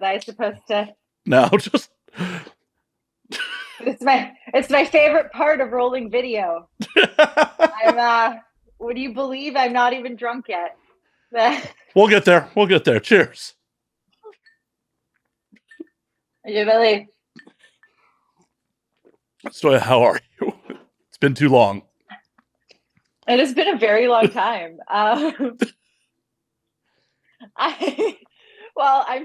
I supposed to? No, just It's my favorite part of rolling video. Would you believe I'm not even drunk yet? We'll get there. We'll get there. Cheers. You really? Stoya, how are you? It's been too long. It has been a very long time. I'm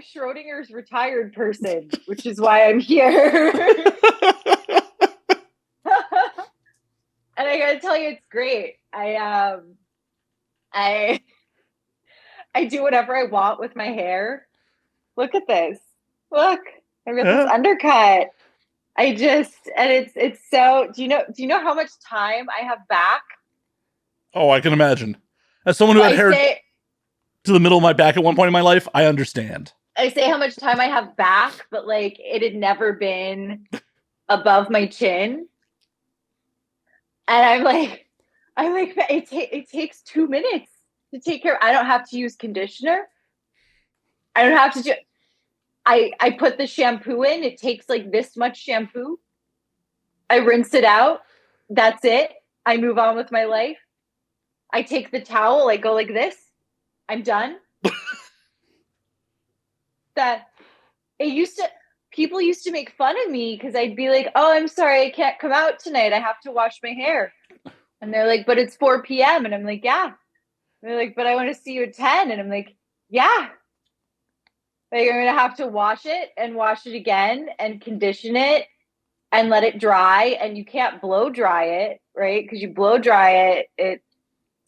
Schrodinger's retired person, which is why I'm here. And I gotta tell you, it's great. I do whatever I want with my hair. Look at this. Look, I got this undercut. It's so. Do you know how much time I have back? Oh, I can imagine. As someone who had hair to the middle of my back at one point in my life, I understand. I say how much time I have back, but like it had never been above my chin. And I'm like, it takes 2 minutes to take care. I don't have to use conditioner. I don't have to do. I put the shampoo in. It takes like this much shampoo. I rinse it out. That's it. I move on with my life. I take the towel. I go like this. I'm done. People used to make fun of me because I'd be like, oh, I'm sorry, I can't come out tonight. I have to wash my hair. And they're like, but it's 4 p.m. And I'm like, yeah. And they're like, but I want to see you at 10. And I'm like, yeah. Like, I'm going to have to wash it again and condition it and let it dry. And you can't blow dry it, right? Because you blow dry it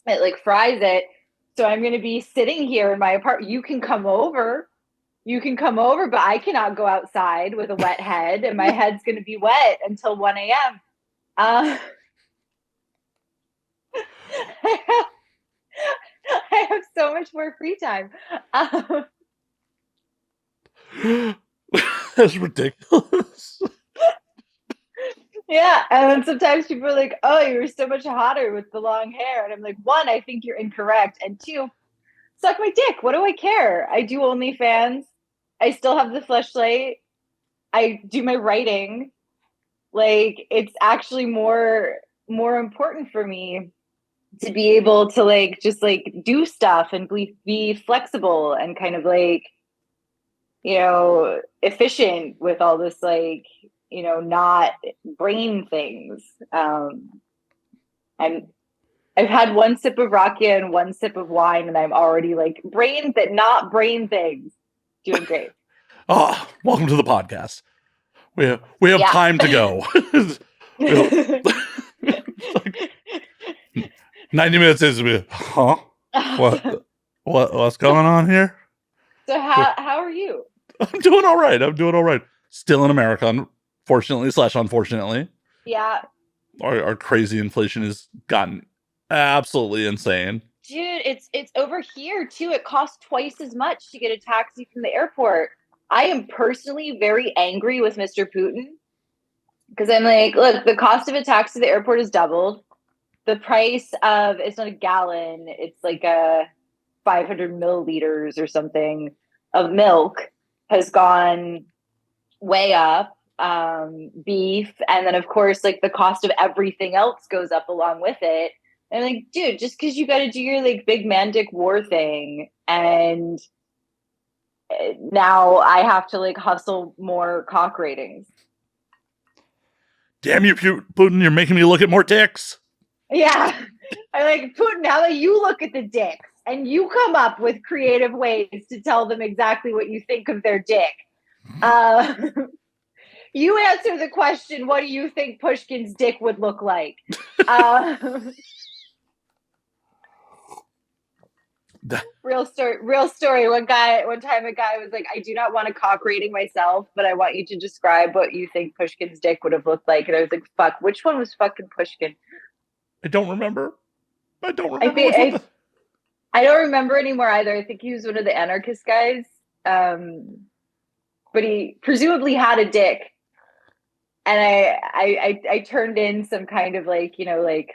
like fries it. So I'm going to be sitting here in my apartment. You can come over, but I cannot go outside with a wet head, and my head's going to be wet until 1 a.m. I have so much more free time. That's ridiculous. Yeah, and then sometimes people are like, oh, you were so much hotter with the long hair. And I'm like, 1, I think you're incorrect. And 2, suck my dick. What do I care? I do OnlyFans. I still have the fleshlight. I do my writing. Like, it's actually more important for me to be able to like just like do stuff and be flexible and kind of like, you know, efficient with all this like, you know, not brain things. I've had 1 sip of rakia and 1 sip of wine, and I'm already like not brain things. Doing great. Oh, welcome to the podcast. We have time to go. Like 90 minutes is huh? What's going on here? So how are you? I'm doing all right. Still in America, unfortunately. Yeah. Our crazy inflation has gotten absolutely insane. Dude, it's over here too. It costs twice as much to get a taxi from the airport. I am personally very angry with Mr. Putin because I'm like, look, the cost of a taxi to the airport has doubled. The price of, it's not a gallon, it's like a 500 milliliters or something of milk has gone way up. Beef, and then of course, like the cost of everything else goes up along with it. And I'm like, dude, just because you got to do your like big man dick war thing, and now I have to like hustle more cock ratings. Damn you, Putin! You're making me look at more dicks. Yeah, I like Putin. Now that you look at the dicks and you come up with creative ways to tell them exactly what you think of their dick. You answer the question, what do you think Pushkin's dick would look like? Real story. One time a guy was like, I do not want a cock rating myself, but I want you to describe what you think Pushkin's dick would have looked like. And I was like, fuck, which one was fucking Pushkin? I don't remember. I don't remember anymore either. I think he was one of the anarchist guys. But he presumably had a dick. And I turned in some kind of like, you know, like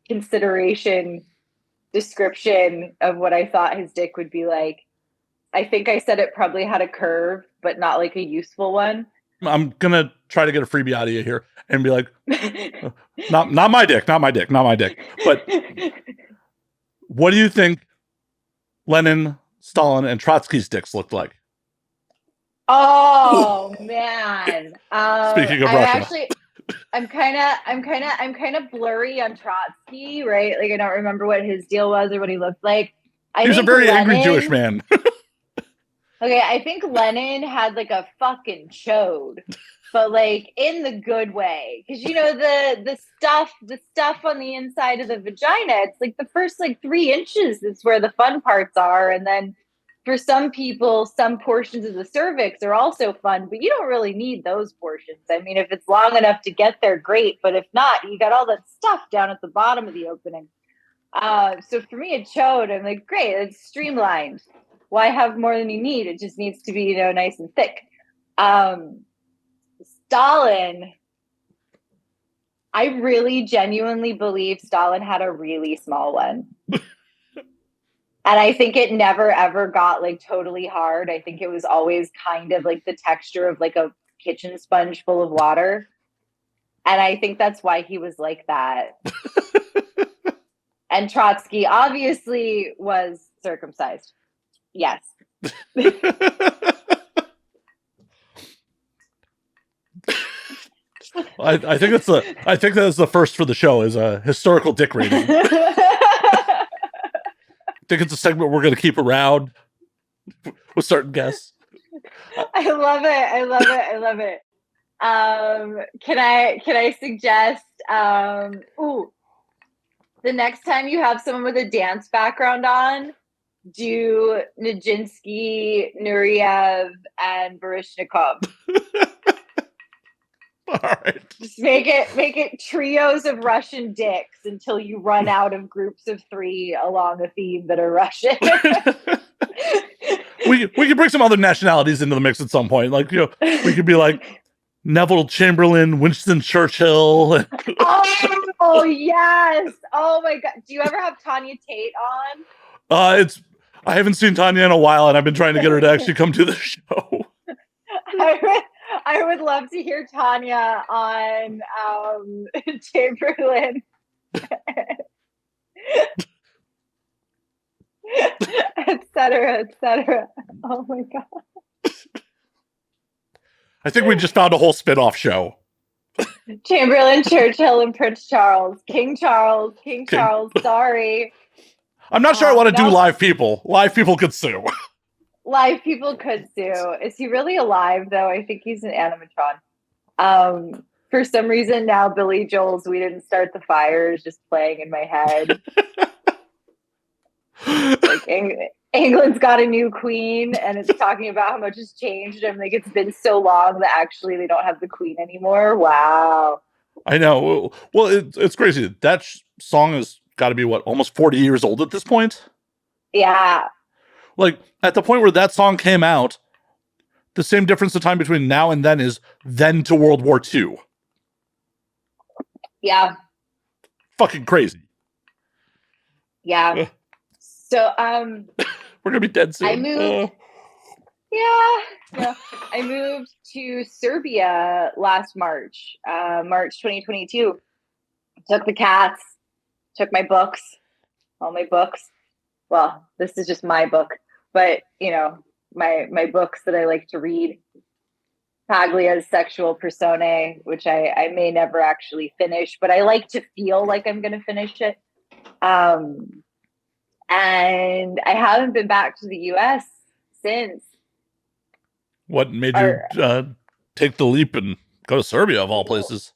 consideration description of what I thought his dick would be like. I think I said it probably had a curve, but not like a useful one. I'm gonna try to get a freebie out of you here and be like, not my dick. But what do you think Lenin, Stalin, and Trotsky's dicks looked like? Oh man. Speaking of Russia. I'm kind of blurry on Trotsky, right? Like I don't remember what his deal was or what he looked like. He's a very angry Jewish man. Okay, I think Lenin had like a fucking chode, but like in the good way, because you know the stuff on the inside of the vagina. It's like the first like 3 inches is where the fun parts are, and then for some people, some portions of the cervix are also fun, but you don't really need those portions. I mean, if it's long enough to get there, great, but if not, you got all that stuff down at the bottom of the opening. So for me, a chode, I'm like, great, it's streamlined. Why have more than you need? It just needs to be, you know, nice and thick. Stalin, I really genuinely believe Stalin had a really small one. And I think it never ever got like totally hard. I think it was always kind of like the texture of like a kitchen sponge full of water. And I think that's why he was like that. And Trotsky obviously was circumcised. Yes. I think that's the first for the show is a historical dick rating. I think it's a segment we're going to keep around with certain guests. I love it. Can I suggest the next time you have someone with a dance background on, do Nijinsky, Nureyev, and Baryshnikov. All right. Just make it trios of Russian dicks until you run out of groups of 3 along a theme that are Russian. we could bring some other nationalities into the mix at some point. Like, you know, we could be like Neville Chamberlain, Winston Churchill. Oh yes! Oh my god! Do you ever have Tanya Tate on? I haven't seen Tanya in a while, and I've been trying to get her to actually come to the show. I would love to hear Tanya on Chamberlain. etc. Oh my god. I think we just found a whole spin-off show. Chamberlain, Churchill, and Prince Charles. King Charles. Sorry. I'm not sure I want to do live people. Live people could sue. Live people could sue. Is he really alive, though? I think he's an animatron. For some reason, now Billy Joel's We Didn't Start the Fire is just playing in my head. Like, England's got a new queen, and it's talking about how much has changed. I'm like, it's been so long that actually they don't have the queen anymore. Wow. I know. Well, it's crazy. That song has got to be, what, almost 40 years old at this point? Yeah. Like, at the point where that song came out, the same difference of time between now and then is then to World War II. Yeah. Fucking crazy. Yeah. So, we're gonna be dead soon. I moved. Yeah. I moved to Serbia last March, March 2022. Took the cats, took my books, all my books. Well, this is just my book, but you know, my books that I like to read. Paglia's Sexual Personae, which I may never actually finish, but I like to feel like I'm going to finish it. And I haven't been back to the U.S. since. What made you take the leap and go to Serbia, of all places?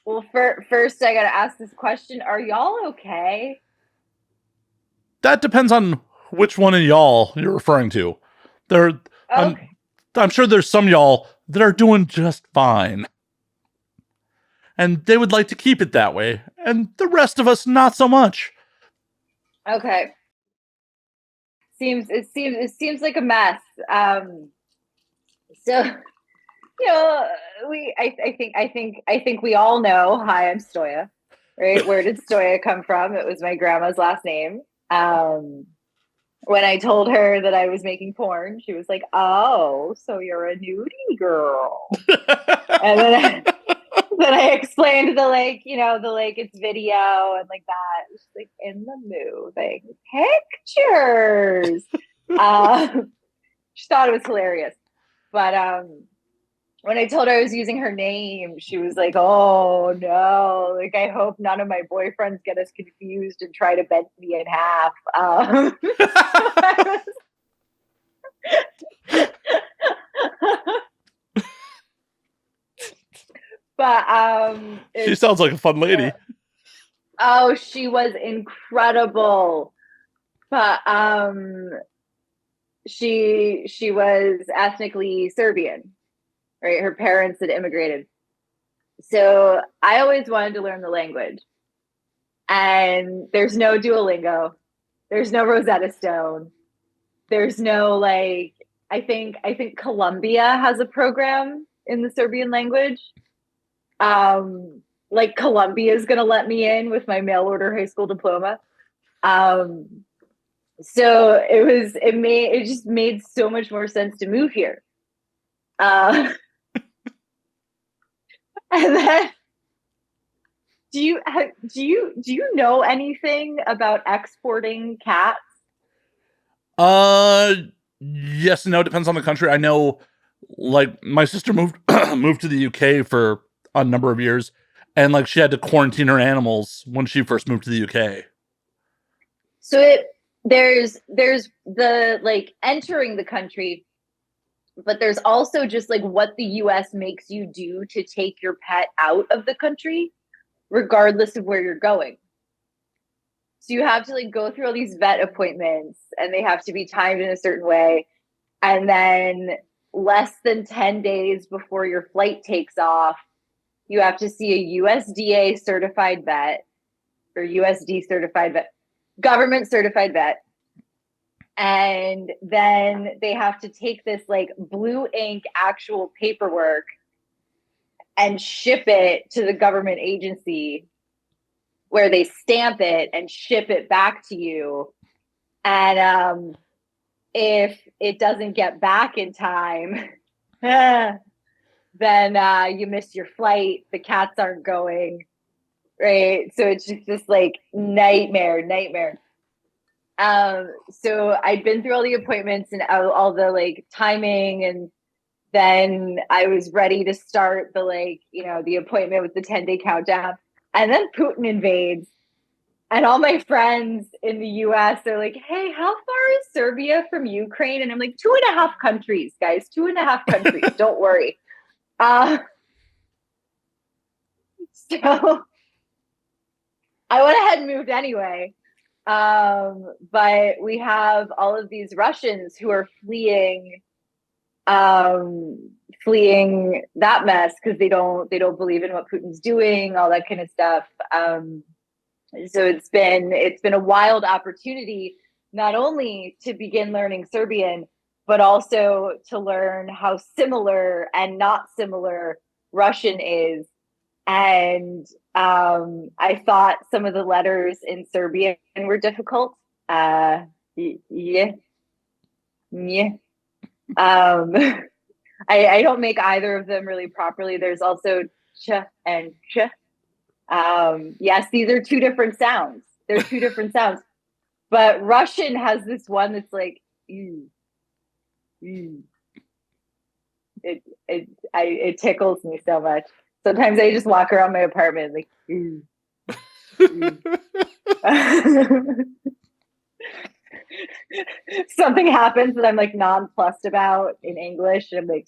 Well, first I got to ask this question. Are y'all okay? That depends on which one of y'all you're referring to. I'm sure there's some y'all that are doing just fine. And they would like to keep it that way. And the rest of us, not so much. Okay. It seems like a mess. So, you know, I think we all know. Hi, I'm Stoya. Right? Where did Stoya come from? It was my grandma's last name. when I told her that I was making porn, she was like, "Oh, so you're a nudie girl." And then I explained the it's video and like that. She's like, in the moving pictures. She thought it was hilarious. But when I told her I was using her name, she was like, "Oh no, like I hope none of my boyfriends get us confused and try to bend me in half." But she sounds like a fun lady. Oh, she was incredible. But she was ethnically Serbian, right? Her parents had immigrated. So I always wanted to learn the language. And there's no Duolingo. There's no Rosetta Stone. There's no I think Colombia has a program in the Serbian language. Colombia is going to let me in with my mail order high school diploma. So it just made so much more sense to move here. And then do you know anything about exporting cats? Yes and no, depends on the country. I know my sister moved to the UK for a number of years, and she had to quarantine her animals when she first moved to the UK. So there's the entering the country, but there's also just what the US makes you do to take your pet out of the country, regardless of where you're going. So you have to go through all these vet appointments, and they have to be timed in a certain way. And then less than 10 days before your flight takes off, you have to see a USDA certified vet or USD certified vet, government certified vet. And then they have to take this blue ink actual paperwork and ship it to the government agency, where they stamp it and ship it back to you. And if it doesn't get back in time, then you miss your flight. The cats aren't going, right? So it's just this nightmare. So I'd been through all the appointments and all the timing, and then I was ready to start the appointment with the 10-day countdown. And then Putin invades, and all my friends in the US are like, "Hey, how far is Serbia from Ukraine?" And I'm like, 2.5 countries, guys, 2.5 countries. Don't worry. So I went ahead and moved anyway. But we have all of these Russians who are fleeing that mess because they don't believe in what Putin's doing, all that kind of stuff. So it's been a wild opportunity, not only to begin learning Serbian, but also to learn how similar and not similar Russian is. And I thought some of the letters in Serbian were difficult. Yeah. I don't make either of them really properly. There's also ch and ch. Yes, these are two different sounds. They're two different sounds. But Russian has this one that's like, it tickles me so much. Sometimes I just walk around my apartment like, something happens that I'm nonplussed about in English, and I'm like,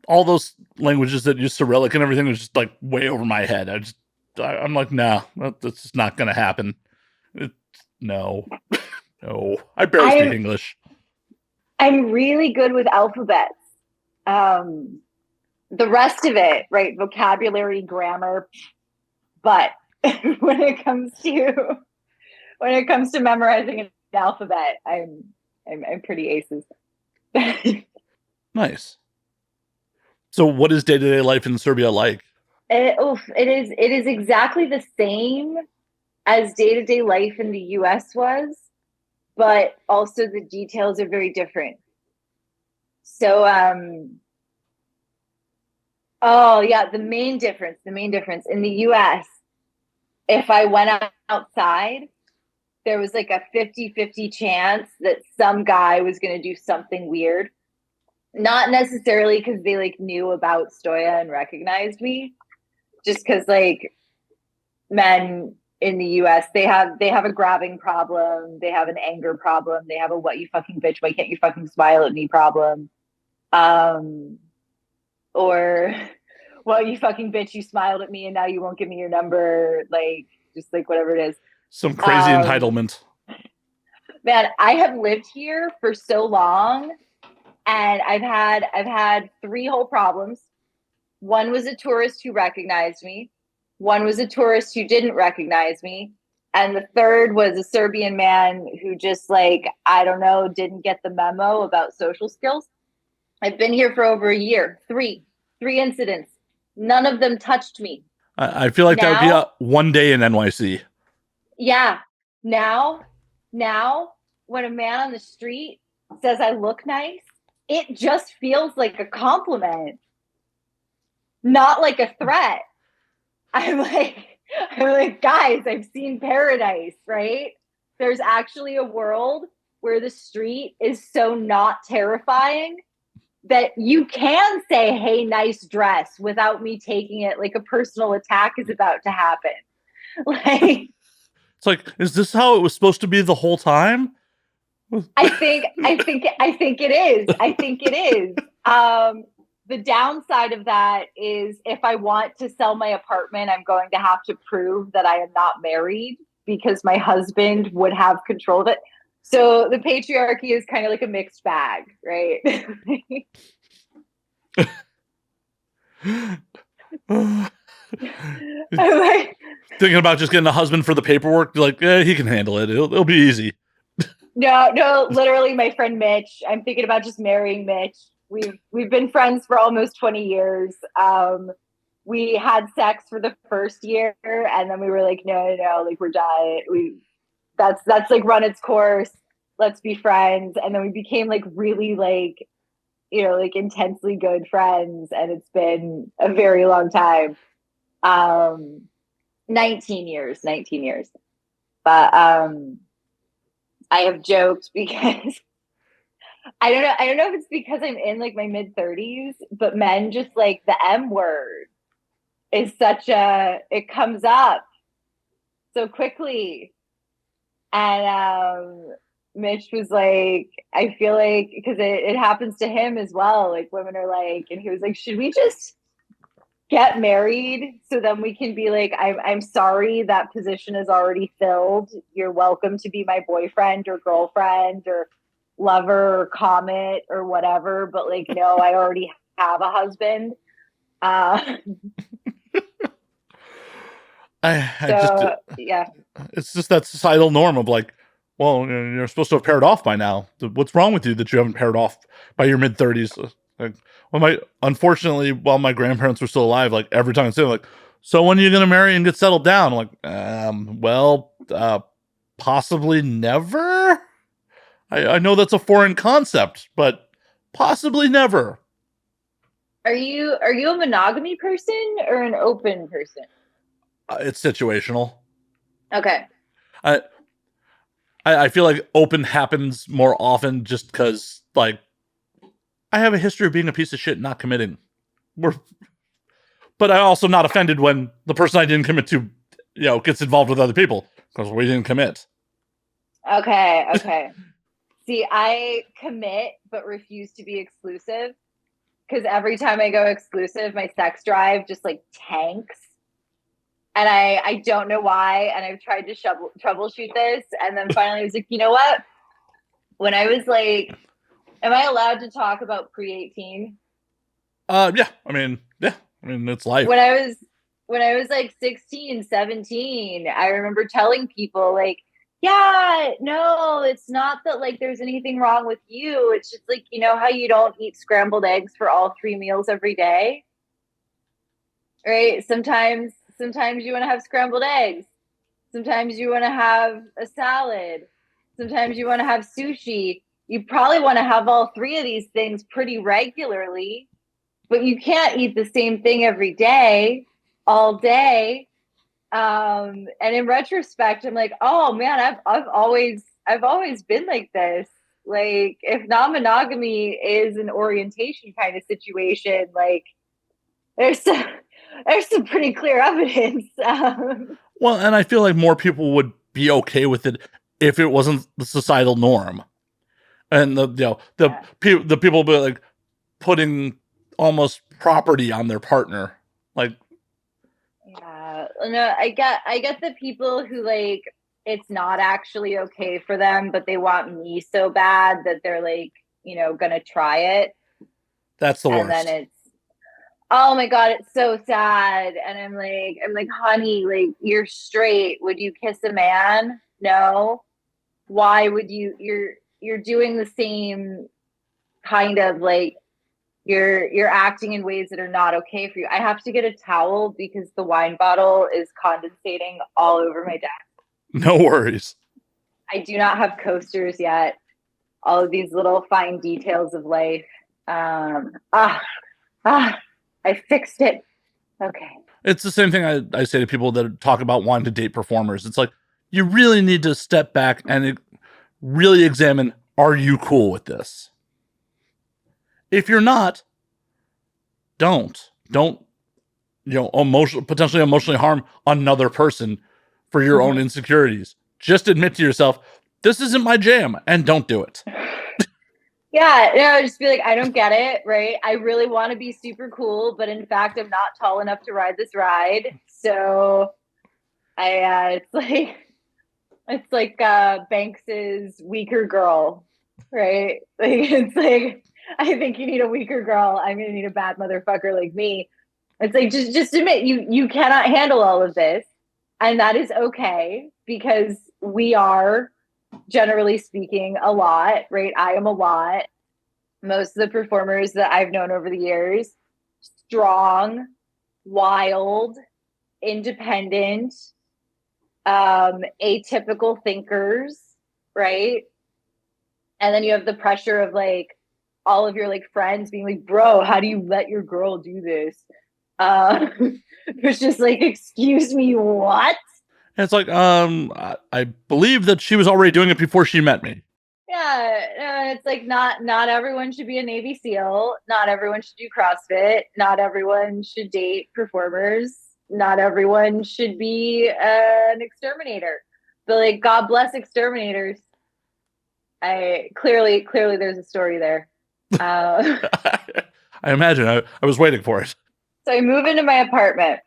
all those languages that use Cyrillic and everything was just way over my head. I'm like, nah, that's just not gonna happen. No. I barely speak English. I'm really good with alphabets. The rest of it, right? Vocabulary, grammar. But when it comes to memorizing an alphabet, I'm pretty aces. Nice. So what is day-to-day life in Serbia like? It is exactly the same as day-to-day life in the US was, but also the details are very different. So oh yeah, the main difference in the US, if I went outside, there was like a 50-50 chance that some guy was going to do something weird. Not necessarily because they like knew about Stoya and recognized me, just because like men in the US, they have a grabbing problem, they have an anger problem, they have a what you fucking bitch, why can't you fucking smile at me problem. Or well, you fucking bitch, you smiled at me and now you won't give me your number, like just like whatever it is. Some crazy entitlement. Man, I have lived here for so long, and I've had three whole problems. One was a tourist who recognized me. One was a tourist who didn't recognize me. And the third was a Serbian man who just like, I don't know, didn't get the memo about social skills. I've been here for over a year. Three incidents. None of them touched me. I feel like that would be a one day in NYC. Yeah. Now, when a man on the street says I look nice, it just feels like a compliment, not like a threat. I'm like, guys, I've seen paradise, right? There's actually a world where the street is so not terrifying that you can say, hey, nice dress, without me taking it like a personal attack is about to happen. Like, it's like, is this how it was supposed to be the whole time? I think it is. I think it is. The downside of that is if I want to sell my apartment, I'm going to have to prove that I am not married because my husband would have control of it. So the patriarchy is kind of like a mixed bag, right? I'm like, thinking about just getting a husband for the paperwork. Like, he can handle it. It'll be easy. No, literally my friend Mitch. I'm thinking about just marrying Mitch. We've been friends for almost 20 years. We had sex for the first year and then we were like, no, like we're done. That's like run its course. Let's be friends. And then we became like really like, like intensely good friends. And it's been a very long time. 19 years. But I have joked because I don't know if it's because I'm in like my mid 30s, but men just like the M word is it comes up so quickly. And Mitch was like, I feel like, because it happens to him as well. Like women are like, and he was like, should we just get married so then we can be like, I'm sorry, that position is already filled. You're welcome to be my boyfriend or girlfriend or lover or comet or whatever. But like, no, I already have a husband. Yeah. It's just that societal norm of like, well, you're supposed to have paired off by now. What's wrong with you that you haven't paired off by your mid 30s? Like, unfortunately, while my grandparents were still alive, like every time I say, like, so when are you going to marry and get settled down? I'm like, possibly never. I know that's a foreign concept, but possibly never. Are you a monogamy person or an open person? It's situational. Okay. I feel like open happens more often just because, like, I have a history of being a piece of shit, not committing. But I'm also not offended when the person I didn't commit to, gets involved with other people because we didn't commit. Okay. See, I commit but refuse to be exclusive because every time I go exclusive, my sex drive just like tanks. And I don't know why. And I've tried to troubleshoot this. And then finally I was like, you know what? When I was like, am I allowed to talk about pre-18? Yeah. I mean, it's life. When I was like 16, 17, I remember telling people like, Yeah, no, it's not that like there's anything wrong with you. It's just like, you know how you don't eat scrambled eggs for all 3 meals every day, right? Sometimes you want to have scrambled eggs. Sometimes you want to have a salad. Sometimes you want to have sushi. You probably want to have all three of these things pretty regularly, but you can't eat the same thing every day, all day. And in retrospect, I'm like, oh man, I've always been like this. Like, if non-monogamy is an orientation kind of situation, like there's some pretty clear evidence. Well, and I feel like more people would be okay with it if it wasn't the societal norm. And the people be like putting almost property on their partner. Like, Yeah, no, I get the people who like it's not actually okay for them, but they want me so bad that they're like, gonna try it. that's the And worst. then it's, oh my God, it's so sad. And I'm like, honey, like you're straight. Would you kiss a man? No. Why would you? You're doing the same kind of like you're acting in ways that are not okay for you. I have to get a towel because the wine bottle is condensating all over my desk. No worries. I do not have coasters yet. All of these little fine details of life. I fixed it. Okay. It's the same thing I say to people that talk about wanting to date performers. It's like, you really need to step back and really examine, are you cool with this? If you're not, don't, potentially emotionally harm another person for your own insecurities. Just admit to yourself, this isn't my jam, and don't do it. Yeah, no, just be like, I don't get it, right? I really want to be super cool, but in fact, I'm not tall enough to ride this ride. So it's like Banks's weaker girl, right? Like it's like, I think you need a weaker girl. I'm gonna need a bad motherfucker like me. It's like just admit you cannot handle all of this, and that is okay because we are, generally speaking, a lot, right? I am a lot. Most of the performers that I've known over the years, strong, wild, independent, atypical thinkers, right? And then you have the pressure of like all of your like friends being like, bro, how do you let your girl do this? It's just like, excuse me, what? And it's like, I believe that she was already doing it before she met me. Yeah, it's like not everyone should be a Navy SEAL. Not everyone should do CrossFit. Not everyone should date performers. Not everyone should be an exterminator. But like, God bless exterminators. I clearly there's a story there. I imagine. I was waiting for it. So I move into my apartment,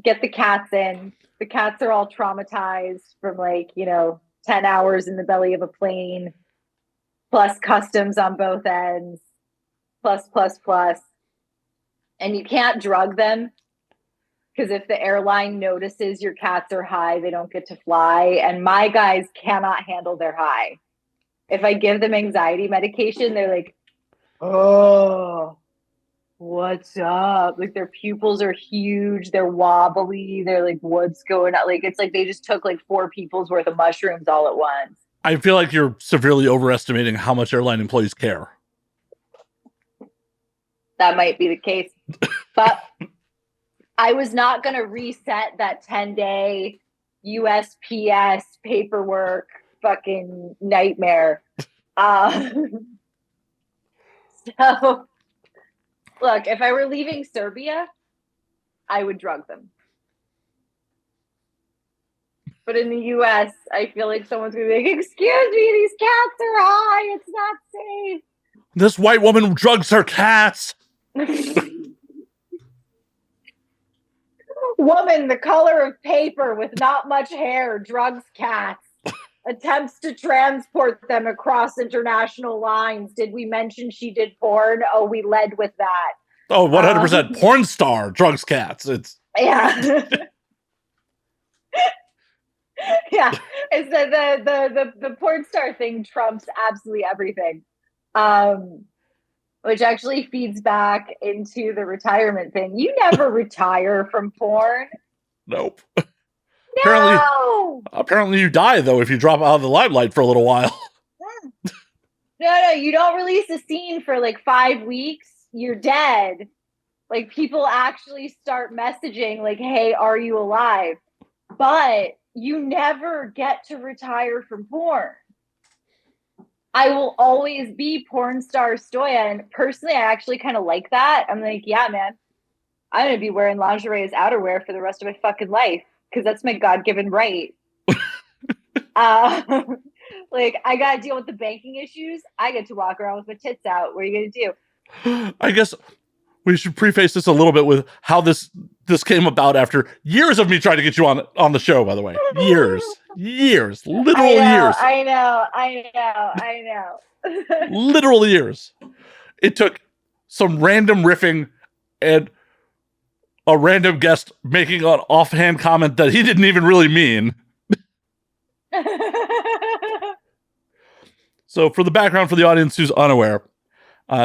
get the cats in. The cats are all traumatized from 10 hours in the belly of a plane, plus customs on both ends, plus. And you can't drug them because if the airline notices your cats are high, they don't get to fly. And my guys cannot handle their high. If I give them anxiety medication, they're like, oh, what's up? Like their pupils are huge. They're wobbly. They're like, what's going on? Like, it's like they just took like 4 people's worth of mushrooms all at once. I feel like you're severely overestimating how much airline employees care. That might be the case. But I was not going to reset that 10-day USPS paperwork fucking nightmare. So, look, if I were leaving Serbia, I would drug them. But in the US, I feel like someone's going to be like, excuse me, these cats are high. It's not safe. This white woman drugs her cats. Woman the color of paper with not much hair drugs cats. Attempts to transport them across international lines. Did we mention she did porn? Oh, we led with that. Oh, 100%. Porn star drugs cats. It's yeah. Yeah, it's the porn star thing trumps absolutely everything, which actually feeds back into the retirement thing. You never retire from porn. Nope. No. Apparently you die though if you drop out of the limelight for a little while. No, you don't release a scene for like 5 weeks. You're dead. Like people actually start messaging like, "Hey, are you alive?" But you never get to retire from porn. I will always be porn star Stoya. And personally, I actually kind of like that. I'm like, yeah, man, I'm going to be wearing lingerie as outerwear for the rest of my fucking life because that's my God-given right. Like, I got to deal with the banking issues. I get to walk around with my tits out. What are you going to do? I guess we should preface this a little bit with how this came about after years of me trying to get you on the show, by the way. Years, literal years. I know. Literal years. It took some random riffing and a random guest making an offhand comment that he didn't even really mean. So for the background for the audience who's unaware,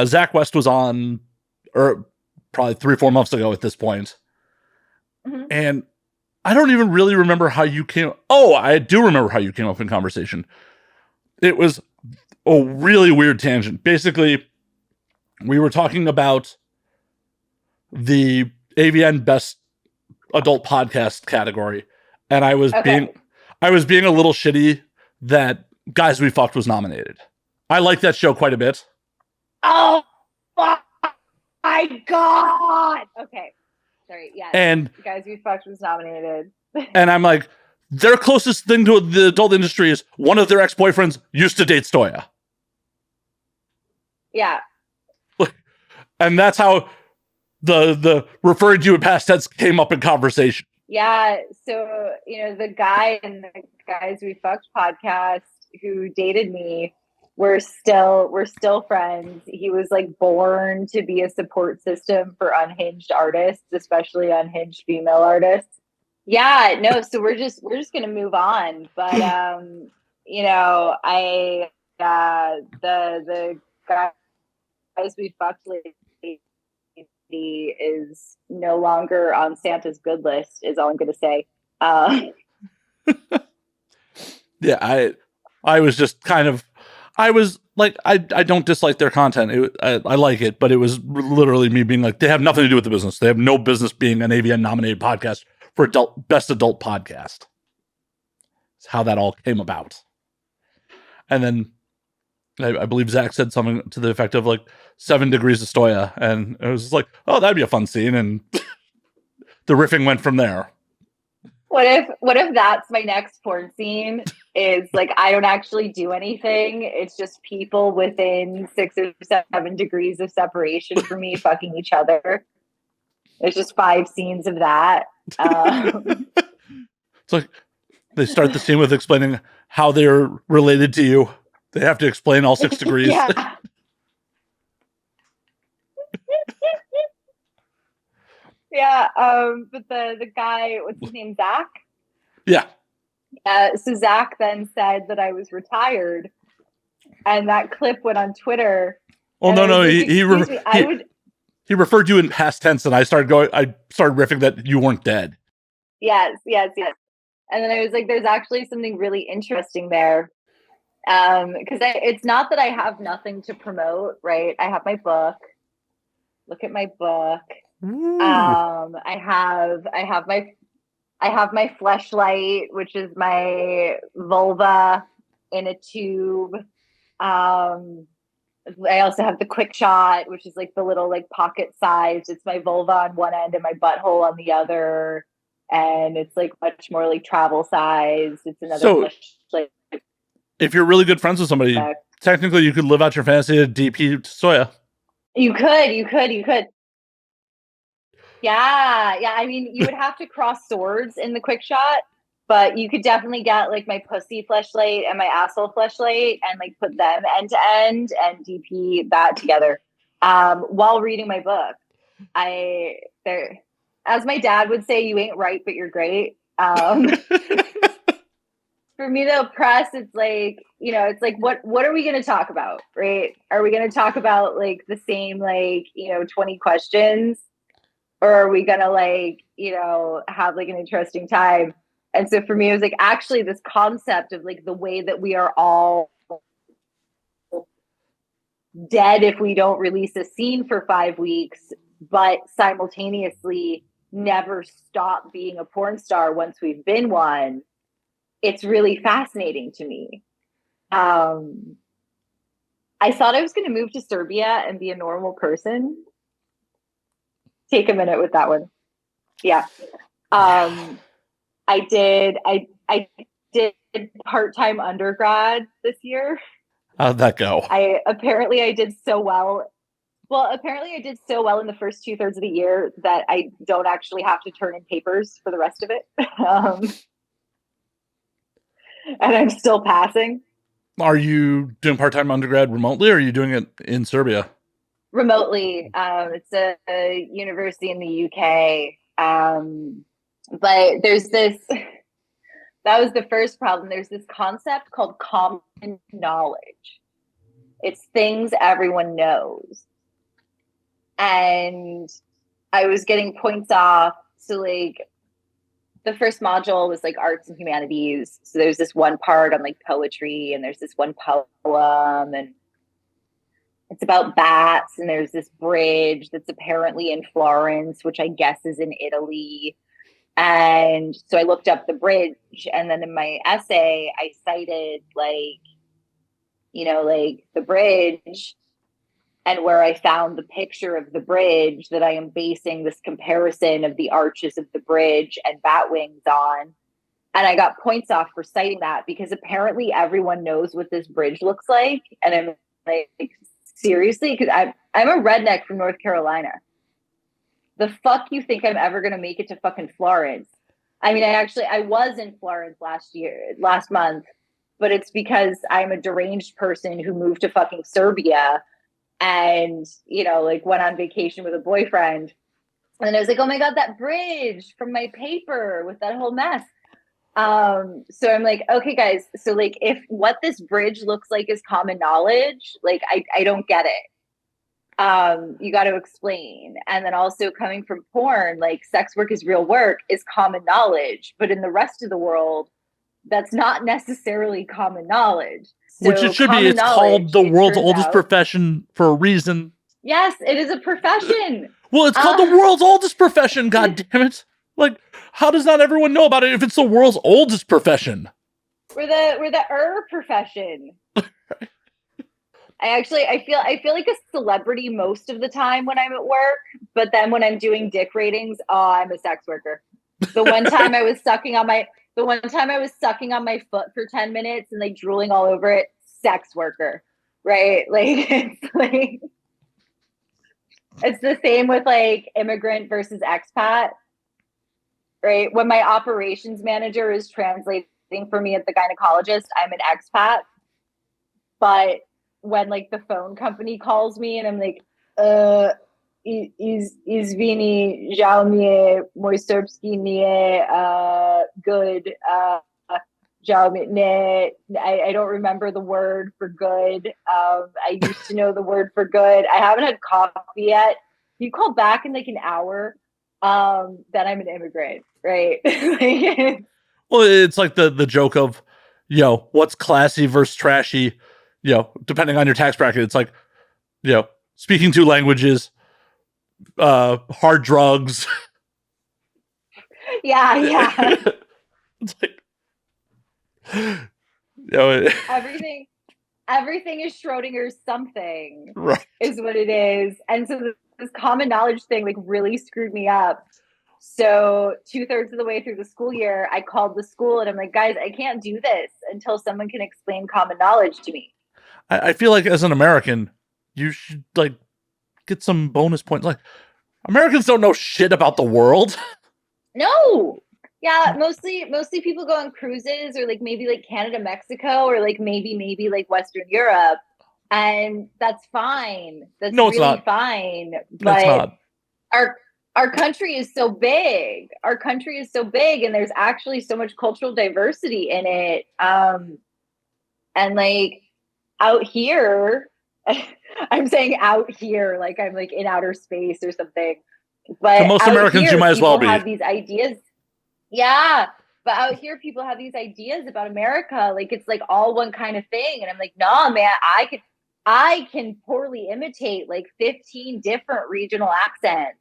Zach West was on probably 3-4 months ago at this point. Mm-hmm. And I don't even really remember how you came. Oh, I do remember how you came up in conversation. It was a really weird tangent. Basically, we were talking about the AVN Best Adult Podcast category, and I was being a little shitty that Guys We Fucked was nominated. I like that show quite a bit. Oh my God! Okay, sorry. Yeah, and Guys We Fucked was nominated. And I'm like, their closest thing to the adult industry is one of their ex-boyfriends used to date Stoya. Yeah. And that's how the referring to you in past tense came up in conversation. Yeah. So, the guy in the Guys We Fucked podcast who dated me, we're still friends. He was like born to be a support system for unhinged artists, especially unhinged female artists. Yeah, no, so we're just gonna move on. But the Guys We Fucked lady is no longer on Santa's good list, is all I'm gonna say. Yeah, I was just kind of, I was like, I don't dislike their content. I like it, but it was literally me being like, they have nothing to do with the business. They have no business being an AVN nominated podcast for best adult podcast. That's how that all came about. And then I believe Zach said something to the effect of like 7 Degrees of Stoya. And it was like, oh, that'd be a fun scene. And the riffing went from there. What if that's my next porn scene? Is like, I don't actually do anything. It's just people within 6 or 7 degrees of separation from me fucking each other. There's just 5 scenes of that. It's like they start the scene with explaining how they're related to you. They have to explain all 6 degrees. Yeah. Yeah, but the guy, what's his name, Zach? Yeah. So Zach then said that I was retired, and that clip went on Twitter. Oh no, he referred to you in past tense, and I started riffing that you weren't dead. Yes. And then I was like, "There's actually something really interesting there," because it's not that I have nothing to promote, right? I have my book. Look at my book. Ooh. I have my fleshlight, which is my vulva in a tube. I also have the quick shot, which is like the little like pocket size. It's my vulva on one end and my butthole on the other, and it's like much more like travel size. It's another fleshlight. If you're really good friends with somebody, technically you could live out your fantasy to DP Stoya. You could. Yeah. I mean, you would have to cross swords in the quick shot, but you could definitely get like my pussy fleshlight and my asshole fleshlight and like put them end to end and DP that together while reading my book. As my dad would say, you ain't right, but you're great. for me though, press, it's like, it's like, what are we going to talk about? Right. Are we going to talk about like the same, like, 20 questions, or are we going to like, have like an interesting time? And so for me, it was like actually this concept of like the way that we are all dead if we don't release a scene for 5 weeks, but simultaneously never stop being a porn star once we've been one. It's really fascinating to me. I thought I was going to move to Serbia and be a normal person. Take a minute with that one. Yeah. I did part-time undergrad this year. How'd that go? Apparently I did so well. Well, apparently I did so well in the first 2/3 of the year that I don't actually have to turn in papers for the rest of it. And I'm still passing. Are you doing part-time undergrad remotely, or are you doing it in Serbia? Remotely. It's a university in the UK. But there's this, that was the first problem. There's this concept called common knowledge. It's things everyone knows. And I was getting points off. So like the first module was like arts and humanities. So there's this one part on like poetry, and there's this one poem, and it's about bats, and there's this bridge that's apparently in Florence, which I guess is in Italy. And so I looked up the bridge, and then in my essay, I cited like the bridge, and where I found the picture of the bridge that I am basing this comparison of the arches of the bridge and bat wings on. And I got points off for citing that, because apparently everyone knows what this bridge looks like. And I'm like, seriously? Because I'm a redneck from North Carolina. The fuck you think I'm ever going to make it to fucking Florence? I mean, I was in Florence last month, but it's because I'm a deranged person who moved to fucking Serbia and, like went on vacation with a boyfriend. And I was like, oh my God, that bridge from my paper with that whole mess. So I'm like, okay, guys. So like, if what this bridge looks like is common knowledge, like I don't get it. You got to explain. And then also coming from porn, like sex work is real work is common knowledge, but in the rest of the world, that's not necessarily common knowledge. So which it should be. It's called the world's oldest profession for a reason. Yes, it is a profession. Well, it's called the world's oldest profession. God damn it! Like, how does not everyone know about it if it's the world's oldest profession? We're the profession. I feel like a celebrity most of the time when I'm at work, but then when I'm doing dick ratings, I'm a sex worker. The one time I was sucking on my foot for 10 minutes and like drooling all over it, sex worker, right? Like it's the same with like immigrant versus expat, right? When my operations manager is translating for me at the gynecologist, I'm an expat, but when like the phone company calls me and I'm like, izvini, žao mi je, moj srpski nije good, žao mi ne, I don't remember the word for good. I used to know the word for good. I haven't had coffee yet. You call back in like an hour, then I'm an immigrant, right? Well, it's like the joke of, what's classy versus trashy, depending on your tax bracket. It's like, speaking two languages, hard drugs. Yeah. It's like, everything is Schrodinger's something, right? Is what it is. And so this common knowledge thing like really screwed me up. So 2/3 of the way through the school year, I called the school and I'm like, guys, I can't do this until someone can explain common knowledge to me. I feel like as an American, you should like get some bonus points. Like, Americans don't know shit about the world. No. Yeah, mostly people go on cruises or like maybe like Canada, Mexico, or like maybe like Western Europe. And that's fine. That's no, it's really not. fine. But it's not. our country is so big. Our country is so big, and there's actually so much cultural diversity in it. And like out here, I'm saying out here, like I'm like in outer space or something. But to most Americans, here, you might as well be. have these ideas. Yeah. But out here, people have these ideas about America. Like it's like all one kind of thing. And I'm like, no, man, I can poorly imitate like 15 different regional accents.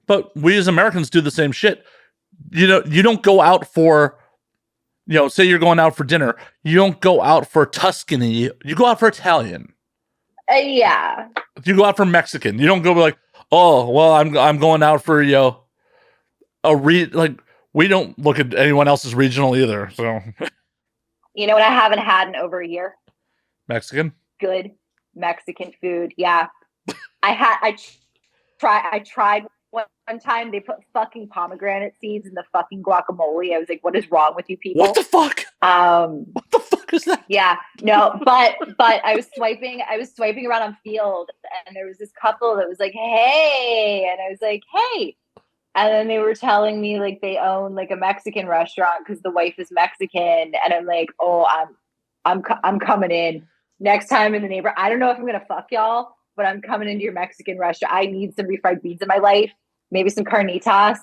But we as Americans do the same shit. You know, you don't go out for, you know, say you're going out for dinner. You don't go out for Tuscany. You go out for Italian. Yeah. You go out for Mexican. You don't go like, oh, well, I'm going out for, you know, like we don't look at anyone else's regional either. So, you know what I haven't had in over a year? Mexican. Good Mexican food. Yeah. I tried one time. They put fucking pomegranate seeds in the fucking guacamole. I was like, what is wrong with you people? What the fuck? What the fuck is that? Yeah, no, but I was swiping around on Field, and there was this couple that was like, hey, and I was like, hey, and then they were telling me like they own like a Mexican restaurant because the wife is Mexican, and I'm like, oh, I'm coming in next time in the neighborhood. I don't know if I'm gonna fuck y'all, but I'm coming into your Mexican restaurant. I need some refried beans in my life, maybe some carnitas.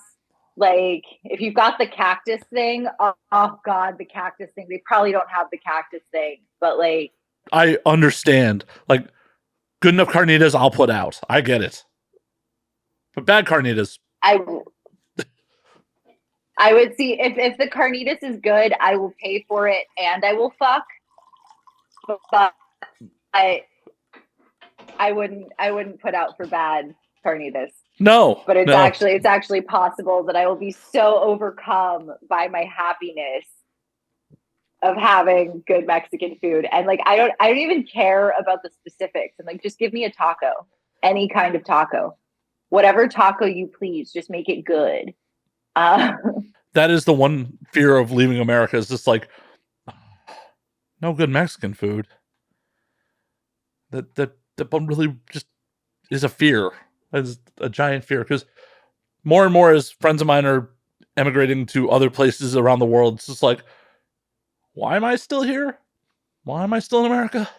Like, if you've got the cactus thing, oh God, the cactus thing. They probably don't have the cactus thing, but like, I understand. Like, good enough carnitas, I'll put out. I get it. But bad carnitas, I would see if the carnitas is good, I will pay for it and I will fuck. But I wouldn't put out for bad carnitas. No, but it's no. actually possible that I will be so overcome by my happiness of having good Mexican food. And like, I don't even care about the specifics. I'm like, just give me a taco, any kind of taco, whatever taco you please, just make it good. That is the one fear of leaving America, is just like, no good Mexican food. That really just is a fear. It's a giant fear, because more and more as friends of mine are emigrating to other places around the world, it's just like, why am I still here? Why am I still in America?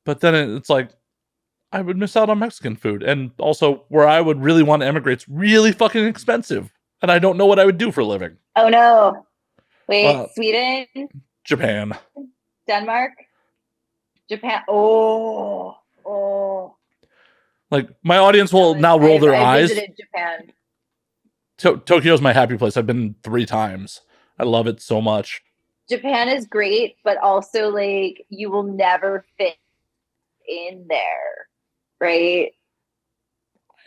But then it's like, I would miss out on Mexican food. And also, where I would really want to emigrate, it's really fucking expensive. And I don't know what I would do for a living. Oh no. Wait, Sweden? Japan. Denmark? Japan. Oh. Like, my audience will now roll their eyes. I visited Japan. Tokyo's my happy place. I've been 3 times. I love it so much. Japan is great, but also like you will never fit in there, right?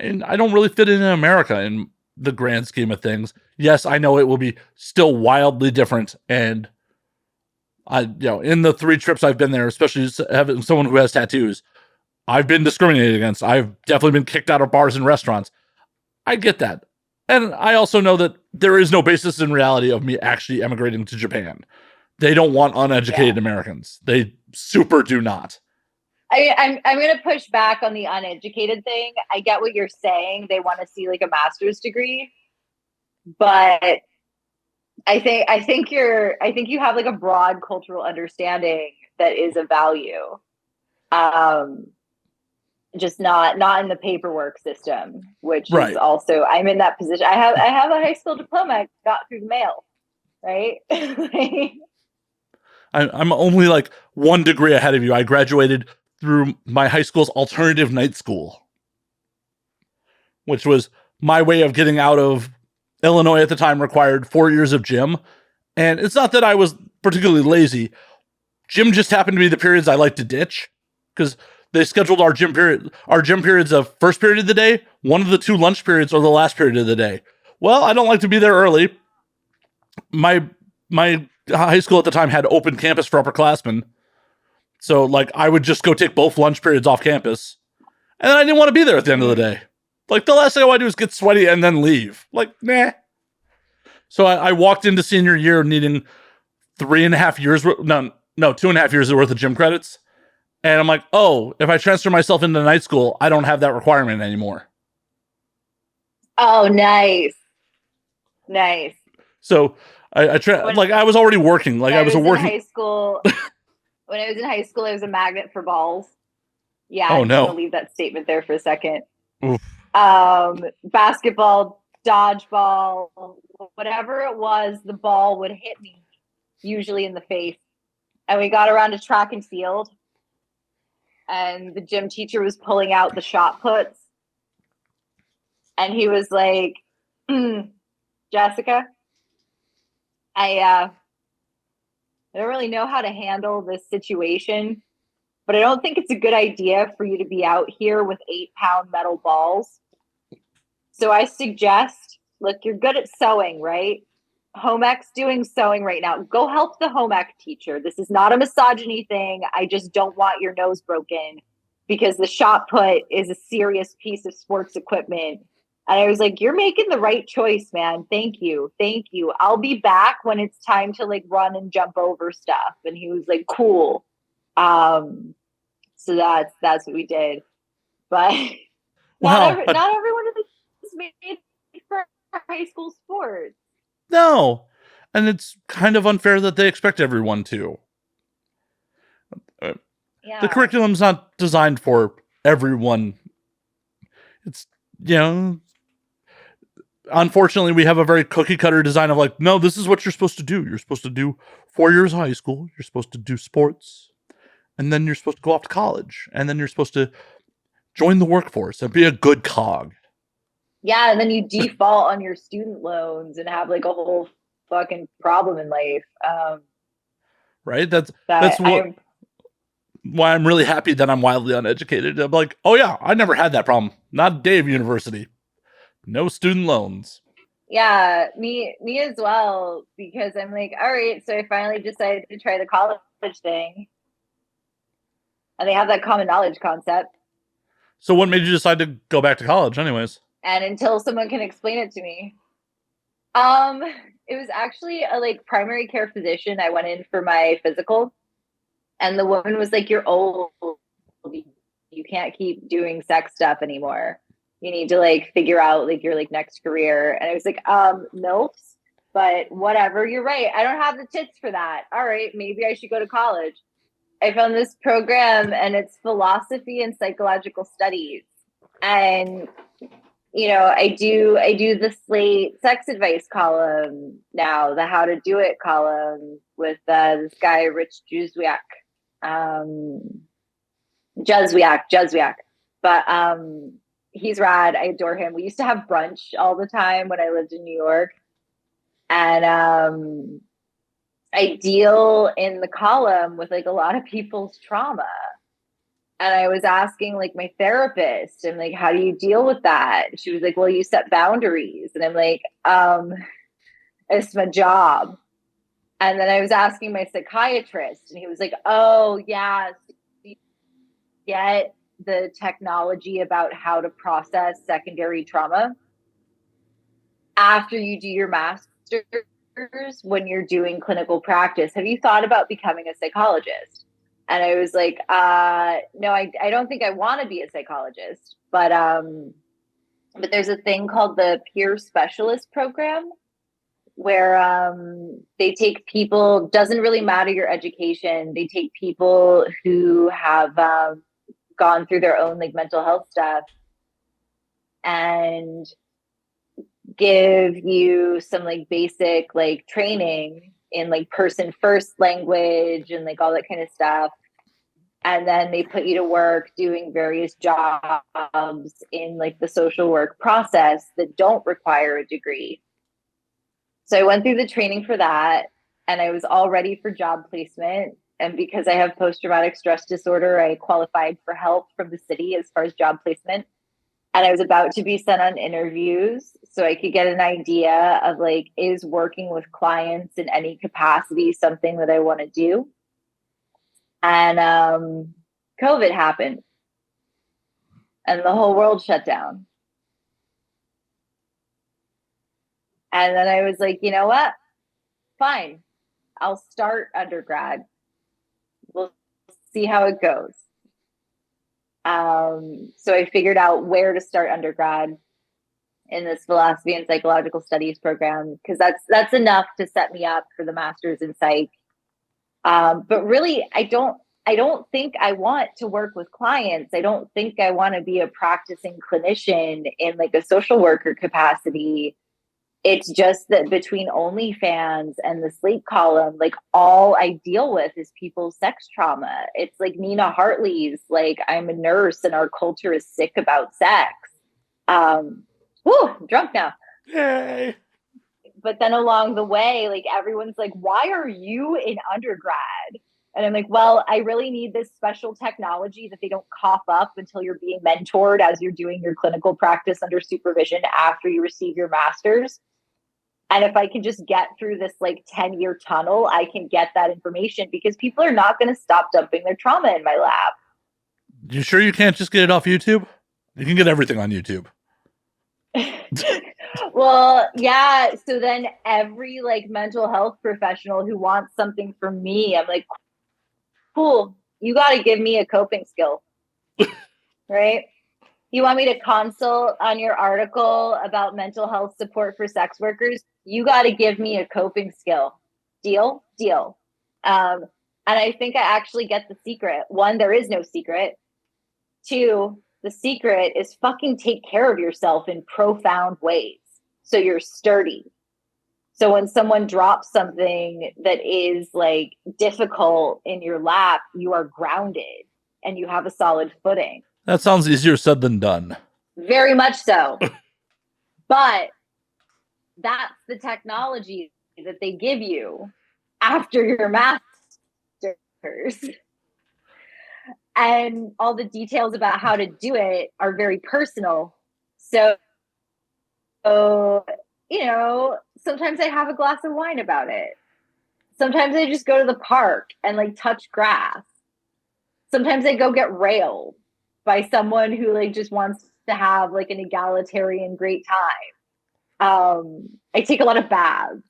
And I don't really fit in America in the grand scheme of things. Yes, I know it will be still wildly different, and in the 3 trips I've been there, especially having someone who has tattoos, I've been discriminated against. I've definitely been kicked out of bars and restaurants. I get that. And I also know that there is no basis in reality of me actually emigrating to Japan. They don't want uneducated Americans. They super do not. I'm going to push back on the uneducated thing. I get what you're saying. They want to see like a master's degree, but I think you have like a broad cultural understanding that is of value. Just not in the paperwork system, which is also, I'm in that position. I have a high school diploma I got through the mail, right? I'm only like 1 degree ahead of you. I graduated through my high school's alternative night school, which was my way of getting out of Illinois at the time. Required 4 years of gym. And it's not that I was particularly lazy. Gym just happened to be the periods I like to ditch, because they scheduled our gym periods of first period of the day, one of the 2 lunch periods, or the last period of the day. Well, I don't like to be there early. My high school at the time had open campus for upperclassmen. So like I would just go take both lunch periods off campus. And then I didn't want to be there at the end of the day. Like, the last thing I want to do is get sweaty and then leave. Like, nah. So I walked into senior year needing 2.5 years worth of gym credits. And I'm like, oh, if I transfer myself into night school, I don't have that requirement anymore. Oh, nice. Nice. So I tried, When like I was already working, like I I was a was in working. high school, when I was in high school, I was a magnet for balls. Yeah, Oh I'm just gonna no. leave that statement there for a second. Oof. Basketball, dodgeball, whatever it was, the ball would hit me, usually in the face. And we got around to track and field, and the gym teacher was pulling out the shot puts, and he was like, Jessica, I don't really know how to handle this situation, but I don't think it's a good idea for you to be out here with 8-pound metal balls. So I suggest, look, you're good at sewing, right? Home ec's doing sewing right now. Go help the home ec teacher. This is not a misogyny thing. I just don't want your nose broken because the shot put is a serious piece of sports equipment. And I was like, you're making the right choice, man. Thank you. Thank you. I'll be back when it's time to like run and jump over stuff. And he was like, cool. So that's what we did. But Wow. not everyone is made for high school sports. No. And it's kind of unfair that they expect everyone to. The Yeah. curriculum's not designed for everyone. It's, you know, unfortunately, we have a very cookie cutter design of like, no, this is what you're supposed to do. You're supposed to do 4 years of high school. You're supposed to do sports. And then you're supposed to go off to college. And then you're supposed to join the workforce and be a good cog. Yeah, and then you default on your student loans and have like a whole fucking problem in life. Right? That's That what why I'm really happy that I'm wildly uneducated. I'm like, oh yeah, I never had that problem. Not a day of university. No student loans. yeah, me as well, because I'm like, all right, so I finally decided to try the college thing. And they have that common knowledge concept. So what made you decide to go back to college anyways? And until someone can explain it to me. Um, it was actually a like primary care physician. I went in for my physical, and the woman was like, "You're old. You can't keep doing sex stuff anymore. You need to like figure out like your like next career." And I was like, MILFs, but whatever. You're right. I don't have the tits for that. All right, maybe I should go to college. I found this program, and it's philosophy and psychological studies. And I do the Slate sex advice column now, the How to Do It column with this guy Rich um, Juzwiak. But he's rad. I adore him. We used to have brunch all the time when I lived in New York, and I deal in the column with like a lot of people's trauma. And I was asking like my therapist, and like, how do you deal with that? She was like, well, you set boundaries. And I'm like, it's my job. And then I was asking my psychiatrist, and he was like, oh yeah, you get the technology about how to process secondary trauma after you do your master's when you're doing clinical practice. Have you thought about becoming a psychologist? And I was like, no, I don't think I want to be a psychologist, but there's a thing called the peer specialist program where they take people, doesn't really matter your education, they take people who have gone through their own like mental health stuff and give you some like basic like training in like person first language and like all that kind of stuff. And then they put you to work doing various jobs in like the social work process that don't require a degree. So I went through the training for that, and I was all ready for job placement. And because I have post traumatic stress disorder, I qualified for help from the city as far as job placement. And I was about to be sent on interviews so I could get an idea of like, is working with clients in any capacity something that I want to do? And COVID happened, and the whole world shut down. And then I was like, you know what? Fine. I'll start undergrad. We'll see how it goes. So I figured out where to start undergrad. in this philosophy and psychological studies program, because that's enough to set me up for the master's in psych. But really, I don't think I want to work with clients. I don't think I want to be a practicing clinician in like a social worker capacity. It's just that between OnlyFans and the Slate column, like all I deal with is people's sex trauma. It's like Nina Hartley's, like, I'm a nurse and our culture is sick about sex. I'm drunk now. Yay. But then along the way, like everyone's like, why are you in undergrad? And I'm like, well, I really need this special technology that they don't cough up until you're being mentored as you're doing your clinical practice under supervision after you receive your master's. And if I can just get through this like 10-year tunnel, I can get that information, because people are not going to stop dumping their trauma in my lab. You sure you can't just get it off YouTube? You can get everything on YouTube. Well, yeah. So then every like mental health professional who wants something from me, I'm like, cool, you got to give me a coping skill, right? You want me to consult on your article about mental health support for sex workers? You got to give me a coping skill. Deal? Deal. And I think I actually get the secret. One, there is no secret. Two, the secret is fucking take care of yourself in profound ways, so you're sturdy. So when someone drops something that is like difficult in your lap, you are grounded and you have a solid footing. That sounds easier said than done. Very much so. But that's the technology that they give you after your master's. And all the details about how to do it are very personal. So, you know, sometimes I have a glass of wine about it. Sometimes I just go to the park and like touch grass. Sometimes I go get railed by someone who like just wants to have like an egalitarian great time. I take a lot of baths.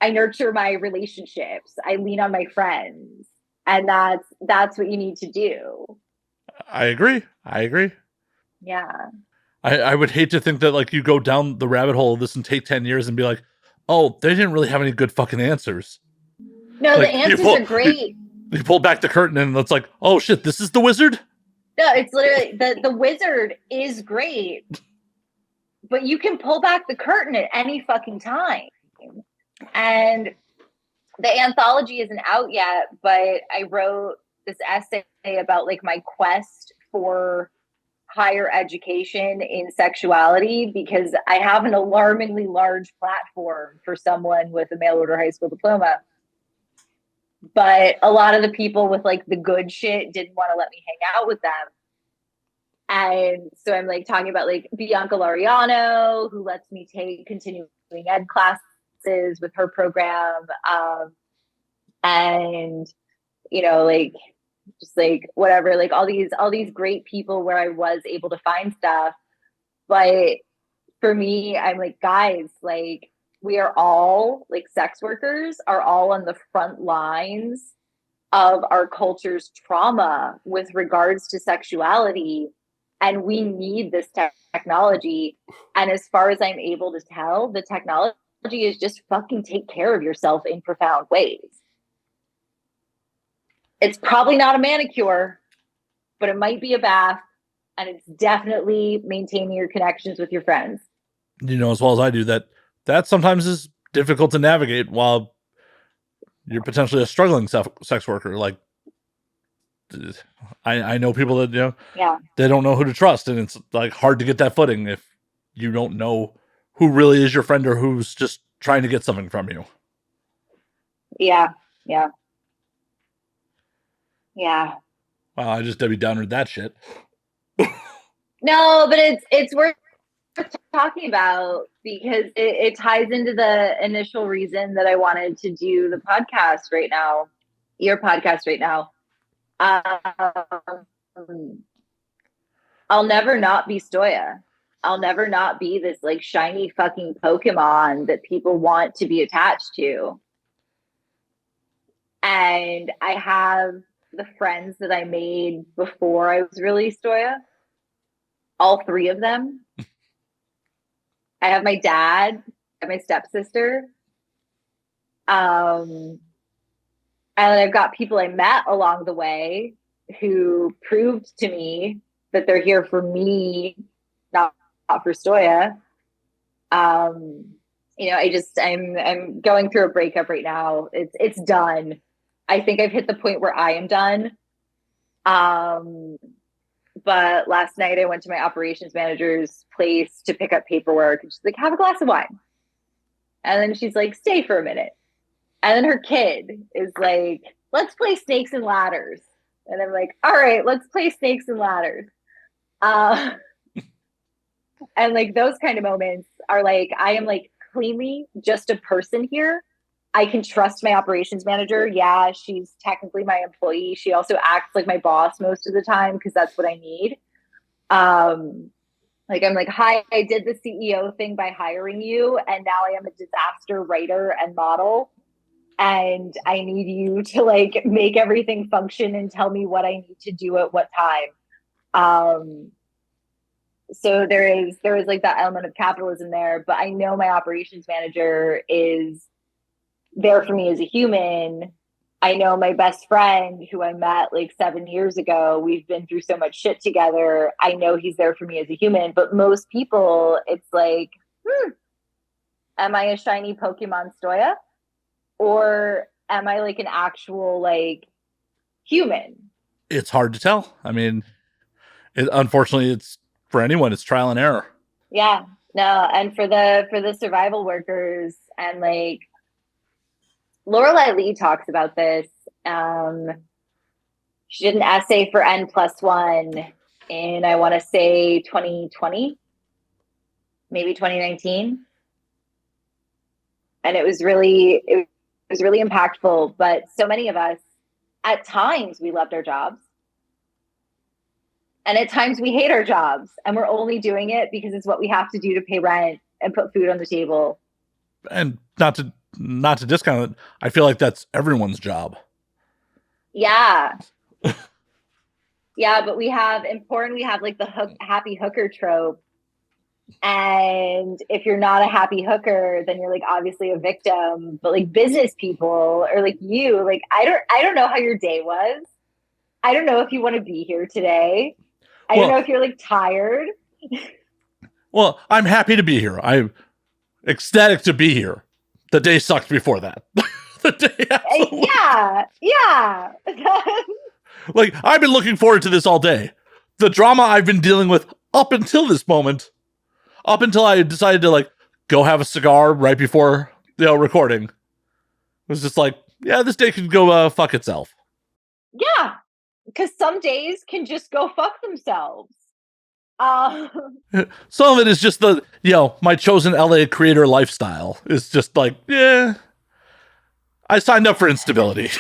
I nurture my relationships. I lean on my friends. And that's what you need to do. I agree. Yeah. I would hate to think that like you go down the rabbit hole of this and take 10 years and be like, oh, they didn't really have any good fucking answers. No, like, the answers are great. You pull back the curtain and it's like, oh shit, this is the wizard? No, it's literally the wizard is great. But you can pull back the curtain at any fucking time. And the anthology isn't out yet, but I wrote this essay about like my quest for higher education in sexuality, because I have an alarmingly large platform for someone with a mail order high school diploma. But a lot of the people with like the good shit didn't want to let me hang out with them. And so I'm like talking about like Bianca Lariano, who lets me take continuing ed classes with her program. And, you know, like, just like whatever, like all these great people where I was able to find stuff. But for me, I'm like, guys, like we are all like sex workers are all on the front lines of our culture's trauma with regards to sexuality. And we need this technology. And as far as I'm able to tell, the technology is just fucking take care of yourself in profound ways. It's probably not a manicure, but it might be a bath, and it's definitely maintaining your connections with your friends. You know, as well as I do, that sometimes is difficult to navigate while you're potentially a struggling sex worker. Like, I know people that, you know, yeah, they don't know who to trust, and it's like hard to get that footing if you don't know who really is your friend or who's just trying to get something from you. Yeah. Wow, I just Debbie Downered that shit. No, but it's worth talking about, because it ties into the initial reason that I wanted to do the podcast right now, your podcast right now. I'll never not be Stoya. I'll never not be this like shiny fucking Pokemon that people want to be attached to. And I have the friends that I made before I was really Stoya. All three of them I have my dad and my stepsister. And I've got people I met along the way who proved to me that they're here for me, not for Stoya. I'm going through a breakup right now. It's done. I think I've hit the point where I am done. But last night I went to my operations manager's place to pick up paperwork, and she's like, have a glass of wine. And then she's like, stay for a minute. And then her kid is like, let's play snakes and ladders. And I'm like, all right, let's play snakes and ladders. And like those kind of moments are like, I am like cleanly just a person here. I can trust my operations manager. Yeah, she's technically my employee. She also acts like my boss most of the time because that's what I need. Like I'm like, hi, I did the CEO thing by hiring you, and now I am a disaster writer and model. And I need you to like make everything function and tell me what I need to do at what time. So there is like that element of capitalism there, but I know my operations manager is there for me as a human. I know my best friend who I met like 7 years ago. We've been through so much shit together. I know he's there for me as a human, but most people, it's like, am I a shiny Pokemon Stoya? Or am I like an actual like human? It's hard to tell. I mean, unfortunately, it's for anyone, it's trial and error. Yeah, no. And for the survival workers, and like Lorelei Lee talks about this. She did an essay for N+1 in, I want to say 2020, maybe 2019. And it was really impactful. But so many of us, at times we loved our jobs. And at times we hate our jobs, and we're only doing it because it's what we have to do to pay rent and put food on the table. And not to discount it, I feel like that's everyone's job. Yeah. Yeah, but we have like the happy hooker trope. And if you're not a happy hooker, then you're like obviously a victim. But like business people, or like you, like I don't know how your day was. I don't know if you want to be here today. I don't know if you're like tired. Well, I'm happy to be here. I'm ecstatic to be here. The day sucked before that. The day absolutely. Yeah. Like, I've been looking forward to this all day. The drama I've been dealing with up until this moment, up until I decided to like go have a cigar right before recording, was just like, yeah, this day could go fuck itself. Yeah, because some days can just go fuck themselves. Some of it is just the, my chosen LA creator lifestyle. It's just like, yeah, I signed up for instability.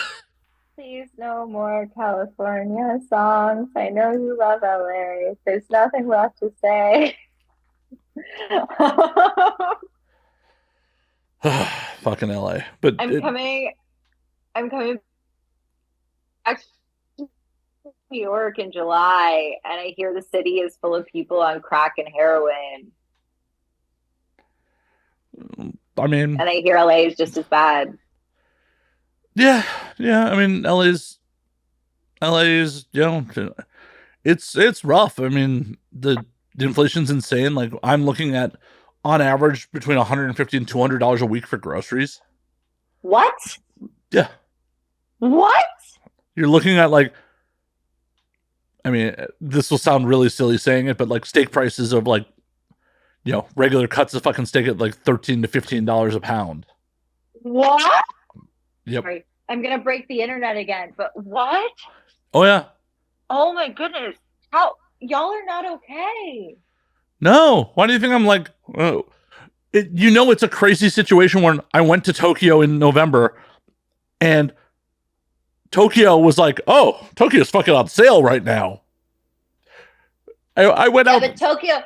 Please no more California songs. I know you love LA. There's nothing left to say. Fucking LA. But I'm coming back to New York in July, and I hear the city is full of people on crack and heroin. I mean, and I hear LA is just as bad. Yeah. I mean, LA's, it's rough. I mean, the inflation's insane. Like, I'm looking at, on average, between $150 and $200 a week for groceries. What? Yeah. What? You're looking at like, I mean, this will sound really silly saying it, but like steak prices of like, regular cuts of fucking steak at like $13 to $15 a pound. What? Yep. Sorry. I'm going to break the internet again, but what? Oh, yeah. Oh, my goodness. How? Y'all are not okay. No. Why do you think I'm like, it's a crazy situation when I went to Tokyo in November and Tokyo was like, oh, Tokyo's fucking on sale right now. I went out. But Tokyo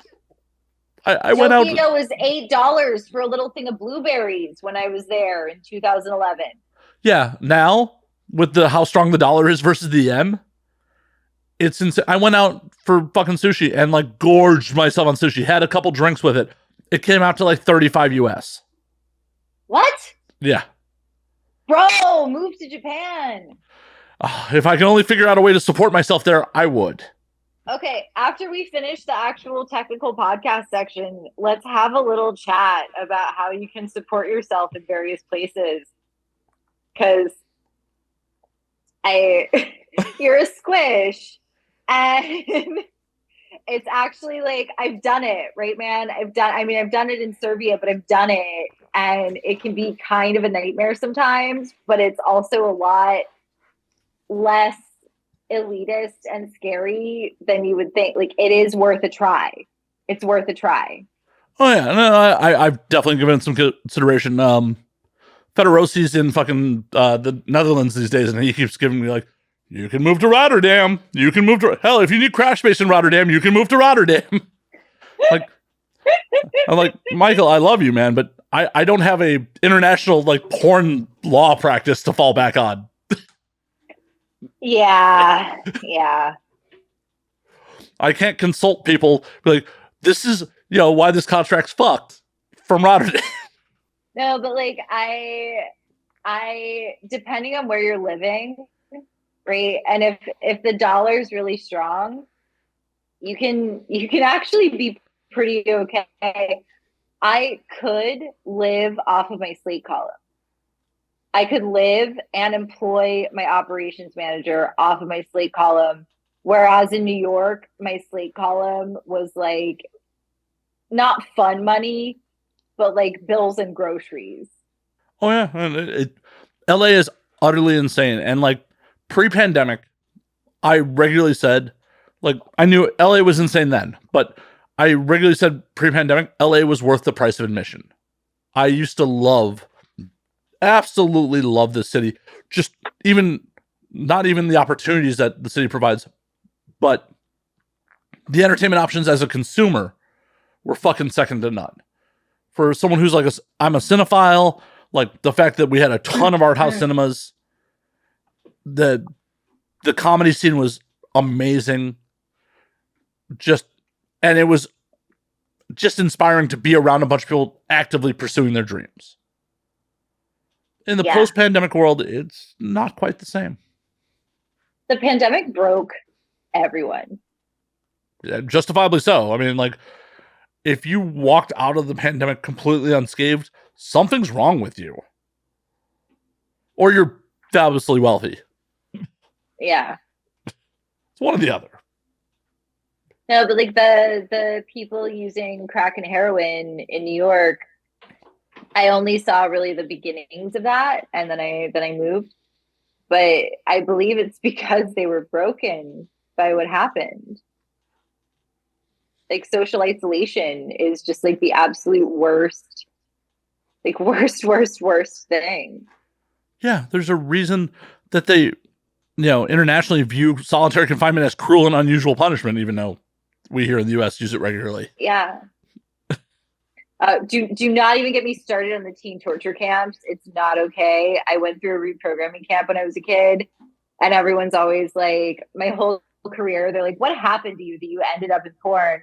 went out. Tokyo was $8 for a little thing of blueberries when I was there in 2011. Yeah, now with how strong the dollar is versus the yen, it's insane. I went out for fucking sushi and like gorged myself on sushi. Had a couple drinks with it, It came out to like 35 US. What? Yeah. Bro, move to Japan. If I can only figure out a way to support myself there, I would. Okay, after we finish the actual technical podcast section, let's have a little chat about how you can support yourself in various places. Because you're a squish, and it's actually like I've done it, right, man? I've done it in Serbia, but I've done it, and it can be kind of a nightmare sometimes, but it's also a lot less elitist and scary than you would think. Like, it is worth a try. It's worth a try. Oh yeah, no, I've definitely given it some consideration. Federosi's in fucking the Netherlands these days, and he keeps giving me like, you can move to Rotterdam. You can move to hell if you need crash space in Rotterdam. You can move to Rotterdam. Like, I'm like, Michael, I love you, man, but I don't have a international like porn law practice to fall back on. Yeah. I can't consult people. Be like, this is why this contract's fucked from Rotterdam. No, but like I depending on where you're living, right? And if the dollar's really strong, you can actually be pretty okay. I could live off of my Slate column. I could live and employ my operations manager off of my Slate column. Whereas in New York, my Slate column was like not fun money, but like bills and groceries. Oh yeah, LA is utterly insane. And like pre-pandemic, I regularly said, like, I knew LA was insane then, but I regularly said pre-pandemic, LA was worth the price of admission. I used to absolutely love this city. Just not even the opportunities that the city provides, but the entertainment options as a consumer were fucking second to none. For someone who's like, I'm a cinephile, like the fact that we had a ton of art house cinemas, the comedy scene was amazing. And it was just inspiring to be around a bunch of people actively pursuing their dreams. In the post-pandemic world, it's not quite the same. The pandemic broke everyone. Yeah, justifiably so. I mean, like, if you walked out of the pandemic completely unscathed, something's wrong with you. Or you're fabulously wealthy. Yeah. It's one or the other. No, but like the people using crack and heroin in New York, I only saw really the beginnings of that, and then I moved. But I believe it's because they were broken by what happened. Like, social isolation is just like the absolute worst, like worst thing. Yeah, there's a reason that they, internationally view solitary confinement as cruel and unusual punishment, even though we here in the U.S. use it regularly. Yeah. Do not even get me started on the teen torture camps. It's not okay. I went through a reprogramming camp when I was a kid, and everyone's always like, my whole career, they're like, what happened to you that you ended up in porn?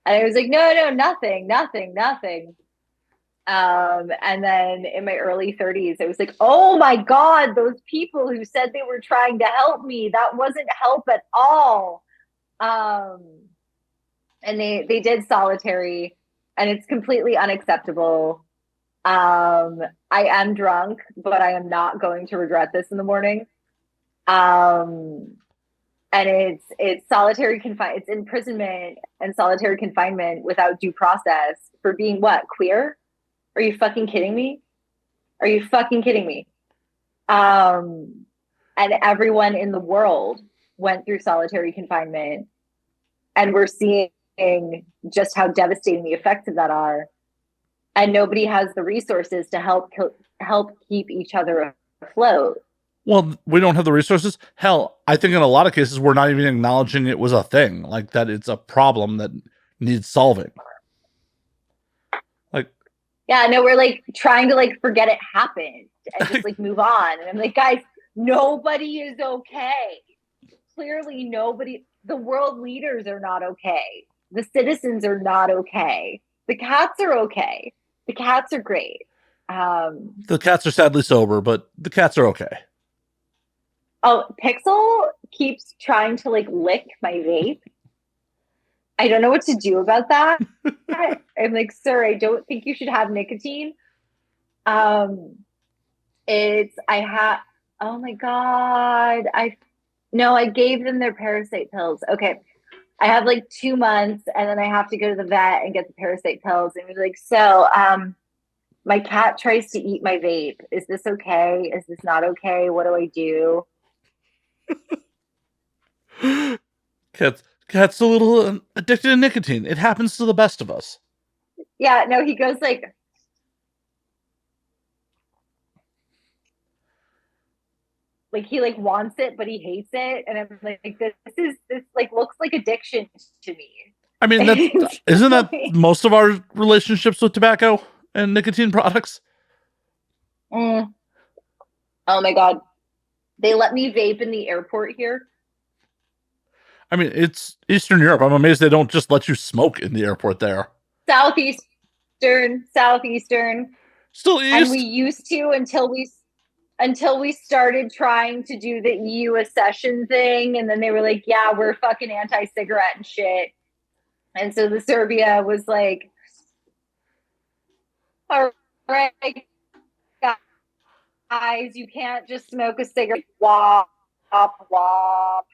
And I was like, no, nothing. And then in my early 30s, I was like, oh my God, those people who said they were trying to help me, that wasn't help at all. And they did solitary, and it's completely unacceptable. I am drunk, but I am not going to regret this in the morning. And it's solitary confinement, it's imprisonment and solitary confinement without due process for being what? Queer? Are you fucking kidding me? And everyone in the world went through solitary confinement, and we're seeing just how devastating the effects of that are. And nobody has the resources to help keep each other afloat. Well, we don't have the resources. Hell, I think in a lot of cases, we're not even acknowledging it was a thing, like that it's a problem that needs solving. Like, yeah, no, we're like trying to like forget it happened and just like move on. And I'm like, guys, nobody is okay. Clearly the world leaders are not okay. The citizens are not okay. The cats are okay. The cats are great. The cats are sadly sober, but the cats are okay. Oh, Pixel keeps trying to like lick my vape. I don't know what to do about that. I'm like, sir, I don't think you should have nicotine. Oh my God. I gave them their parasite pills. Okay. I have like 2 months and then I have to go to the vet and get the parasite pills. And we're like, my cat tries to eat my vape. Is this okay? Is this not okay? What do I do? Cat's a little addicted to nicotine. It happens to the best of us. Yeah, no, he goes like he like wants it, but he hates it. And I'm like, this like looks like addiction to me. I mean, isn't that most of our relationships with tobacco and nicotine products? Oh my God. They let me vape in the airport here. I mean, it's Eastern Europe. I'm amazed they don't just let you smoke in the airport there. Southeastern. Still east. And we used to until we started trying to do the EU accession thing. And then they were like, yeah, we're fucking anti-cigarette and shit. And so the Serbia was like, all right, guys, you can't just smoke a cigarette. Wop, wop.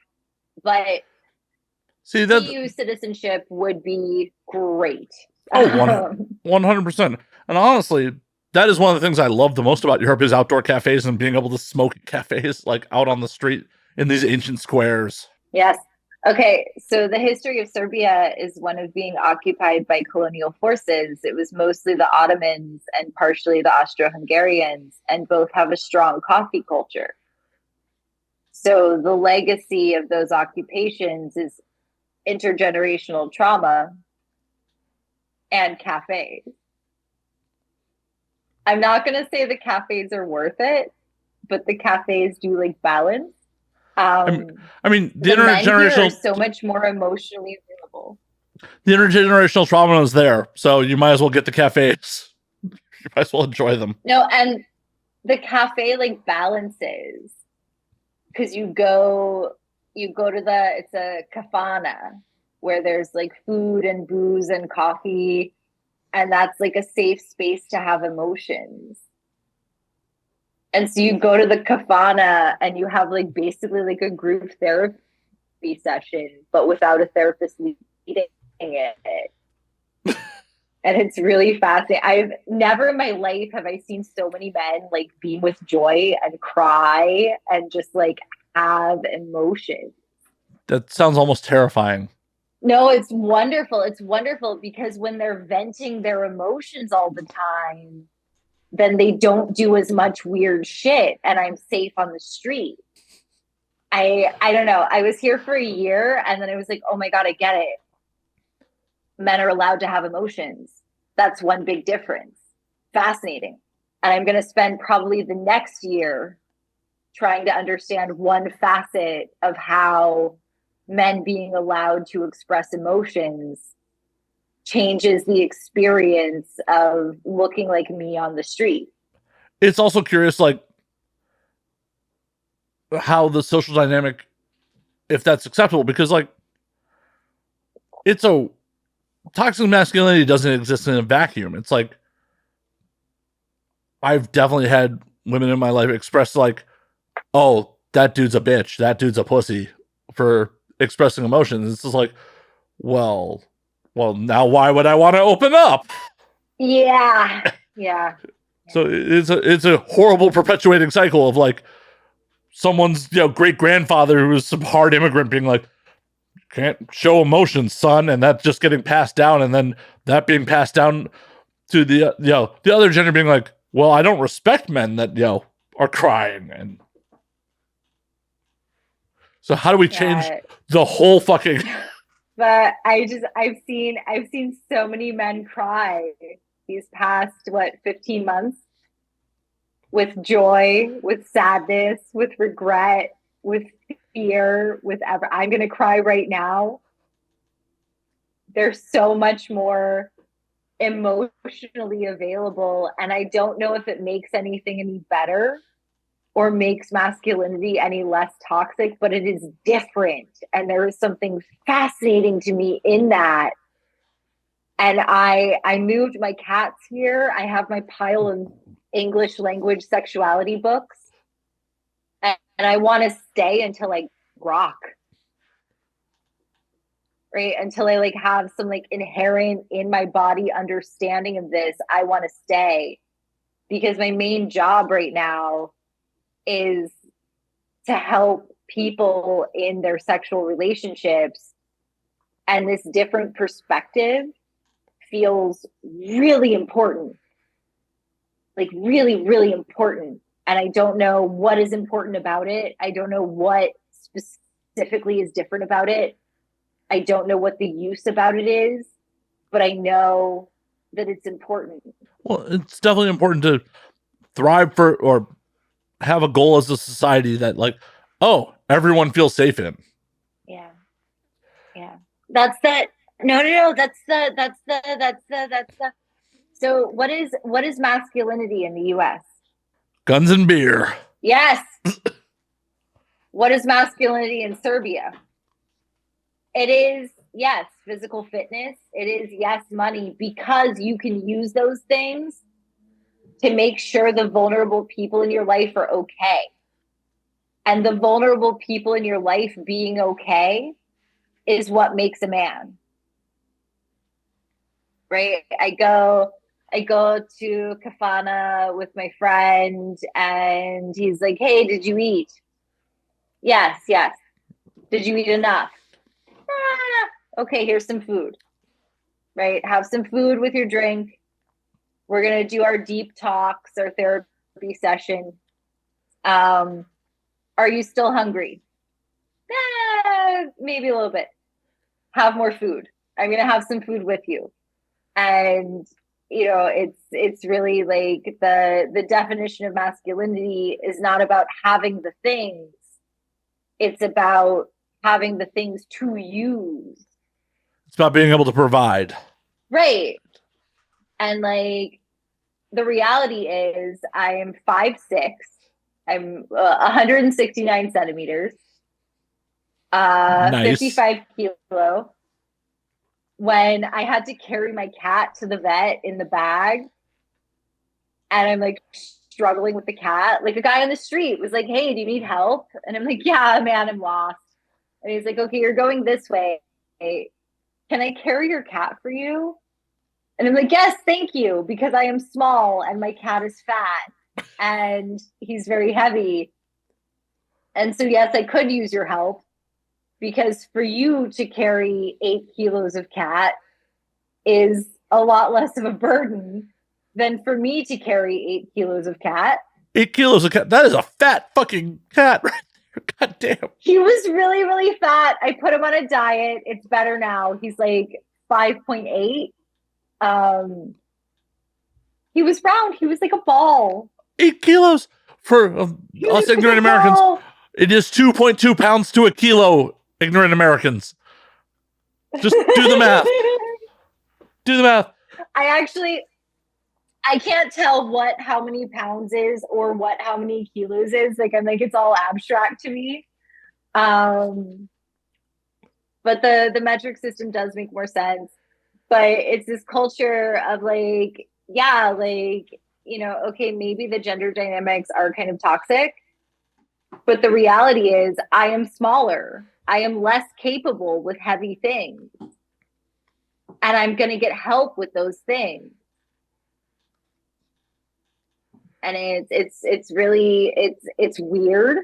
But see, that EU citizenship would be great. Oh, 100%. And honestly, that is one of the things I love the most about Europe is outdoor cafes and being able to smoke at cafes, like out on the street in these ancient squares. Yes. Okay, so the history of Serbia is one of being occupied by colonial forces. It was mostly the Ottomans and partially the Austro-Hungarians, and both have a strong coffee culture. So the legacy of those occupations is intergenerational trauma and cafes. I'm not going to say the cafes are worth it, but the cafes do like balance. I mean, the intergenerational are so much more emotionally available. The intergenerational trauma is there, so you might as well get the cafes. You might as well enjoy them. No, and the cafe like balances because you go to it's a kafana where there's like food and booze and coffee, and that's like a safe space to have emotions. And so you go to the kafana and you have like basically like a group therapy session, but without a therapist leading it. And it's really fascinating. I've never in my life have I seen so many men like beam with joy and cry and just like have emotions. That sounds almost terrifying. No, it's wonderful. It's wonderful because when they're venting their emotions all the time, then they don't do as much weird shit and I'm safe on the street. I don't know. I was here for a year and then I was like, oh my God, I get it. Men are allowed to have emotions. That's one big difference. Fascinating. And I'm going to spend probably the next year trying to understand one facet of how men being allowed to express emotions changes the experience of looking like me on the street. It's also curious, like, how the social dynamic, if that's acceptable, because, like, toxic masculinity doesn't exist in a vacuum. It's like, I've definitely had women in my life express, like, oh, that dude's a bitch, that dude's a pussy for expressing emotions. It's just like, well, now why would I want to open up? Yeah. So it's a horrible perpetuating cycle of like someone's great grandfather who was some hard immigrant being like, can't show emotions, son, and that just getting passed down, and then that being passed down to the the other gender being like, well, I don't respect men that are crying. And so how do we change the whole fucking? But I've seen so many men cry these past 15 months with joy, with sadness, with regret, with fear, I'm going to cry right now. There's so much more emotionally available. And I don't know if it makes anything any better or makes masculinity any less toxic, but it is different. And there is something fascinating to me in that. And I moved my cats here. I have my pile of English language sexuality books. And I want to stay until I rock. Right? Until I like have some like inherent in my body understanding of this. I want to stay because my main job right now is to help people in their sexual relationships. And this different perspective feels really important. Like really, really important. And I don't know what is important about it. I don't know what specifically is different about it. I don't know what the use about it is, but I know that it's important. Well, it's definitely important to thrive for or have a goal as a society that like, oh, everyone feels safe in. Yeah. Yeah. That's that. No. That's the. So what is masculinity in the US? Guns and beer. Yes. What is masculinity in Serbia? It is, yes, physical fitness. It is, yes, money, because you can use those things to make sure the vulnerable people in your life are okay. And the vulnerable people in your life being okay is what makes a man. Right? I go to Kafana with my friend and he's like, hey, did you eat? Yes. Did you eat enough? Okay, here's some food. Right? Have some food with your drink. We're going to do our deep talks, our therapy session. Are you still hungry? Maybe a little bit. Have more food. I'm going to have some food with you. And, you know, it's really like the definition of masculinity is not about having the things. It's about having the things to use. It's about being able to provide. Right. And like the reality is I am 5'6". I'm 169 centimeters, Nice. 55 kilo. When I had to carry my cat to the vet in the bag and I'm like struggling with the cat, like a guy on the street was like, hey, do you need help? And I'm like, yeah, man, I'm lost. And he's like, okay, you're going this way. Can I carry your cat for you? And I'm like, yes, thank you, because I am small and my cat is fat and he's very heavy. And so, yes, I could use your help because for you to carry 8 kilos of cat is a lot less of a burden than for me to carry 8 kilos of cat. 8 kilos of cat. That is a fat fucking cat right there. God damn. He was really, really fat. I put him on a diet. It's better now. He's like 5.8. He was round. He was like a ball. 8 kilos for us ignorant Americans. It is 2.2 pounds to a kilo, ignorant Americans. Just do the math. Do the math. I can't tell how many pounds is or how many kilos is. Like, I'm like, it's all abstract to me. But the metric system does make more sense. But it's this culture of like, yeah, like, you know, okay, maybe the gender dynamics are kind of toxic. But the reality is I am smaller. I am less capable with heavy things. And I'm going to get help with those things. And it's really weird,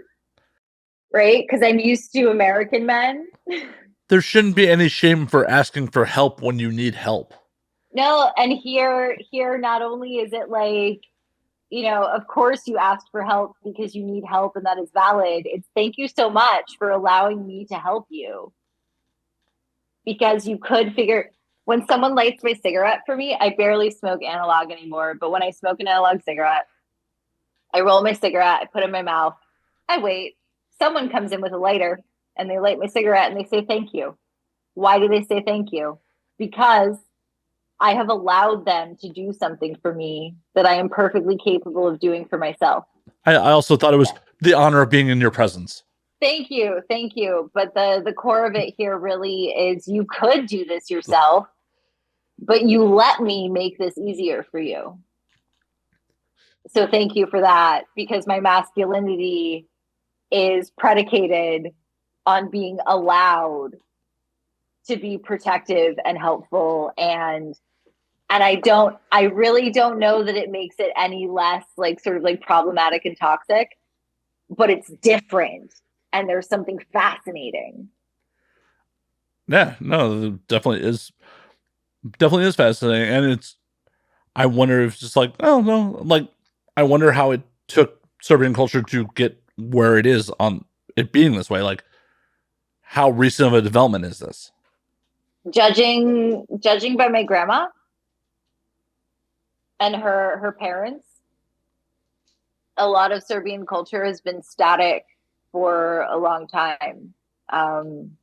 right? Because I'm used to American men. There shouldn't be any shame for asking for help when you need help. No, and here not only is it like, you know, of course you asked for help because you need help and that is valid. It's thank you so much for allowing me to help you. Because you could figure, when someone lights my cigarette for me, I barely smoke analog anymore, but when I smoke an analog cigarette, I roll my cigarette, I put it in my mouth, I wait. Someone comes in with a lighter and they light my cigarette and they say thank you. Why do they say thank you? Because I have allowed them to do something for me that I am perfectly capable of doing for myself. I also thought it was the honor of being in your presence. Thank you. Thank you. But the core of it here really is you could do this yourself, but you let me make this easier for you. So thank you for that, because my masculinity is predicated on being allowed to be protective and helpful, and I really don't know that it makes it any less like sort of like problematic and toxic, but it's different and there's something fascinating. Yeah, no, it definitely is fascinating. And I wonder if it's just like, oh no, like I wonder how it took Serbian culture to get where it is on it being this way. Like, how recent of a development is this? Judging by my grandma and her parents, a lot of Serbian culture has been static for a long time. But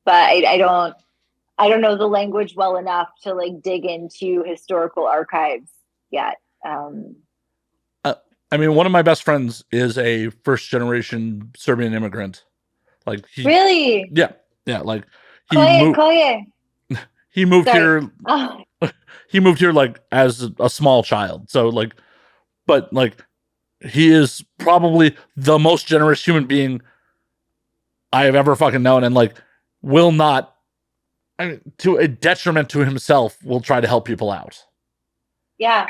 I don't know the language well enough to like dig into historical archives yet. I mean, one of my best friends is a first generation Serbian immigrant. Like really? Yeah. Like Koje. He moved Sorry. here. Oh. He moved here like as a small child. So like, but like, he is probably the most generous human being I have ever fucking known, and like will not, I mean, to a detriment to himself, will try to help people out. Yeah.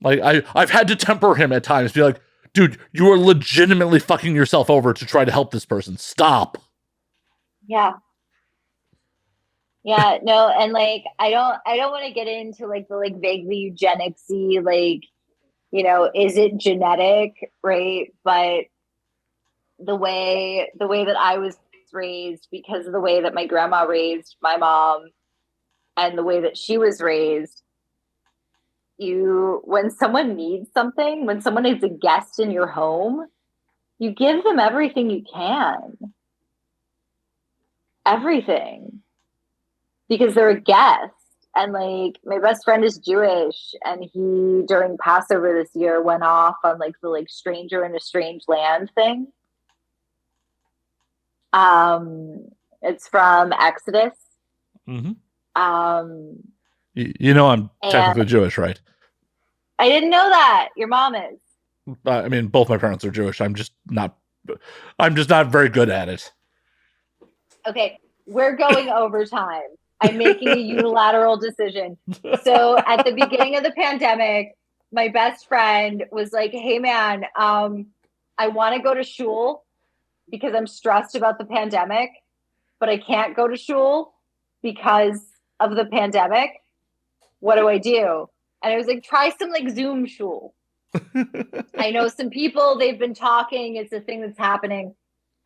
Like I've had to temper him at times, be like, dude, you are legitimately fucking yourself over to try to help this person. Stop. Yeah. Yeah, no, and like I don't want to get into like the like vaguely eugenics-y, like, you know, is it genetic, right? But the way that I was raised, because of the way that my grandma raised my mom and the way that she was raised, when someone needs something, when someone is a guest in your home, you give them everything you can. Everything. Because they're a guest. And like my best friend is Jewish, and he during Passover this year went off on like the like stranger in a strange land thing. It's from Exodus. Mm-hmm. You know, I'm technically Jewish, right? I didn't know that. Your mom is. I mean, both my parents are Jewish. I'm just not very good at it. Okay, we're going overtime. I'm making a unilateral decision. So at the beginning of the pandemic, my best friend was like, hey man, I want to go to shul because I'm stressed about the pandemic, but I can't go to shul because of the pandemic. What do I do? And I was like, try some like Zoom shul. I know some people, they've been talking. It's a thing that's happening.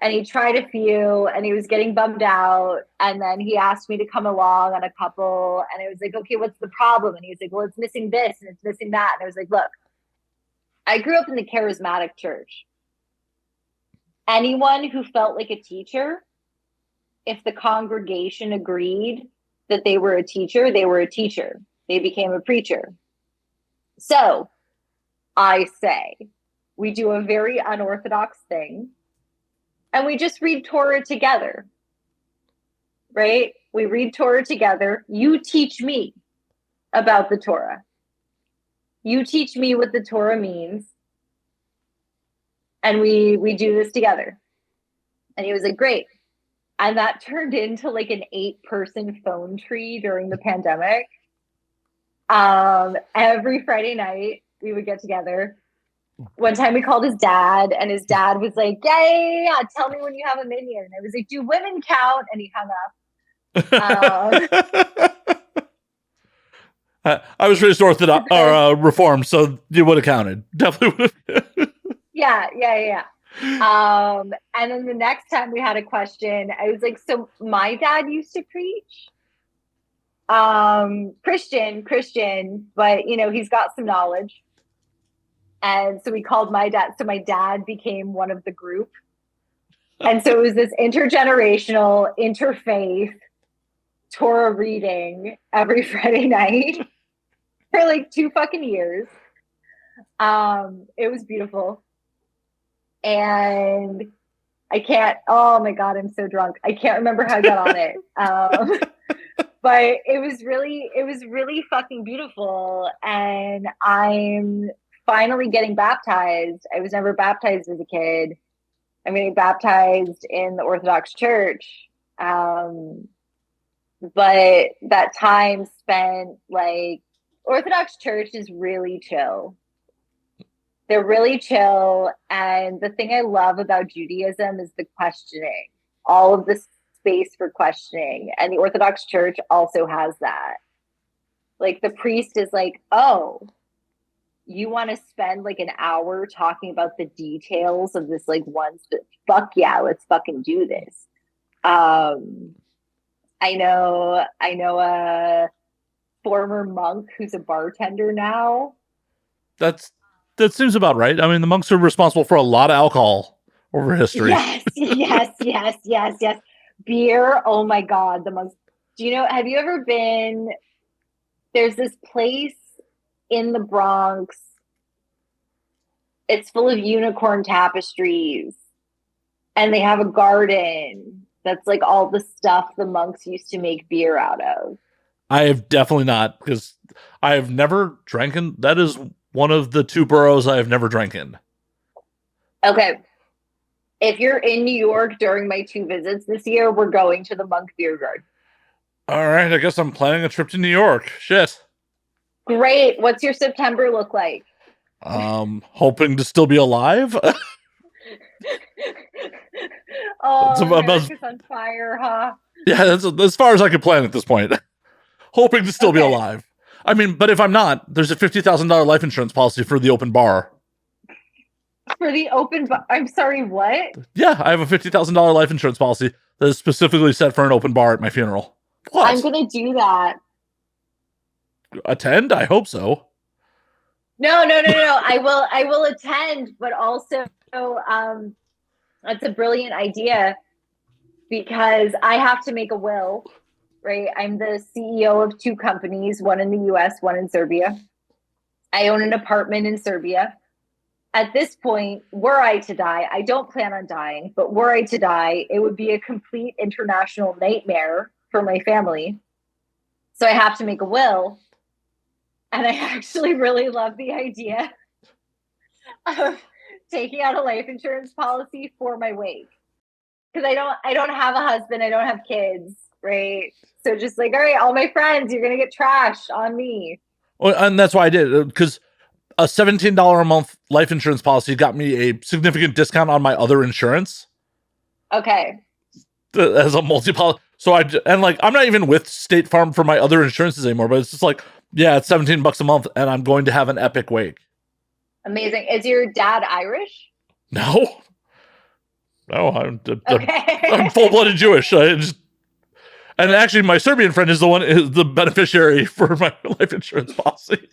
And he tried a few and he was getting bummed out. And then he asked me to come along on a couple. And I was like, okay, what's the problem? And he was like, well, it's missing this and it's missing that. And I was like, look, I grew up in the charismatic church. Anyone who felt like a teacher, if the congregation agreed that they were a teacher, they were a teacher. They became a preacher. So I say we do a very unorthodox thing. And we just read Torah together, right? We read Torah together. You teach me about the Torah. You teach me what the Torah means. And we do this together. And he was like, great. And that turned into like an 8-person phone tree during the pandemic. Every Friday night we would get together. One time we called his dad, and his dad was like, yeah, tell me when you have a minion. And I was like, do women count? And he hung up. I was raised Orthodox or Reformed, so you would have counted. Definitely would have. Yeah. And then the next time we had a question, I was like, so my dad used to preach. Christian, but you know, he's got some knowledge. And so we called my dad. So my dad became one of the group. And so it was this intergenerational, interfaith Torah reading every Friday night for like 2 fucking years. It was beautiful. And oh my God, I'm so drunk. I can't remember how I got on it. But it was really fucking beautiful. And I'm finally getting baptized. I was never baptized as a kid. I'm getting baptized in the Orthodox Church. But that time spent, like, Orthodox Church is really chill. They're really chill. And the thing I love about Judaism is the questioning, all of the space for questioning. And the Orthodox Church also has that. Like, the priest is like, oh, you want to spend like an hour talking about the details of this, like, fuck yeah, let's fucking do this. I know a former monk who's a bartender now. That seems about right. I mean, the monks are responsible for a lot of alcohol over history. Yes. Beer. Oh my God, the monks. Have you ever been? There's this place in the Bronx. It's full of unicorn tapestries, and they have a garden that's like all the stuff the monks used to make beer out of. I have definitely not, because I have never drank in. That is one of the 2 boroughs I have never drank in. Okay. If you're in New York during my 2 visits this year, we're going to the Monk Beer Garden. All right, I guess I'm planning a trip to New York. Shit. Great. What's your September look like? Hoping to still be alive. America's on fire, huh? Yeah, that's as far as I can plan at this point. Hoping to still be alive. I mean, but if I'm not, there's a $50,000 life insurance policy for the open bar. For the open bar? I'm sorry, what? Yeah, I have a $50,000 life insurance policy that is specifically set for an open bar at my funeral. What? I'm going to do that. Attend? I hope so. No. I will attend, but also, that's a brilliant idea, because I have to make a will, right? I'm the CEO of 2 companies, one in the US, one in Serbia. I own an apartment in Serbia. At this point, were I to die, I don't plan on dying, but were I to die, it would be a complete international nightmare for my family. So I have to make a will. And I actually really love the idea of taking out a life insurance policy for my wake. Because I don't have a husband, I don't have kids, right? So just like, all right, all my friends, you're going to get trashed on me. Well, and that's why I did, because a $17 a month life insurance policy got me a significant discount on my other insurance. Okay. As a multi-policy. So I'm not even with State Farm for my other insurances anymore, but it's just like, yeah, it's $17 a month, and I'm going to have an epic wake. Amazing. Is your dad Irish? No, I'm full-blooded Jewish. And actually, my Serbian friend is the beneficiary for my life insurance policy.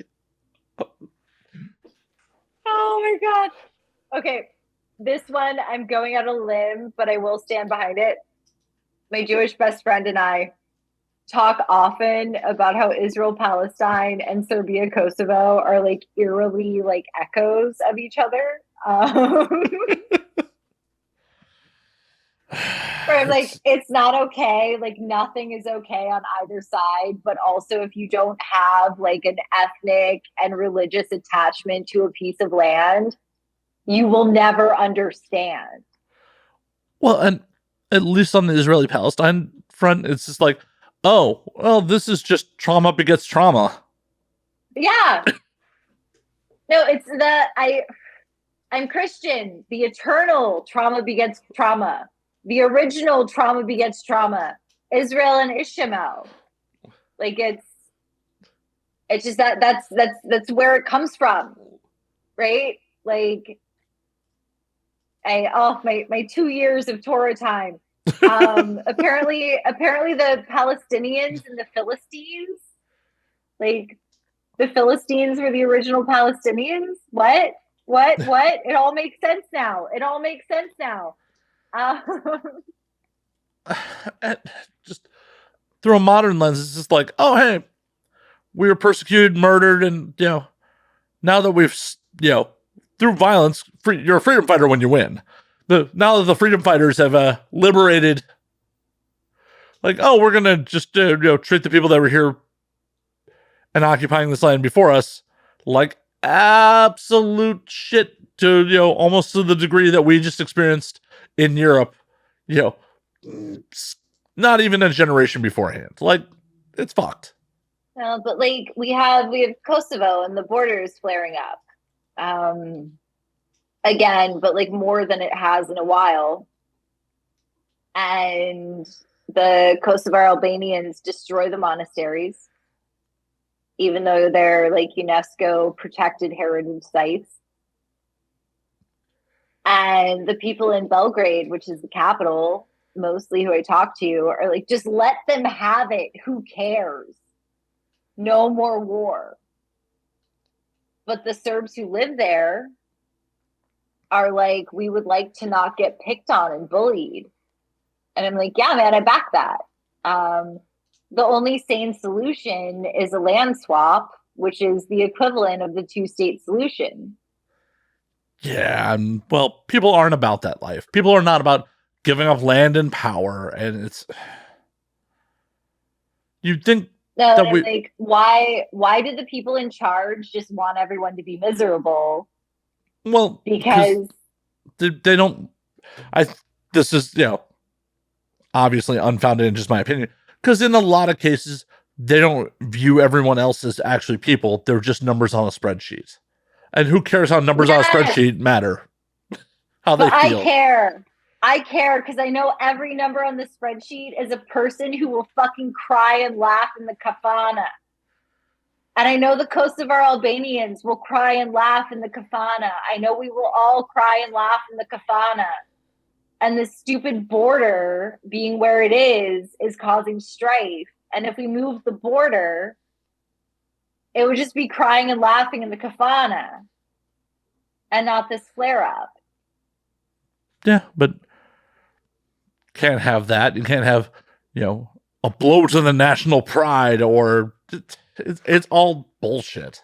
Oh my God. Okay. This one, I'm going out on a limb, but I will stand behind it. My Jewish best friend and I talk often about how Israel, Palestine, and Serbia, Kosovo are like eerily like echoes of each other. Where I'm like, it's not okay. Like, nothing is okay on either side. But also, if you don't have like an ethnic and religious attachment to a piece of land, you will never understand. Well, and at least on the Israeli-Palestine front, it's just like, oh, well, this is just trauma begets trauma. Yeah. No, it's I'm Christian. The eternal trauma begets trauma. The original trauma begets trauma. Israel and Ishmael. Like, it's just that's where it comes from. Right? Like, my 2 years of Torah time. Apparently the Palestinians and the Philistines, like, the Philistines were the original Palestinians. What? It all makes sense now. Just through a modern lens, it's just like, oh, hey, we were persecuted, murdered, and, now that we've, through violence, you're a freedom fighter when you win. Now that the freedom fighters have liberated, like, oh, we're going to just, treat the people that were here and occupying this land before us like absolute shit to, almost to the degree that we just experienced in Europe, not even a generation beforehand. Like, it's fucked. No, but like we have Kosovo and the borders flaring up. Again, but like more than it has in a while. And the Kosovar Albanians destroy the monasteries, even though they're like UNESCO protected heritage sites. And the people in Belgrade, which is the capital, mostly who I talk to, are like, just let them have it. Who cares? No more war. But the Serbs who live there are like, we would like to not get picked on and bullied. And I'm like, yeah, man, I back that. The only sane solution is a land swap, which is the equivalent of the two-state solution. Yeah, well, people aren't about that life. People are not about giving up land and power, and it's... You'd think that we... like, why did the people in charge just want everyone to be miserable? Well, because they don't... This is, obviously unfounded in just my opinion, because in a lot of cases, they don't view everyone else as actually people. They're just numbers on a spreadsheet. And who cares how numbers on a spreadsheet matter? How they feel. I care because I know every number on the spreadsheet is a person who will fucking cry and laugh in the kafana. And I know the Kosovar Albanians will cry and laugh in the kafana. I know we will all cry and laugh in the kafana. And the stupid border being where it is causing strife. And if we move the border, it would just be crying and laughing in the kafana and not this flare up. Yeah, but can't have that. You can't have, a blow to the national pride, or it's all bullshit.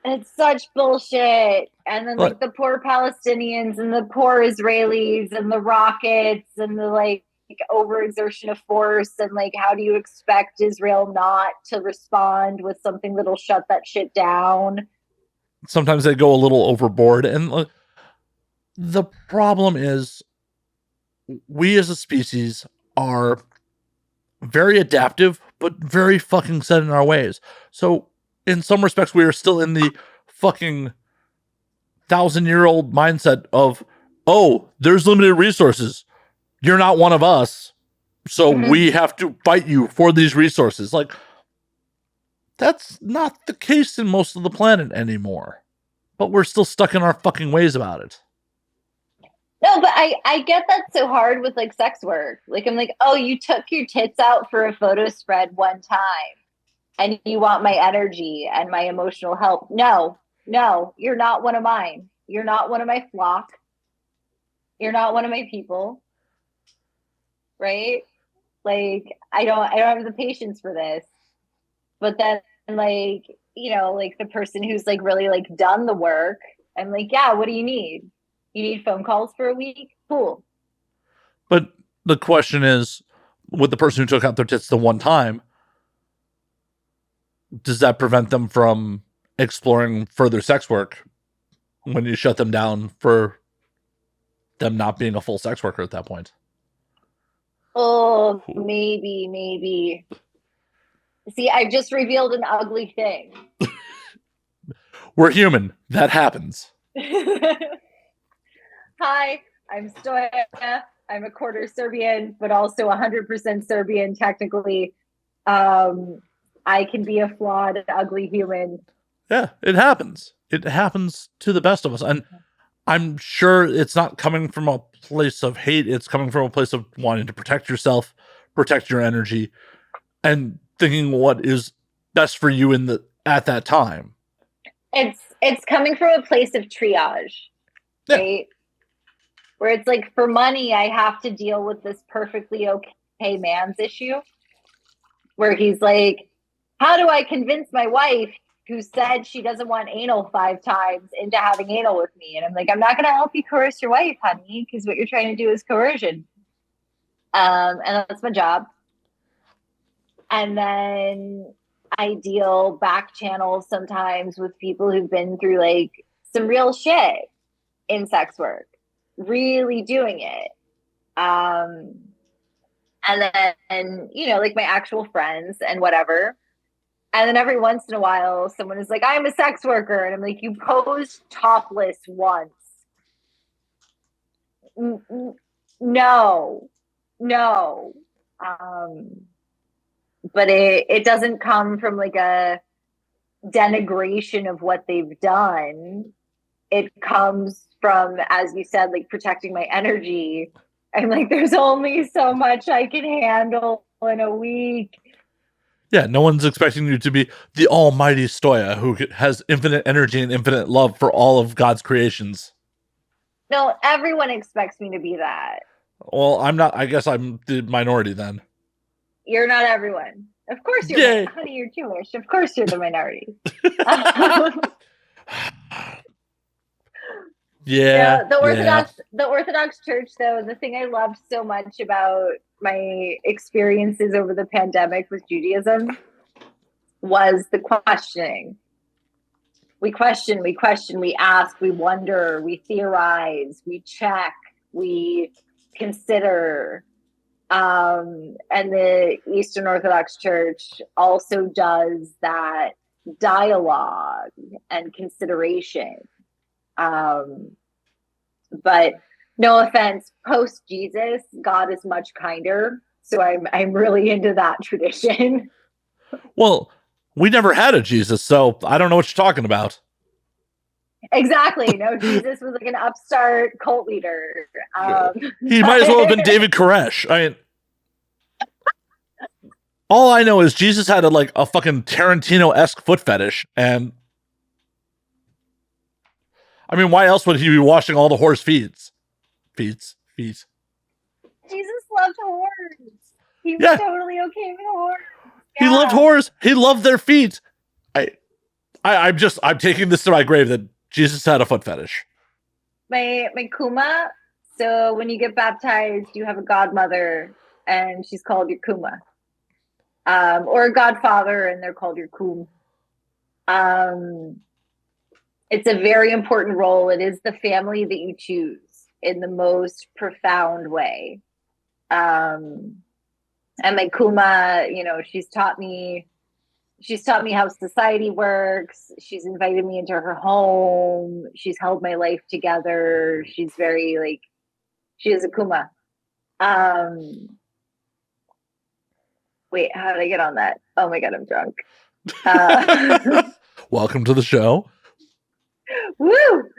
It's such bullshit. And then like the poor Palestinians and the poor Israelis and the rockets and the like overexertion of force, and like how do you expect Israel not to respond with something that'll shut that shit down? Sometimes they go a little overboard, and the problem is we as a species are very adaptive but very fucking set in our ways. So in some respects we are still in the fucking 1,000-year-old mindset of, oh, there's limited resources, you're not one of us, so we have to fight you for these resources. Like, that's not the case in most of the planet anymore. But we're still stuck in our fucking ways about it. No, but I get that so hard with like sex work. Like, I'm like, oh, you took your tits out for a photo spread one time and you want my energy and my emotional help. No, you're not one of mine. You're not one of my flock. You're not one of my people. Right? Like, I don't have the patience for this. But then like, like the person who's like really like done the work, I'm like, yeah, what do you need? You need phone calls for a week? Cool. But the question is, with the person who took out their tits the one time, does that prevent them from exploring further sex work when you shut them down for them not being a full sex worker at that point? Oh, maybe. See, I just revealed an ugly thing. We're human. That happens. Hi, I'm Stoya. I'm a quarter Serbian, but also 100% Serbian technically. I can be a flawed, ugly human. Yeah, it happens. It happens to the best of us. And I'm sure it's not coming from a place of hate. It's coming from a place of wanting to protect yourself, protect your energy, and thinking what is best for you at that time. It's coming from a place of triage, right? Where it's like, for money, I have to deal with this perfectly okay man's issue. where he's like, how do I convince my wife who said she doesn't want anal 5 times into having anal with me? And I'm like, I'm not going to help you coerce your wife, honey, because what you're trying to do is coercion. And that's my job. And then I deal back channels sometimes with people who've been through like some real shit in sex work, really doing it. And then, you know, like my actual friends and whatever. And then every once in a while, someone is like, I'm a sex worker. And I'm like, you posed topless once. No. But it doesn't come from like a denigration of what they've done. It comes from, as you said, like protecting my energy. I'm like, there's only so much I can handle in a week. Yeah, no one's expecting you to be the almighty Stoya who has infinite energy and infinite love for all of God's creations. No, everyone expects me to be that. Well, I'm not. I guess I'm the minority then. You're not everyone. Of course you're, Yay. honey, you're Jewish. Of course you're the minority. Yeah. The Orthodox Church, though, the thing I loved so much about my experiences over the pandemic with Judaism was the questioning. We question, we ask, we wonder, we theorize, we check, we consider. And the Eastern Orthodox Church also does that dialogue and consideration. But no offense, post Jesus, God is much kinder. So I'm really into that tradition. Well, we never had a Jesus, so I don't know what you're talking about. Exactly. No, Jesus was like an upstart cult leader. He might as well have been David Koresh. I mean, all I know is Jesus had a fucking Tarantino-esque foot fetish, and I mean, why else would he be washing all the horse feet? Jesus loved horse. He was totally okay with horse. Yeah. He loved horse. He loved their feet. I'm taking this to my grave that Jesus had a foot fetish. My kuma. So when you get baptized, you have a godmother, and she's called your kuma, or a godfather, and they're called your kum. It's a very important role. It is the family that you choose in the most profound way. And my kuma, you know, she's taught me how society works. She's invited me into her home. She's held my life together. She's very she is a kuma. Wait, how did I get on that? Oh my God, I'm drunk. Welcome to the show. Woo!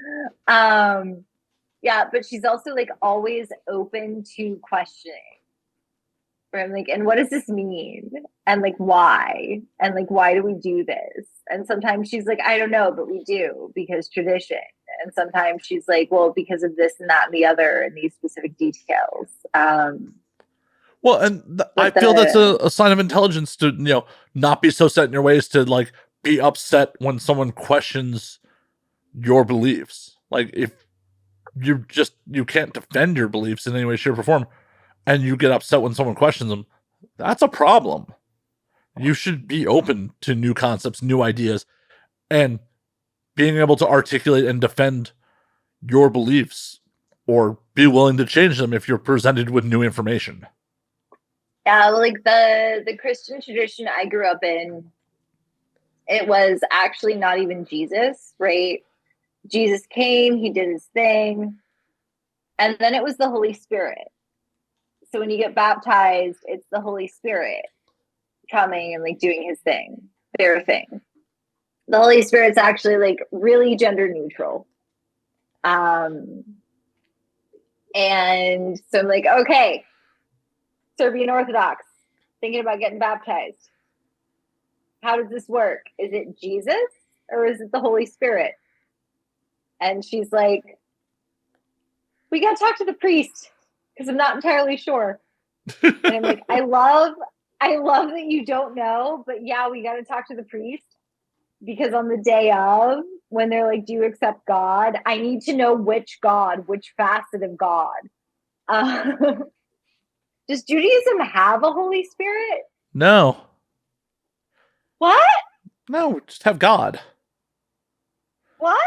Yeah, but she's also always open to questioning. Where I'm like, and what does this mean? And why? And why do we do this? And sometimes she's like, I don't know, but we do because tradition. And sometimes she's like, well, because of this and that and the other and these specific details. Well, and I feel that's a sign of intelligence to, you know, not be so set in your ways to be upset when someone questions your beliefs. Like if you can't defend your beliefs in any way, shape, or form, and you get upset when someone questions them, that's a problem. You should be open to new concepts, new ideas, and being able to articulate and defend your beliefs or be willing to change them if you're presented with new information. Yeah, the Christian tradition I grew up in, it was actually not even Jesus, right? Jesus came, he did his thing, and then it was the Holy Spirit. So when you get baptized, it's the Holy Spirit coming and doing his thing, their thing. The Holy Spirit's actually really gender neutral. And so I'm like, okay, Serbian Orthodox, thinking about getting baptized. How does this work? Is it Jesus or is it the Holy Spirit? And she's like, we got to talk to the priest because I'm not entirely sure. And I'm like, I love I love that you don't know, but yeah, we got to talk to the priest because on the day of, when they're like, do you accept God? I need to know which God, which facet of God. Uh, does Judaism have a Holy Spirit? No. What? No, just have God. What?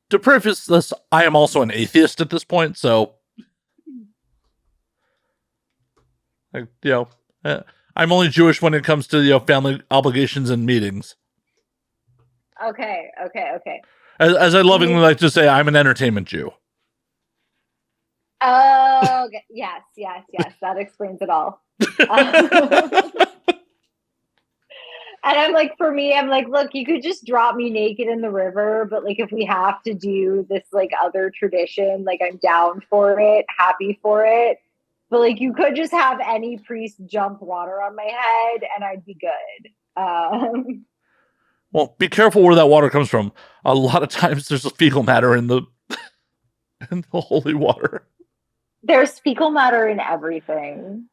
To preface this, I am also an atheist at this point, so I'm only Jewish when it comes to family obligations and meetings. Okay. As I lovingly like to say, I'm an entertainment Jew. Oh, yes. That explains it all. And I'm like, for me, I'm like, look, you could just drop me naked in the river, but like, if we have to do this like other tradition, like I'm down for it, happy for it. But like, you could just have any priest jump water on my head, and I'd be good. Well, be careful where that water comes from. A lot of times, there's a fecal matter in the holy water. There's fecal matter in everything.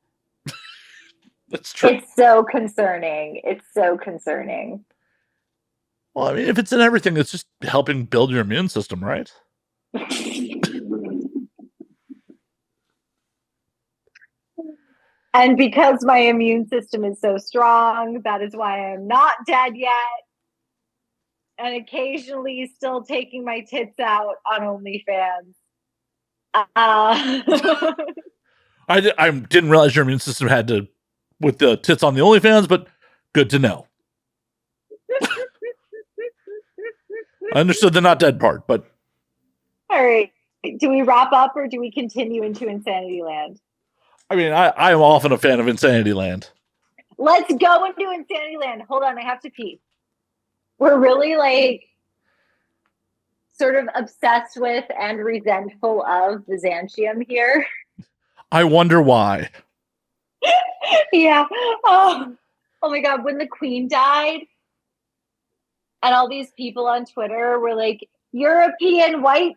That's true. It's so concerning. Well, I mean, if it's in everything, it's just helping build your immune system, right? And because my immune system is so strong, that is why I'm not dead yet. And occasionally still taking my tits out on OnlyFans. I didn't realize your immune system had to, with the tits on the OnlyFans, but good to know. I understood the not dead part, but. All right. Do we wrap up or do we continue into Insanity Land? I mean, I am often a fan of Insanity Land. Let's go into Insanity Land. Hold on, I have to pee. We're really like sort of obsessed with and resentful of Byzantium here. I wonder why. Yeah. Oh my God. When the Queen died, and all these people on Twitter were like, European white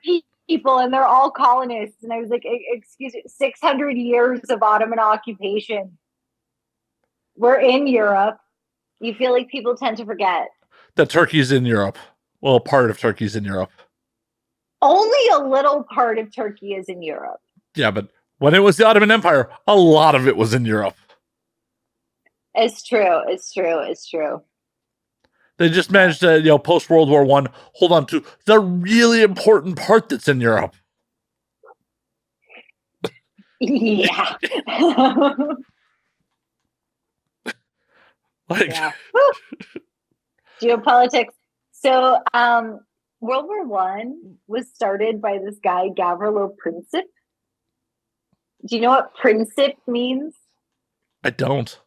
people, and they're all colonists. And I was like, excuse me, 600 years of Ottoman occupation. We're in Europe. You feel like people tend to forget that Turkey's in Europe. Well, part of Turkey's in Europe. Only a little part of Turkey is in Europe. Yeah, but when it was the Ottoman Empire, a lot of it was in Europe. It's true. They just managed to, post World War I, hold on to the really important part that's in Europe. Yeah. Yeah. Geopolitics. So, World War I was started by this guy, Gavrilo Princip. Do you know what Princip means? I don't.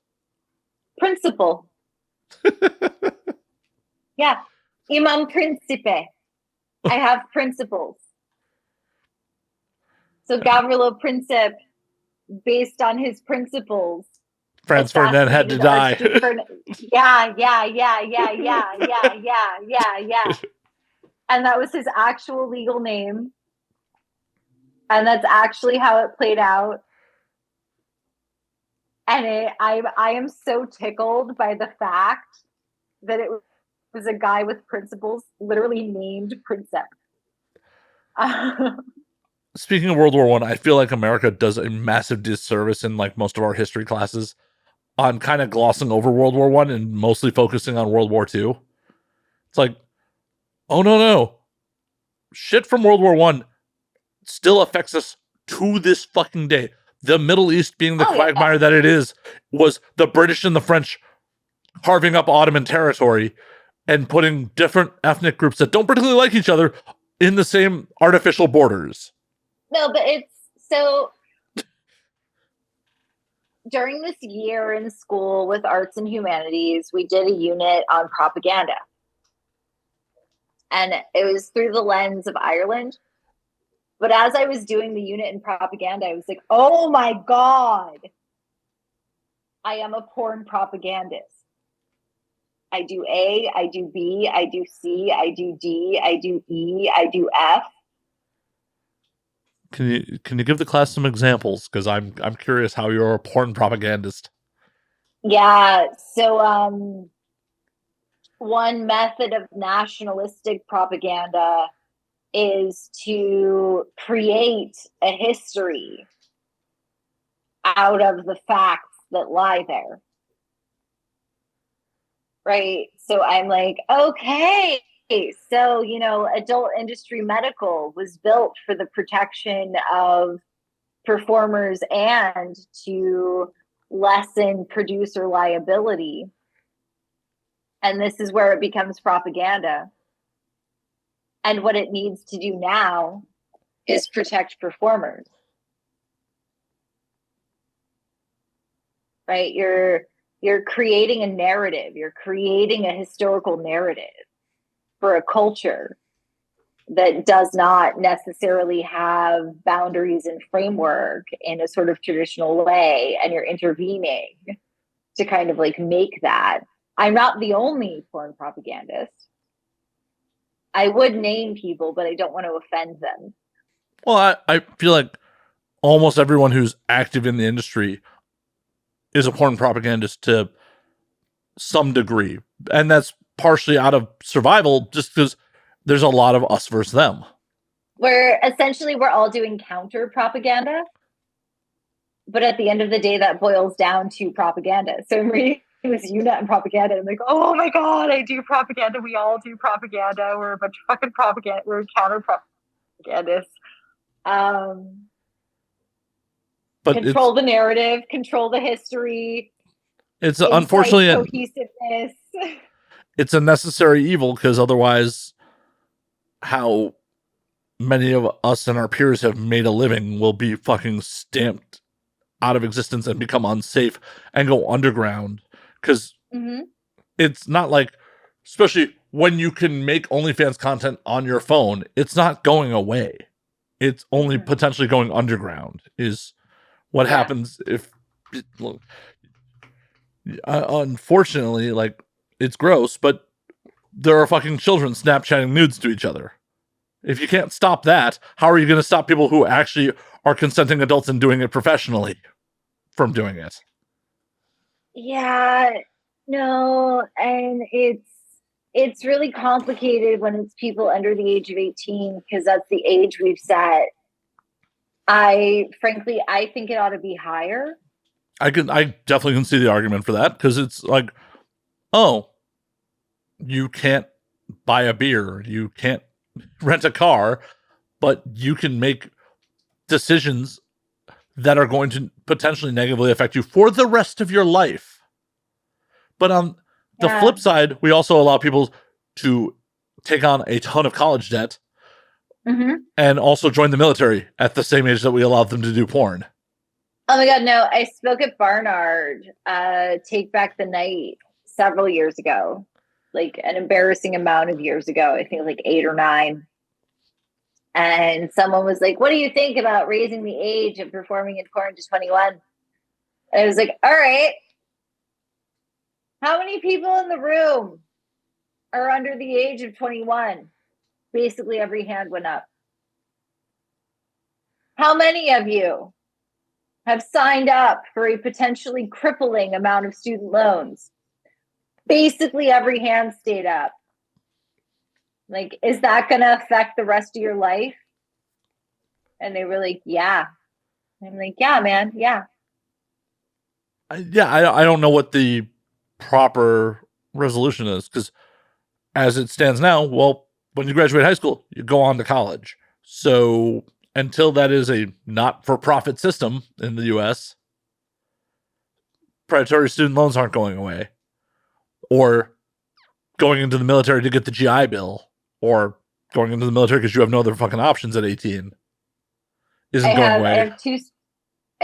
Principle. Yeah. Imam Principe. I have principles. So Gavrilo Princip, based on his principles, Franz Ferdinand had to die. Yeah. And that was his actual legal name. And that's actually how it played out. And I am so tickled by the fact that it was a guy with principles literally named Princip. Speaking of World War I feel like America does a massive disservice in like most of our history classes on kind of glossing over World War I and mostly focusing on World War II. It's like, oh no. Shit from World War I still affects us to this fucking day. The Middle East being the quagmire that it is, was the British and the French carving up Ottoman territory and putting different ethnic groups that don't particularly like each other in the same artificial borders. No, but it's so... During this year in school with arts and humanities, we did a unit on propaganda. And it was through the lens of Ireland. But as I was doing the unit in propaganda, I was like, oh my God, I am a porn propagandist. I do A, I do B, I do C, I do D, I do E, I do F. Can you give the class some examples? Because I'm curious how you're a porn propagandist. Yeah. So one method of nationalistic propaganda is to create a history out of the facts that lie there. Right. So I'm like, okay. So, adult industry medical was built for the protection of performers and to lessen producer liability. And this is where it becomes propaganda. And what it needs to do now is protect performers. Right? You're creating a narrative. You're creating a historical narrative for a culture that does not necessarily have boundaries and framework in a sort of traditional way, and you're intervening to kind of like make that. I'm not the only porn propagandist. I would name people, but I don't want to offend them. Well, I feel like almost everyone who's active in the industry is a porn propagandist to some degree. And that's partially out of survival, just because there's a lot of us versus them. We're all doing counter propaganda. But at the end of the day, that boils down to propaganda. So I'm reading this unit on propaganda. I'm like, oh my God, I do propaganda. We all do propaganda. We're a bunch of fucking propaganda. We're counter propagandists. But control the narrative, control the history. It's unfortunately cohesiveness. It's a necessary evil, because otherwise, how many of us and our peers have made a living will be fucking stamped out of existence and become unsafe and go underground. Because it's not like, especially when you can make OnlyFans content on your phone, it's not going away. It's only potentially going underground is what happens if, unfortunately, like, it's gross, but there are fucking children Snapchatting nudes to each other. If you can't stop that, how are you going to stop people who actually are consenting adults and doing it professionally from doing it? Yeah, no, and it's really complicated when it's people under the age of 18, because that's the age we've set. I think it ought to be higher. I definitely can see the argument for that, because it's like, oh, you can't buy a beer, you can't rent a car, but you can make decisions that are going to potentially negatively affect you for the rest of your life. But on the flip side, we also allow people to take on a ton of college debt and also join the military at the same age that we allowed them to do porn. Oh my God, no. I spoke at Barnard, Take Back the Night, several years ago, like an embarrassing amount of years ago. I think like 8 or 9. And someone was like, what do you think about raising the age of performing in porn to 21? And I was like, all right. How many people in the room are under the age of 21? Basically, every hand went up. How many of you have signed up for a potentially crippling amount of student loans? Basically, every hand stayed up. Like, is that going to affect the rest of your life? And they were like, yeah. I'm like, yeah, man, yeah. I don't know what the proper resolution is, because as it stands now, well, when you graduate high school, you go on to college. So until that is a not-for-profit system in the U.S., predatory student loans aren't going away. Or going into the military to get the GI Bill, or going into the military because you have no other fucking options at 18 isn't going away. I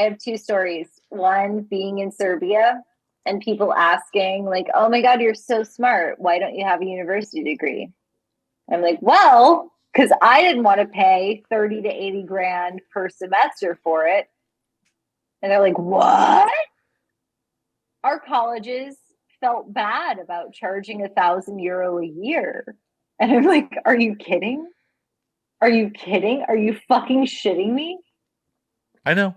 have two stories. One being in Serbia and people asking like, oh my God, you're so smart. Why don't you have a university degree? I'm like, well, because I didn't want to pay 30 to 80 grand per semester for it. And they're like, what? Our colleges felt bad about charging €1,000 a year. And I'm like, are you kidding? Are you kidding? Are you fucking shitting me? I know.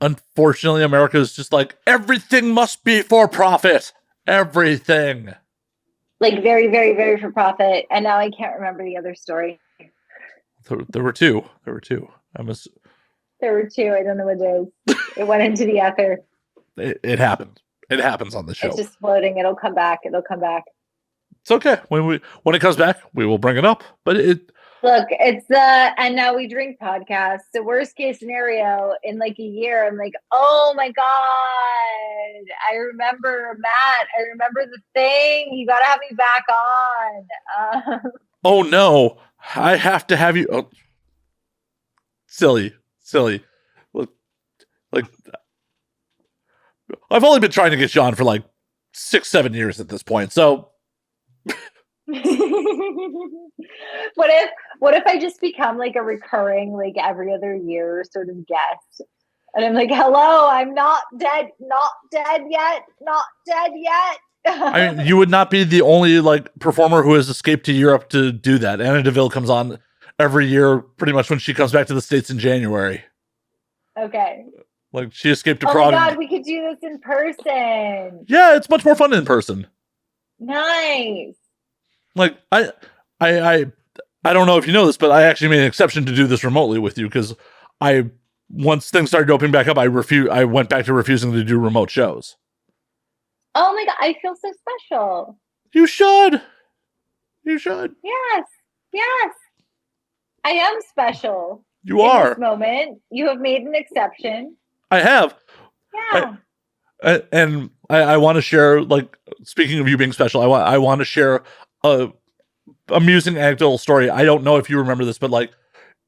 Unfortunately, America is just like, everything must be for profit. Everything. Like very, very, very for profit. And now I can't remember the other story. There were two. There were two. I don't know what it is. It went into the ether. It happened. It happens on the show. It's just floating. It'll come back. It's okay. When it comes back, we will bring it up. But look, it's the And Now We Drink podcast. The worst case scenario, in like a year, I'm like, oh my God, I remember Matt. I remember the thing. You got to have me back on. Oh no, I have to have you. Oh. Silly. Like, I've only been trying to get you on for like 6-7 years at this point. So what if I just become like a recurring, like every other year sort of guest? And I'm like, hello, I'm not dead yet. I mean, you would not be the only like performer who has escaped to Europe to do that. Anna Deville comes on every year, pretty much when she comes back to the States in January. Okay. Like she escaped abroad. Oh my God, we could do this in person. Yeah, it's much more fun in person. Nice. Like I don't know if you know this, but I actually made an exception to do this remotely with you because once things started opening back up, I went back to refusing to do remote shows. Oh my God, I feel so special. You should. Yes. I am special. You are. In this moment, you have made an exception. I have. Yeah. And I want to share, like, speaking of you being special, I want to share a amusing anecdotal story. I don't know if you remember this, but like,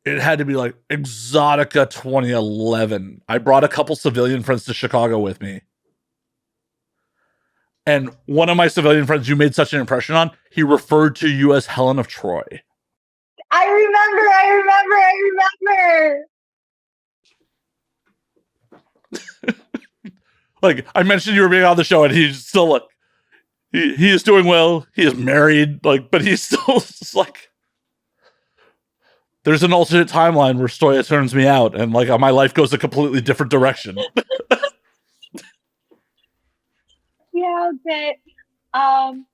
it had to be like Exotica 2011. I brought a couple civilian friends to Chicago with me. And one of my civilian friends you made such an impression on, he referred to you as Helen of Troy. I remember. Like, I mentioned you were being on the show, and he's still like, he is doing well. He is married, like, but he's still just like, there's an alternate timeline where Stoya turns me out, and like my life goes a completely different direction. Yeah, but oh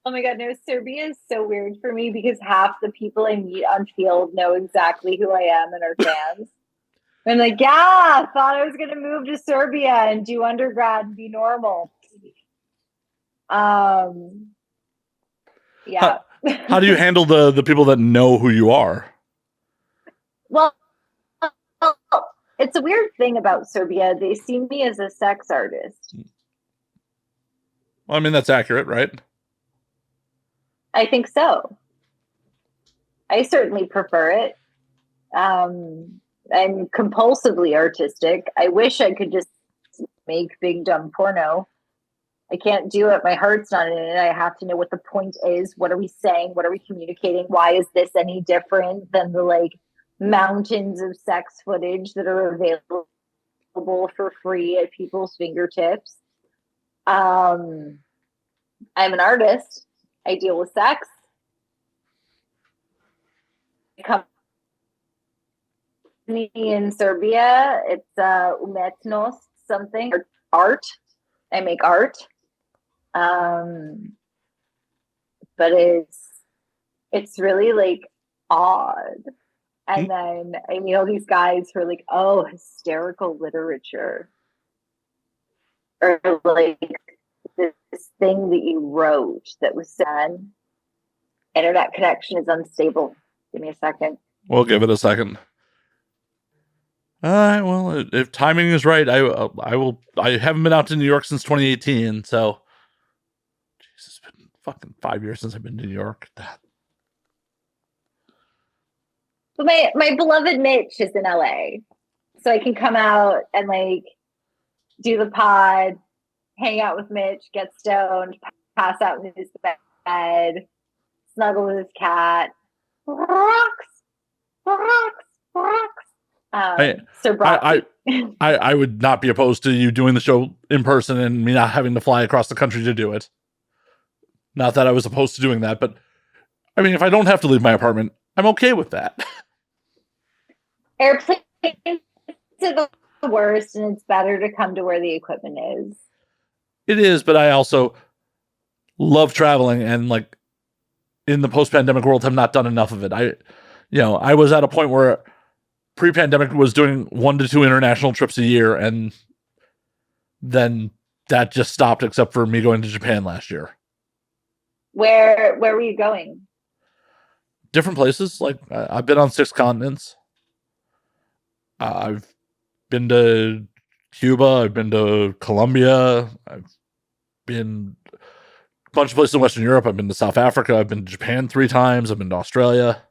my God, no, Serbia is so weird for me because half the people I meet on field know exactly who I am and are fans. I'm like, yeah, I thought I was going to move to Serbia and do undergrad and be normal. Yeah. How do you handle the people that know who you are? Well, it's a weird thing about Serbia. They see me as a sex artist. Well, I mean, that's accurate, right? I think so. I certainly prefer it. I'm compulsively artistic. I wish I could just make big dumb porno. I can't do it. My heart's not in it. I have to know what the point is. What are we saying? What are we communicating? Why is this any different than the like mountains of sex footage that are available for free at people's fingertips? I'm an artist. I deal with sex. Company in Serbia, it's umetnost something, or art. I make art. But it's really like odd. And then I meet all these guys who are like, oh, hysterical literature. Or like this thing that you wrote that was done. Internet connection is unstable. Give me a second. We'll give it a second. All right. Well, if timing is right, I will. I haven't been out to New York since 2018. So, Jesus, it's been fucking 5 years since I've been to New York. But my beloved Mitch is in LA, so I can come out and like do the pod, hang out with Mitch, get stoned, pass out in his bed, snuggle with his cat. Rocks. I would not be opposed to you doing the show in person and me not having to fly across the country to do it. Not that I was opposed to doing that, but I mean, if I don't have to leave my apartment, I'm okay with that. Airplanes are the worst, and it's better to come to where the equipment is. It is, but I also love traveling, and like in the post-pandemic world have not done enough of it. I was at a point where pre-pandemic was doing 1 to 2 international trips a year, and then that just stopped except for me going to Japan last year. Where were you going? Different places. Like I've been on 6 continents. I've been to Cuba. I've been to Colombia. I've been a bunch of places in Western Europe. I've been to South Africa. I've been to Japan 3 times. I've been to Australia.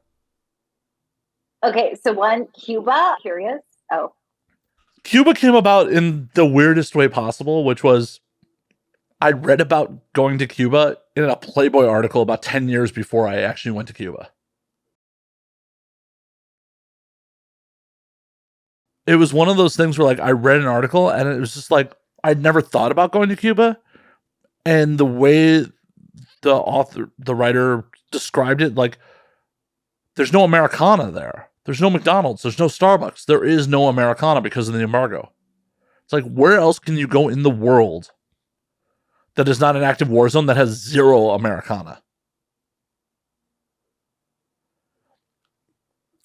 Okay, so Cuba. Curious. Oh, Cuba came about in the weirdest way possible, which was I read about going to Cuba in a Playboy article about 10 years before I actually went to Cuba. It was one of those things where like I read an article and it was just like I'd never thought about going to Cuba, and the way the writer described it, like there's no Americana there. There's no McDonald's. There's no Starbucks. There is no Americana because of the embargo. It's like, where else can you go in the world that is not an active war zone that has 0 Americana?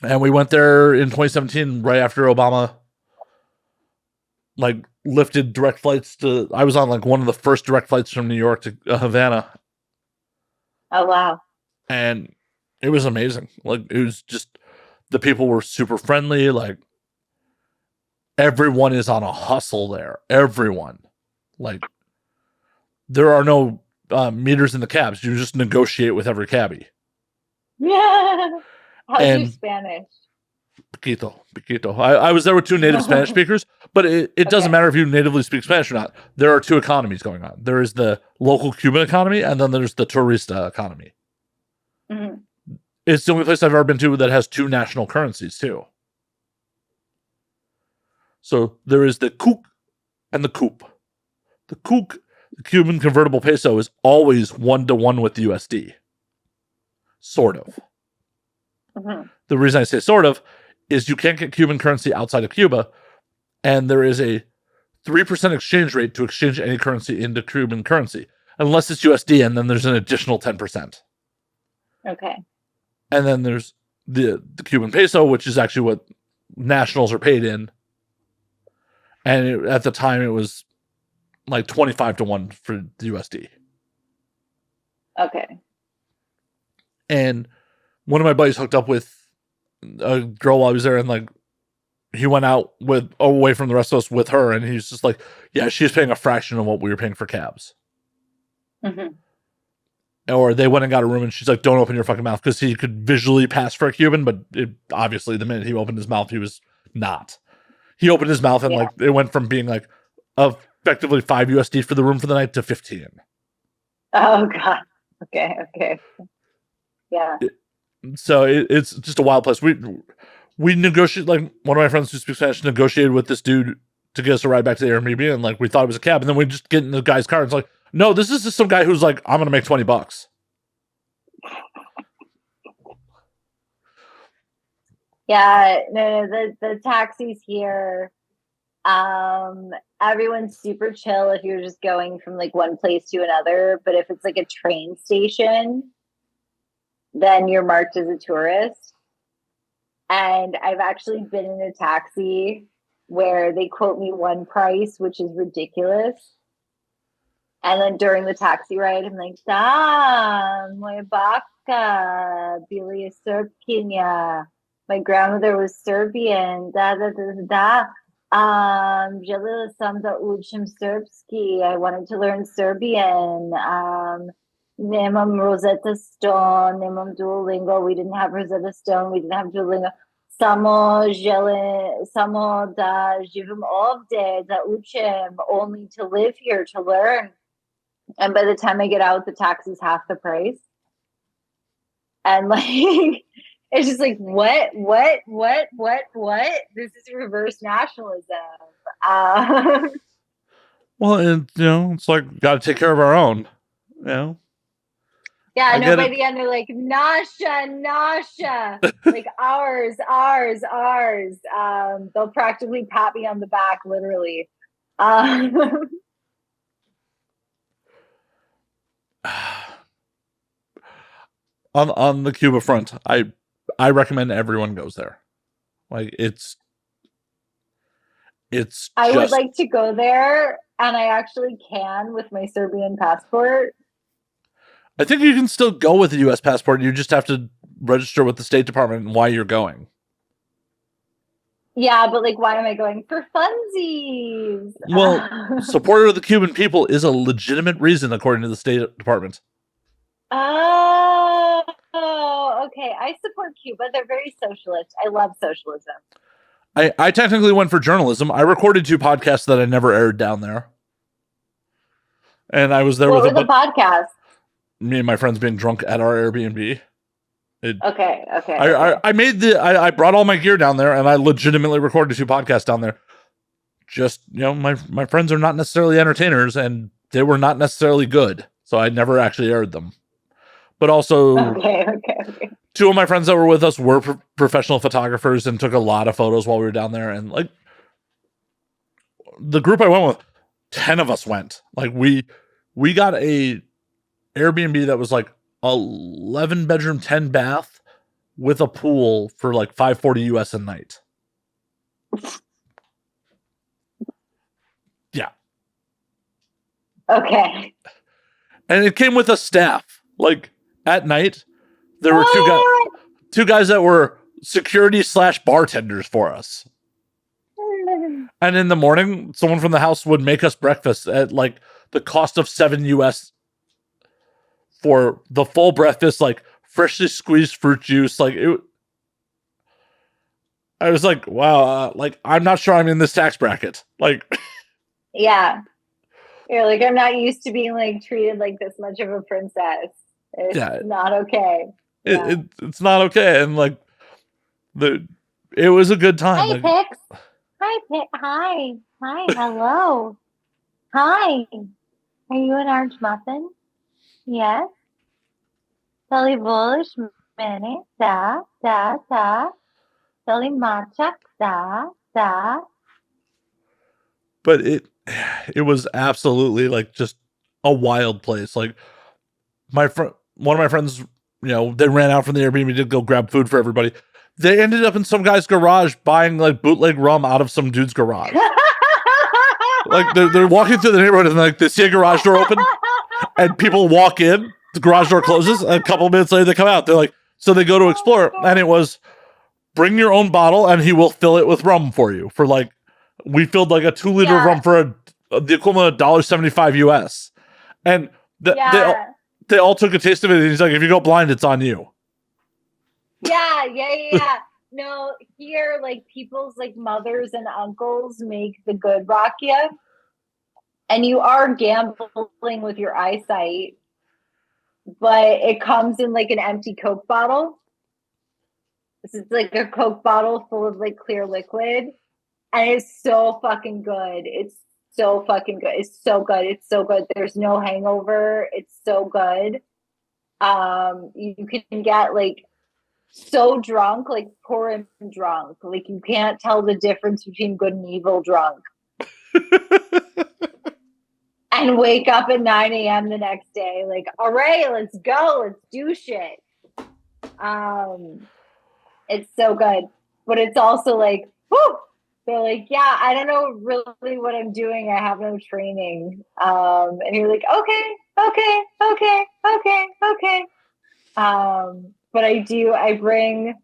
And we went there in 2017, right after Obama, like, lifted direct flights to... I was on, like, one of the first direct flights from New York to Havana. Oh, wow. And it was amazing. Like, it was just... The people were super friendly. Like, everyone is on a hustle there. Everyone. Like, there are no meters in the cabs. You just negotiate with every cabbie. Yeah. How's your Spanish? Poquito. I was there with 2 native Spanish speakers, but it doesn't matter if you natively speak Spanish or not. There are 2 economies going on. There is the local Cuban economy, and then there's the turista economy. Mm-hmm. It's the only place I've ever been to that has 2 national currencies, too. So there is the CUC and the CUP. The CUC, the Cuban convertible peso, is always 1-to-1 with the USD. Sort of. Mm-hmm. The reason I say sort of is you can't get Cuban currency outside of Cuba, and there is a 3% exchange rate to exchange any currency into Cuban currency, unless it's USD, and then there's an additional 10%. Okay. And then there's the Cuban peso, which is actually what nationals are paid in. And at the time, it was like 25-to-1 for the USD. Okay. And one of my buddies hooked up with a girl while I was there, and like he went out away from the rest of us with her, and he's just like, yeah, she's paying a fraction of what we were paying for cabs. Mm-hmm. Or they went and got a room, and she's like, don't open your fucking mouth, because he could visually pass for a Cuban, but obviously the minute he opened his mouth, he was not. He opened his mouth, and like it went from being like effectively 5 USD for the room for the night to 15. Oh God. Okay. Yeah. So it's just a wild place. We negotiated, like one of my friends who speaks Spanish negotiated with this dude to get us a ride back to the Airbnb, and like we thought it was a cab, and then we just get in the guy's car, and it's like, no, this is just some guy who's like, I'm gonna make $20. Yeah, no, the taxis here, everyone's super chill if you're just going from like one place to another, but if it's like a train station, then you're marked as a tourist. And I've actually been in a taxi where they quote me one price, which is ridiculous. And then during the taxi ride, I'm like, da, moja baka, bili Srpkinja. My grandmother was Serbian, Želela sam da učim srpski. I wanted to learn Serbian. Nemam Rosetta Stone, nemam Duolingo. We didn't have Rosetta Stone. We didn't have Duolingo. Samo da živim ovde, da učim, only to live here, to learn. And by the time I get out, the taxi's half the price. And like, it's just like, what? This is reverse nationalism. Well, and it's like, got to take care of our own, Yeah, I no, get by it. the end they're like, Nasha, like ours. They'll practically pat me on the back, literally. Um, On the Cuba front, I recommend everyone goes there. Like it's I would just like to go there, and I actually can with my Serbian passport. I think you can still go with a US passport. You just have to register with the State Department and why you're going. Yeah, but like, why am I going for funsies? Well, support of the Cuban people is a legitimate reason according to the State Department. Oh, okay. I support Cuba. They're very socialist. I love socialism. I technically went for journalism. I recorded 2 podcasts that I never aired down there. And I was there What with were the podcasts? me and my friends being drunk at our Airbnb. Okay. I brought all my gear down there and I legitimately recorded 2 podcasts down there. Just, my friends are not necessarily entertainers and they were not necessarily good. So I never actually aired them. But also, okay. 2 of my friends that were with us were professional photographers and took a lot of photos while we were down there. And like the group I went with, 10 of us went. Like we got a Airbnb that was like 11 bedroom, 10 bath with a pool for like $540 US a night. Yeah. Okay. And it came with a staff. Like at night, there were two guys that were security / bartenders for us. And in the morning, someone from the house would make us breakfast at like the cost of $7 US for the full breakfast, like freshly squeezed fruit juice. Like it, I was like, wow, like I'm not sure I'm in this tax bracket. Like, yeah, you're like, I'm not used to being like treated like this much of a princess. It's not okay. It's not okay. And like it was a good time. Hi, Pix. Hi, Pix. Hi, hello. Hi. Are you an orange muffin? Yes. Dali Bush, minute, da. Dali Machak, da. But it was absolutely like just a wild place. Like one of my friends, they ran out from the Airbnb to go grab food for everybody. They ended up in some guy's garage buying like bootleg rum out of some dude's garage. Like they're walking through the neighborhood and like they see a garage door open and people walk in, the garage door closes, and a couple minutes later they come out. They're like, so they go to explore, and it was bring your own bottle and he will fill it with rum for you. For like, we filled like a 2-liter rum for the equivalent of $1.75 US. And they all took a taste of it, and he's like, if you go blind, it's on you. Yeah. No, here, like, people's, like, mothers and uncles make the good rakia. And you are gambling with your eyesight. But it comes in, like, an empty Coke bottle. This is, like, a Coke bottle full of, like, clear liquid. And it's so fucking good. It's so fucking good. It's so good. There's no hangover. It's so good. You can get, like, so drunk, like pouring drunk. Like you can't tell the difference between good and evil drunk. And wake up at 9 a.m. the next day, like, all right, let's go, let's do shit. It's so good. But it's also like, whoo! They're like, yeah, I don't know really what I'm doing. I have no training. And you're like, okay. But I bring,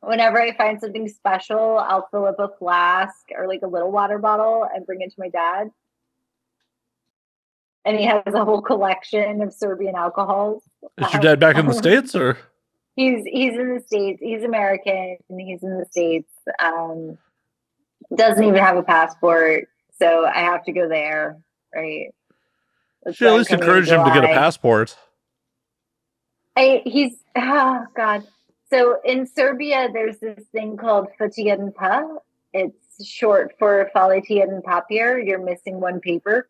whenever I find something special, I'll fill up a flask or like a little water bottle and bring it to my dad. And he has a whole collection of Serbian alcohols. Is your dad back in the States or? He's in the States. He's American. He's in the States. Doesn't even have a passport. So I have to go there. Right. Should at least encourage him to get a passport. Oh God. So in Serbia, there's this thing called fatijedan pa. It's short for faletijedan papir. You're missing one paper.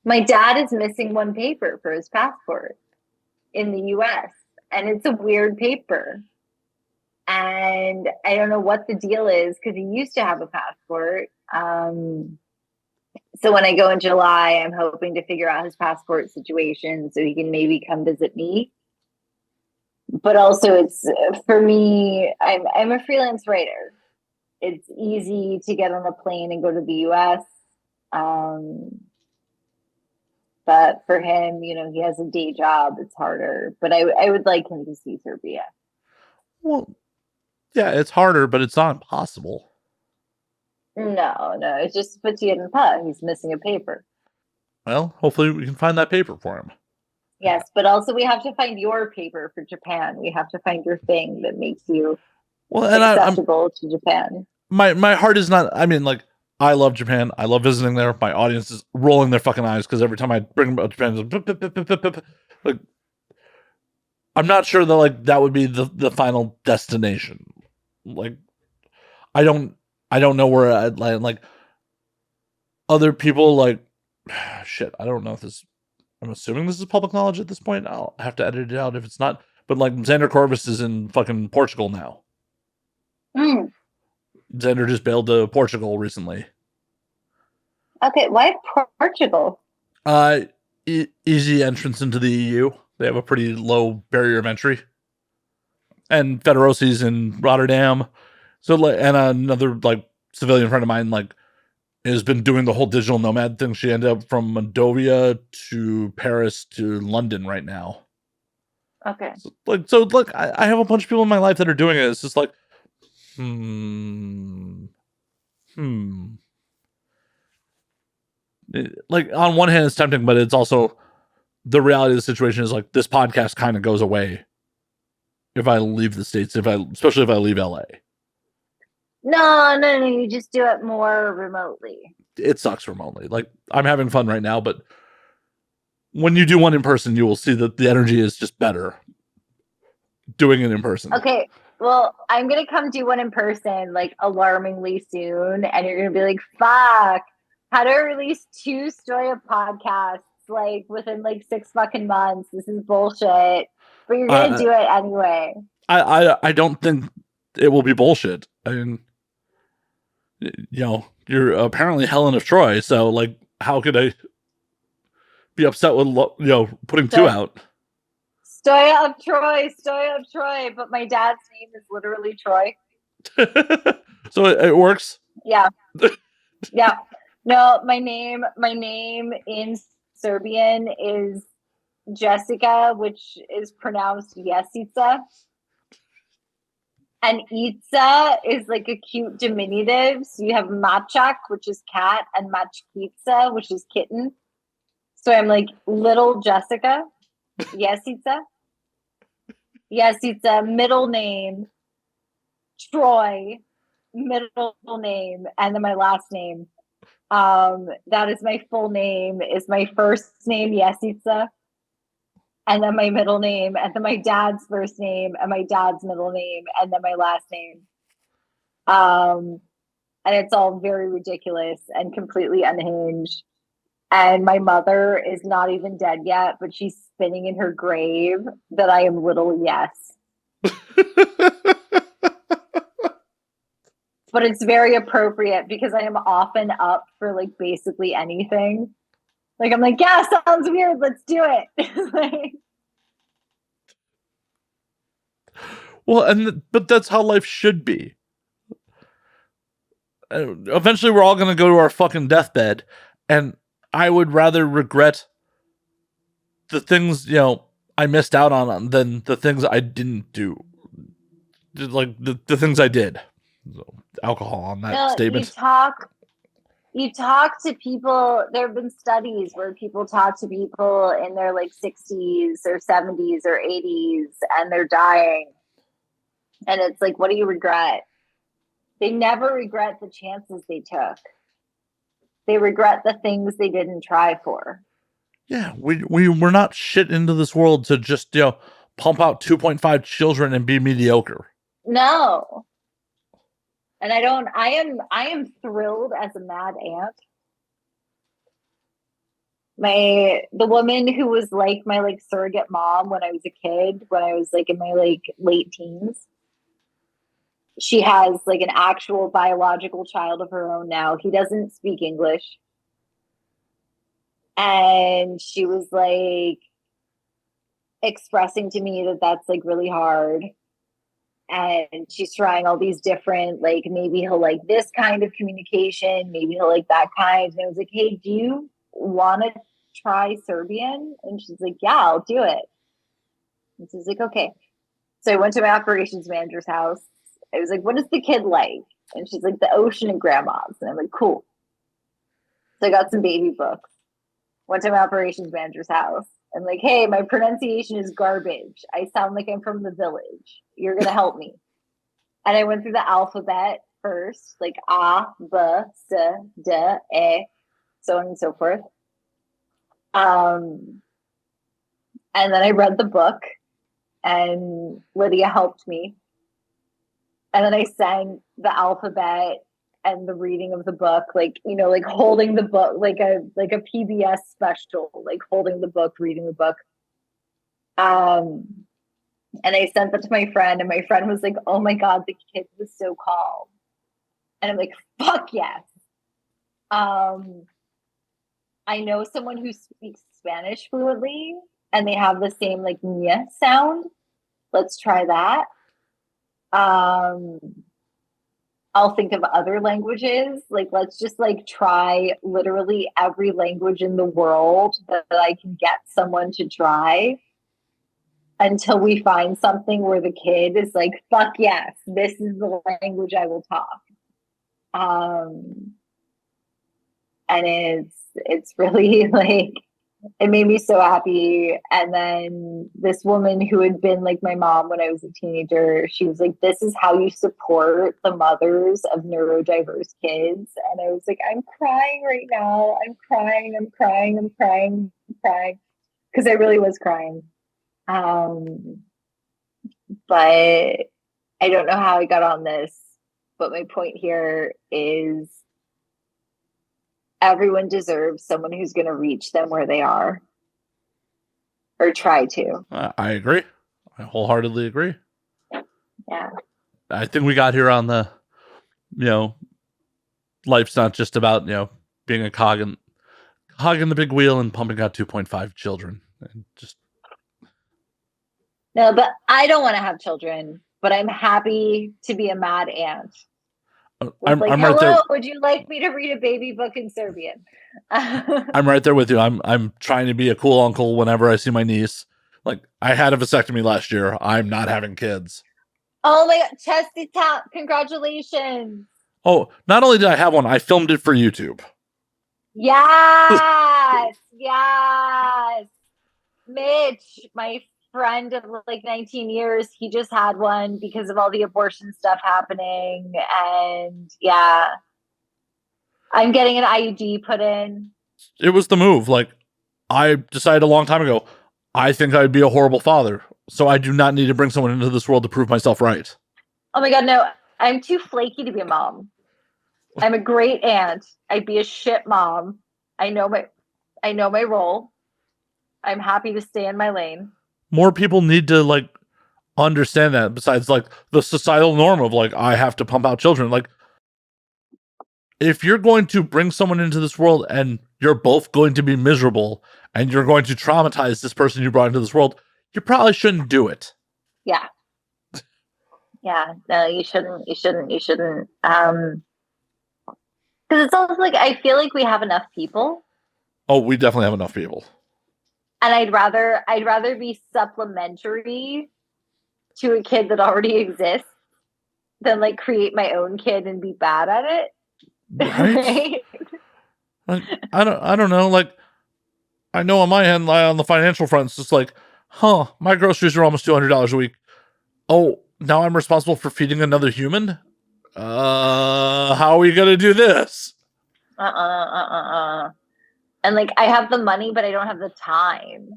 My dad is missing one paper for his passport. in the US, and it's a weird paper. And I don't know what the deal is because he used to have a passport. So when I go in July, I'm hoping to figure out his passport situation so he can maybe come visit me. But also, it's for me. I'm a freelance writer. It's easy to get on a plane and go to the U.S. But for him, he has a day job. It's harder. But I would like him to see Serbia. Well, yeah, it's harder, but it's not impossible. No, it just puts you in the pot. He's missing a paper. Well, hopefully we can find that paper for him. Yes, but also we have to find your paper for Japan. We have to find your thing that makes you acceptable to Japan. My heart is not. I mean, like, I love Japan. I love visiting there. My audience is rolling their fucking eyes because every time I bring up Japan, like, I'm not sure that like that would be the final destination. Like, I don't know where I'd like other people like shit. I don't know if this. I'm assuming this is public knowledge at this point. I'll have to edit it out if it's not. But like Xander Corvus is in fucking Portugal now. Xander just bailed to Portugal recently. Okay, why Portugal? Easy entrance into the EU. They have a pretty low barrier of entry. And Federosi's in Rotterdam. So like, and another like civilian friend of mine like has been doing the whole digital nomad thing. She ended up from Moldova to Paris to London right now. Okay. So look, I have a bunch of people in my life that are doing it. It's just like, Like, on one hand, it's tempting, but it's also the reality of the situation is like this podcast kind of goes away if I leave the States, especially if I leave LA. No, you just do it more remotely. It sucks remotely. Like, I'm having fun right now, but when you do one in person, you will see that the energy is just better doing it in person. Okay. Well, I'm going to come do one in person, like, alarmingly soon. And you're going to be like, fuck, how do I release 2 Stoya podcasts, like, within, like, 6 fucking months? This is bullshit. But you're going to do it anyway. I don't think it will be bullshit. I mean, you're apparently Helen of Troy. So, like, how could I be upset with, putting 2 out? Stoya of Troy, but my dad's name is literally Troy. So it works? Yeah. Yeah. No, my name in Serbian is Jessica, which is pronounced Jesica. And Itza is like a cute diminutive. So you have Machak, which is cat, and Machkitsa, which is kitten. So I'm like little Jessica. Jesica. Jesica, middle name Troy, middle name, and then my last name. That is my full name. Is my first name Jesica, and then my middle name, and then my dad's first name, and my dad's middle name, and then my last name. And it's all very ridiculous and completely unhinged. And my mother is not even dead yet, but she's spinning in her grave that I am little Yes. But it's very appropriate because I am often up for like basically anything. Like, I'm like, yeah, sounds weird. Let's do it. Well, but that's how life should be. Eventually, we're all going to go to our fucking deathbed, and I would rather regret the things, I missed out on than the things I didn't do. Like, the things I did. So, alcohol on that statement. You talk to people. There have been studies where people talk to people in their like 60s or 70s or 80s, and they're dying. And it's like, what do you regret? They never regret the chances they took. They regret the things they didn't try for. Yeah, we're not shit into this world to just, pump out 2.5 children and be mediocre. No. And I am thrilled as a mad ant the woman who was like my like surrogate mom when I was a kid, when I was like in my like late teens, she has like an actual biological child of her own now. He doesn't speak English. And she was like expressing to me that that's like really hard. And she's trying all these different, like, maybe he'll like this kind of communication, maybe he'll like that kind. And I was like, hey, do you want to try Serbian? And she's like, yeah, I'll do it. And she's like, okay. So I went to my operations manager's house. I was like, what is the kid like? And she's like, the ocean and grandma's. And I'm like, cool. So I got some baby books. Went to my operations manager's house. I'm like, hey, my pronunciation is garbage. I sound like I'm from the village. You're going to help me. And I went through the alphabet first, like A, B, C, D, E, so on and so forth. And then I read the book, and Lydia helped me. And then I sang the alphabet and the reading of the book, like, you know, like holding the book, like a PBS special, like holding the book, reading the book. And I sent that to my friend, and my friend was like, oh my God, the kid was so calm. And I'm like, fuck yes. I know someone who speaks Spanish fluently, and they have the same like nya sound. Let's try that. I'll think of other languages. Like, let's just like try literally every language in the world that I can get someone to try until we find something where the kid is like, fuck yes, this is the language I will talk. And it's really like, it made me so happy. And then this woman who had been like my mom when I was a teenager, she was like, this is how you support the mothers of neurodiverse kids. And I was like, I'm crying right now. I'm crying. Because I really was crying. But I don't know how I got on this, but my point here is everyone deserves someone who's going to reach them where they are, or try to. I agree. I wholeheartedly agree. Yeah. I think we got here on the, you know, life's not just about, you know, being a cog in the big wheel and pumping out 2.5 children. And just No, but I don't want to have children, but I'm happy to be a mad aunt. I'm like, right hello, there. Would you like me to read a baby book in Serbian? I'm right there with you. I'm trying to be a cool uncle whenever I see my niece. Like, I had a vasectomy last year. I'm not having kids. Oh my God, chesty tap! Congratulations! Oh, not only did I have one, I filmed it for YouTube. Yes, yes. Mitch, my friend of like 19 years, he just had one because of all the abortion stuff happening. And yeah, I'm getting an IUD put in. It was the move. Like, I decided a long time ago, I think I'd be a horrible father. So I do not need to bring someone into this world to prove myself right. Oh my God, no. I'm too flaky to be a mom. I'm a great aunt. I'd be a shit mom. I know my role. I'm happy to stay in my lane. More people need to like understand that, besides like the societal norm of like, I have to pump out children. Like, if you're going to bring someone into this world and you're both going to be miserable and you're going to traumatize this person you brought into this world, you probably shouldn't do it. Yeah. Yeah. No, you shouldn't. Because it's also like, I feel like we have enough people. Oh, we definitely have enough people. And I'd rather be supplementary to a kid that already exists than like create my own kid and be bad at it. Right? Like, I don't know. Like, I know on my end, on the financial front, it's just like, my groceries are almost $200 a week. Oh, now I'm responsible for feeding another human? How are we going to do this? And like, I have the money, but I don't have the time.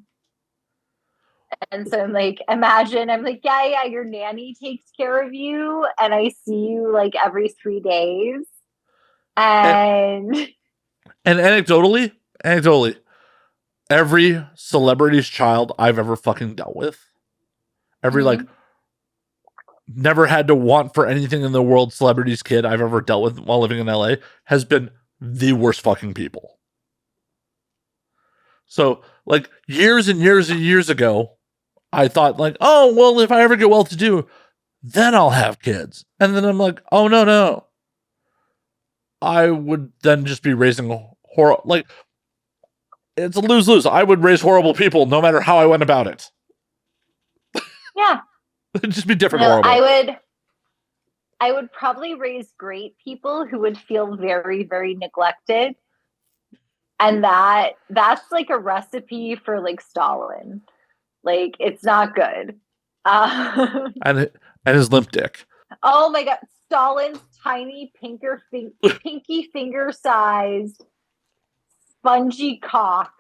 And so I'm like, imagine, I'm like, yeah, your nanny takes care of you. And I see you like every 3 days. And anecdotally, every celebrity's child I've ever fucking dealt with, every like never had to want for anything in the world celebrity's kid I've ever dealt with while living in LA has been the worst fucking people. So like years and years and years ago, I thought like, oh, well, if I ever get well to do, then I'll have kids. And then I'm like, oh, no. I would then just be raising like, it's a lose-lose. I would raise horrible people no matter how I went about it. Yeah. It'd just be different horrible. I would probably raise great people who would feel very, very neglected. And that's like a recipe for like Stalin. Like, it's not good. And his limp dick. Oh my God. Stalin's tiny pinky finger sized spongy cock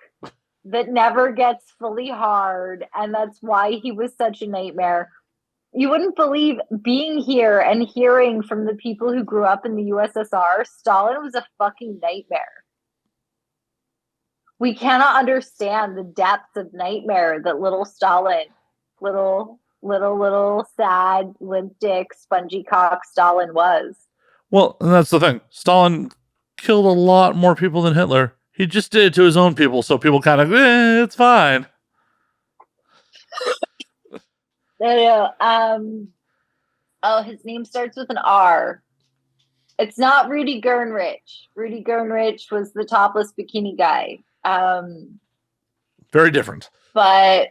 that never gets fully hard. And that's why he was such a nightmare. You wouldn't believe being here and hearing from the people who grew up in the USSR, Stalin was a fucking nightmare. We cannot understand the depths of nightmare that little Stalin, little sad, limp dick, spongy cock Stalin was. Well, and that's the thing. Stalin killed a lot more people than Hitler. He just did it to his own people, so people kind of, it's fine. No. Oh, his name starts with an R. It's not Rudy Gernrich. Rudy Gernrich was the topless bikini guy. Very different. But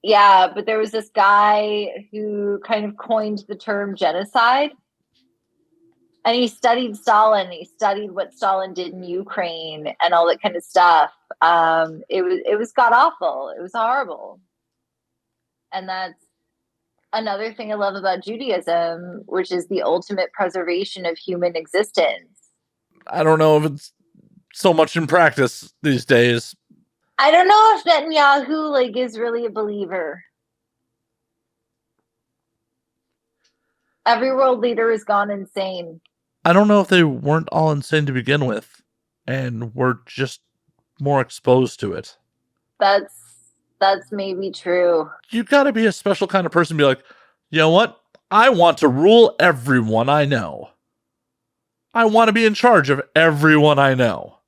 there was this guy who kind of coined the term genocide. And he studied Stalin. He studied what Stalin did in Ukraine and all that kind of stuff. It was god awful. It was horrible. And that's another thing I love about Judaism, which is the ultimate preservation of human existence. I don't know if it's so much in practice these days. I don't know if Netanyahu is really a believer. Every world leader has gone insane. I don't know if they weren't all insane to begin with and were just more exposed to it. That's maybe true. You gotta be a special kind of person to be like, you know what? I want to rule everyone I know. I want to be in charge of everyone I know.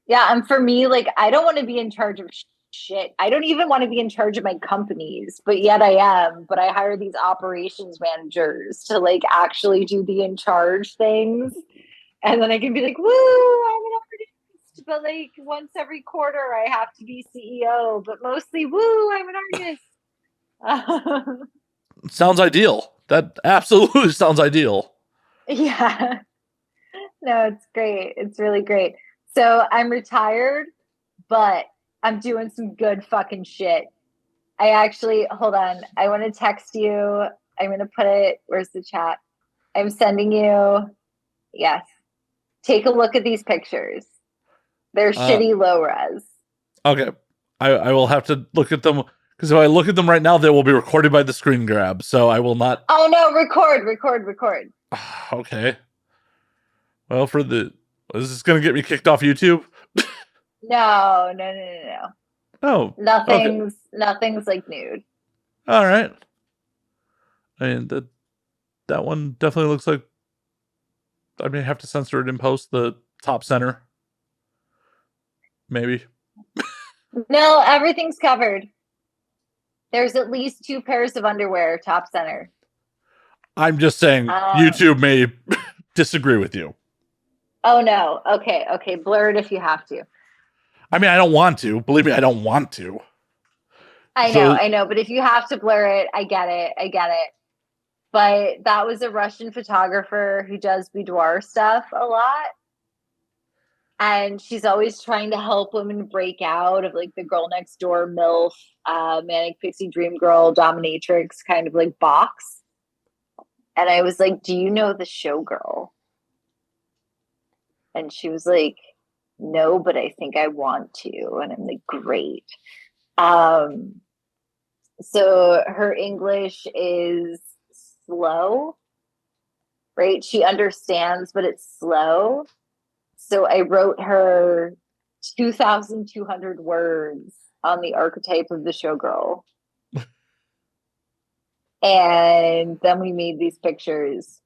Yeah, and for me, I don't want to be in charge of shit. I don't even want to be in charge of my companies, but yet I am. But I hire these operations managers to actually do the in charge things. And then I can be like, woo, I'm an artist. But once every quarter I have to be CEO. But mostly, woo, I'm an artist. Sounds ideal. That absolutely sounds ideal. Yeah. No, it's great. It's really great. So I'm retired, but I'm doing some good fucking shit. I actually, hold on. I want to text you. I'm going to put it, where's the chat? I'm sending you, yes. Take a look at these pictures. They're shitty low res. Okay. I will have to look at them, because if I look at them right now, they will be recorded by the screen grab, so I will not. Oh no, record. Okay. Well, is this going to get me kicked off YouTube? No. Oh. Nothing's nude. All right. I mean, that one definitely looks like I may have to censor it in post, the top center. Maybe. No, everything's covered. There's at least 2 pairs of underwear top center. I'm just saying YouTube may disagree with you. Oh no. Okay. Blur it if you have to. I mean, I don't want to. Believe me, I don't want to. I know. But if you have to blur it, I get it. But that was a Russian photographer who does boudoir stuff a lot. And she's always trying to help women break out of the girl next door, MILF, manic pixie dream girl, dominatrix kind of box. And I was like, do you know the showgirl? And she was like, no, but I think I want to. And I'm like, great. So her English is slow, right? She understands, but it's slow. So I wrote her 2,200 words on the archetype of the showgirl. And then we made these pictures.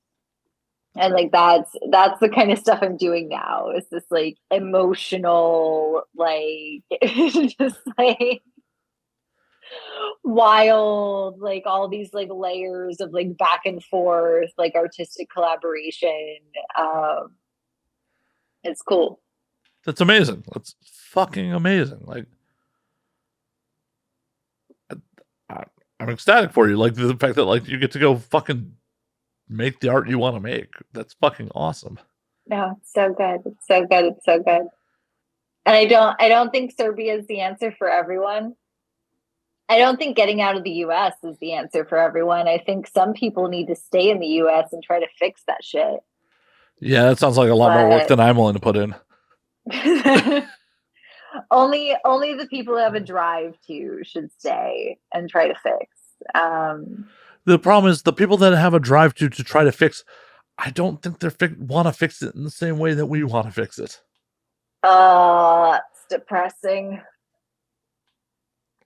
And like that's the kind of stuff I'm doing now. Is this like emotional, like just like wild, like all these like layers of like back and forth, like artistic collaboration. It's cool. That's amazing. That's fucking amazing. Like, I'm ecstatic for you. Like the fact that like you get to go fucking make the art you want to make. That's fucking awesome. No, it's so good. It's so good. It's so good. And I don't think Serbia is the answer for everyone. I don't think getting out of the US is the answer for everyone. I think some people need to stay in the US and try to fix that shit. Yeah, that sounds like a lot more work than I'm willing to put in. only the people who have a drive to should stay and try to fix. The problem is the people that have a drive to try to fix, I don't think they want to fix it in the same way that we want to fix it. It's depressing.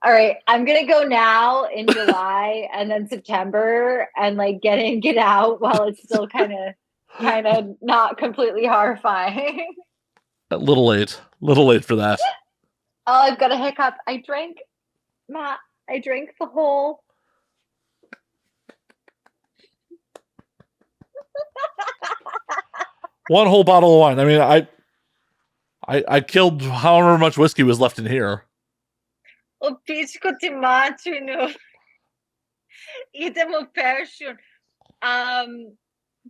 All right, I'm gonna go now in July and then September and like get in, get out while it's still kind of not completely horrifying. A little late for that. Oh, I've got a hiccup. I drank the whole. One whole bottle of wine. I mean, I killed however much whiskey was left in here. O pičko ti mačinu. Idemo peršun.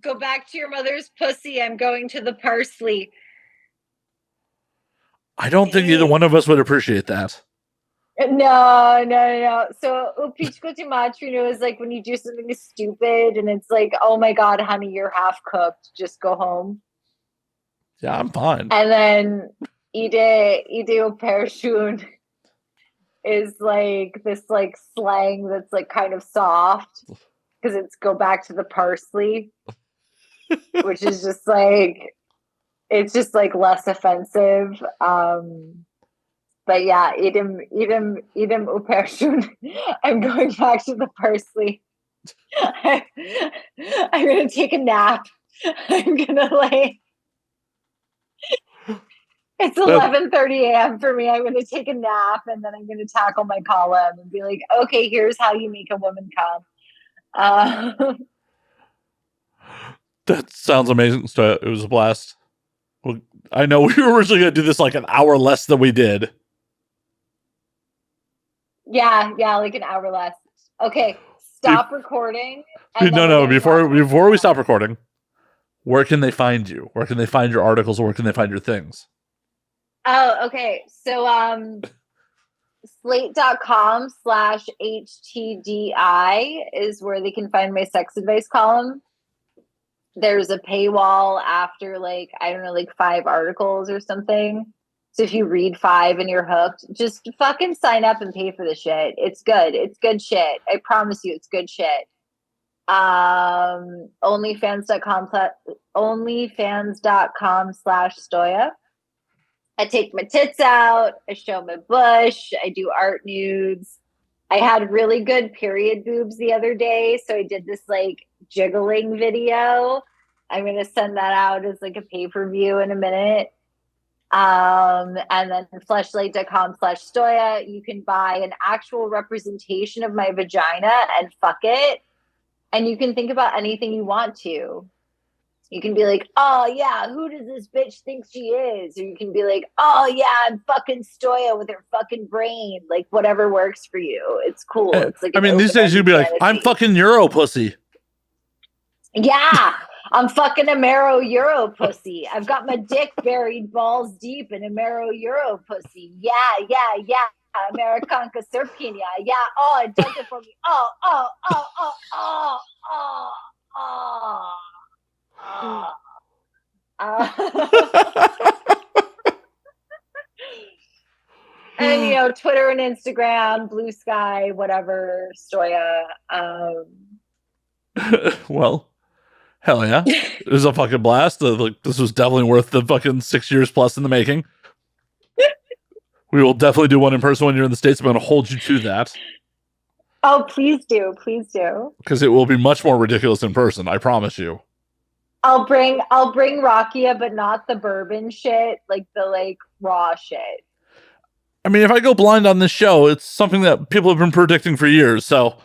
Go back to your mother's pussy. I'm going to the parsley. I don't think either one of us would appreciate that. No. So o pičko ti mačinu is like when you do something stupid and it's like, oh my God, honey, you're half cooked. Just go home. Yeah, I'm fine. And then ide o peršun is like this like slang that's like kind of soft because it's go back to the parsley, which is just like it's just like less offensive. But yeah, idem o peršun. I'm going back to the parsley. I'm gonna take a nap. I'm gonna like. It's 11:30 a.m. for me. I'm going to take a nap and then I'm going to tackle my column and be like, okay, here's how you make a woman come. That sounds amazing. It was a blast. Well, I know we were originally going to do this like an hour less than we did. Yeah, like an hour less. Okay, stop recording. No. Before we stop recording, where can they find you? Where can they find your articles? Or where can they find your things? Oh, okay. So, slate.com/HTDI is where they can find my sex advice column. There's a paywall after like, I don't know, like 5 articles or something. So if you read 5 and you're hooked, just fucking sign up and pay for the shit. It's good. It's good shit. I promise you it's good shit. onlyfans.com/Stoya. I take my tits out. I show my bush. I do art nudes. I had really good period boobs the other day. So I did this like jiggling video. I'm going to send that out as like a pay-per-view in a minute. And then fleshlight.com/Stoya, you can buy an actual representation of my vagina and fuck it. And you can think about anything you want to. You can be like, oh, yeah, who does this bitch think she is? Or you can be like, oh, yeah, I'm fucking Stoya with her fucking brain. Like, whatever works for you. It's cool. It's like, I mean, these days you'd be like, I'm fucking Euro pussy. Yeah, I'm fucking a marrow Euro pussy. I've got my dick buried balls deep in a marrow Euro pussy. Yeah. Americanka Serbian. Yeah. Oh, it does it for me. Oh. And Twitter and Instagram, Blue Sky, whatever, Stoya. Well, Hell yeah. It was a fucking blast. Like, this was definitely worth the fucking 6 years plus in the making. We will definitely do one in person when you're in the States. I'm going to hold you to that. Oh, please do. Please do. Because it will be much more ridiculous in person. I promise you. I'll bring rakia, but not the bourbon shit, like the like raw shit. I mean, if I go blind on this show, it's something that people have been predicting for years. So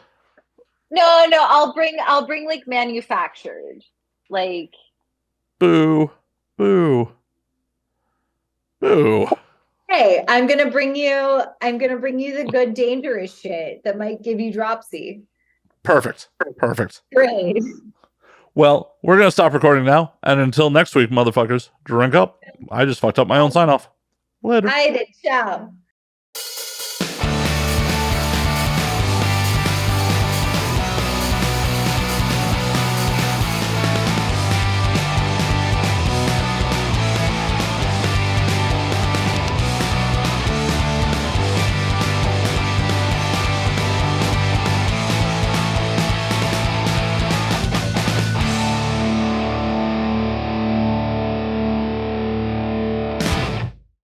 No, I'll bring like manufactured. Like boo. Hey, I'm gonna bring you the good dangerous shit that might give you dropsy. Perfect. Great. Well, we're going to stop recording now. And until next week, motherfuckers, drink up. I just fucked up my own sign off. Later. I did. Ciao.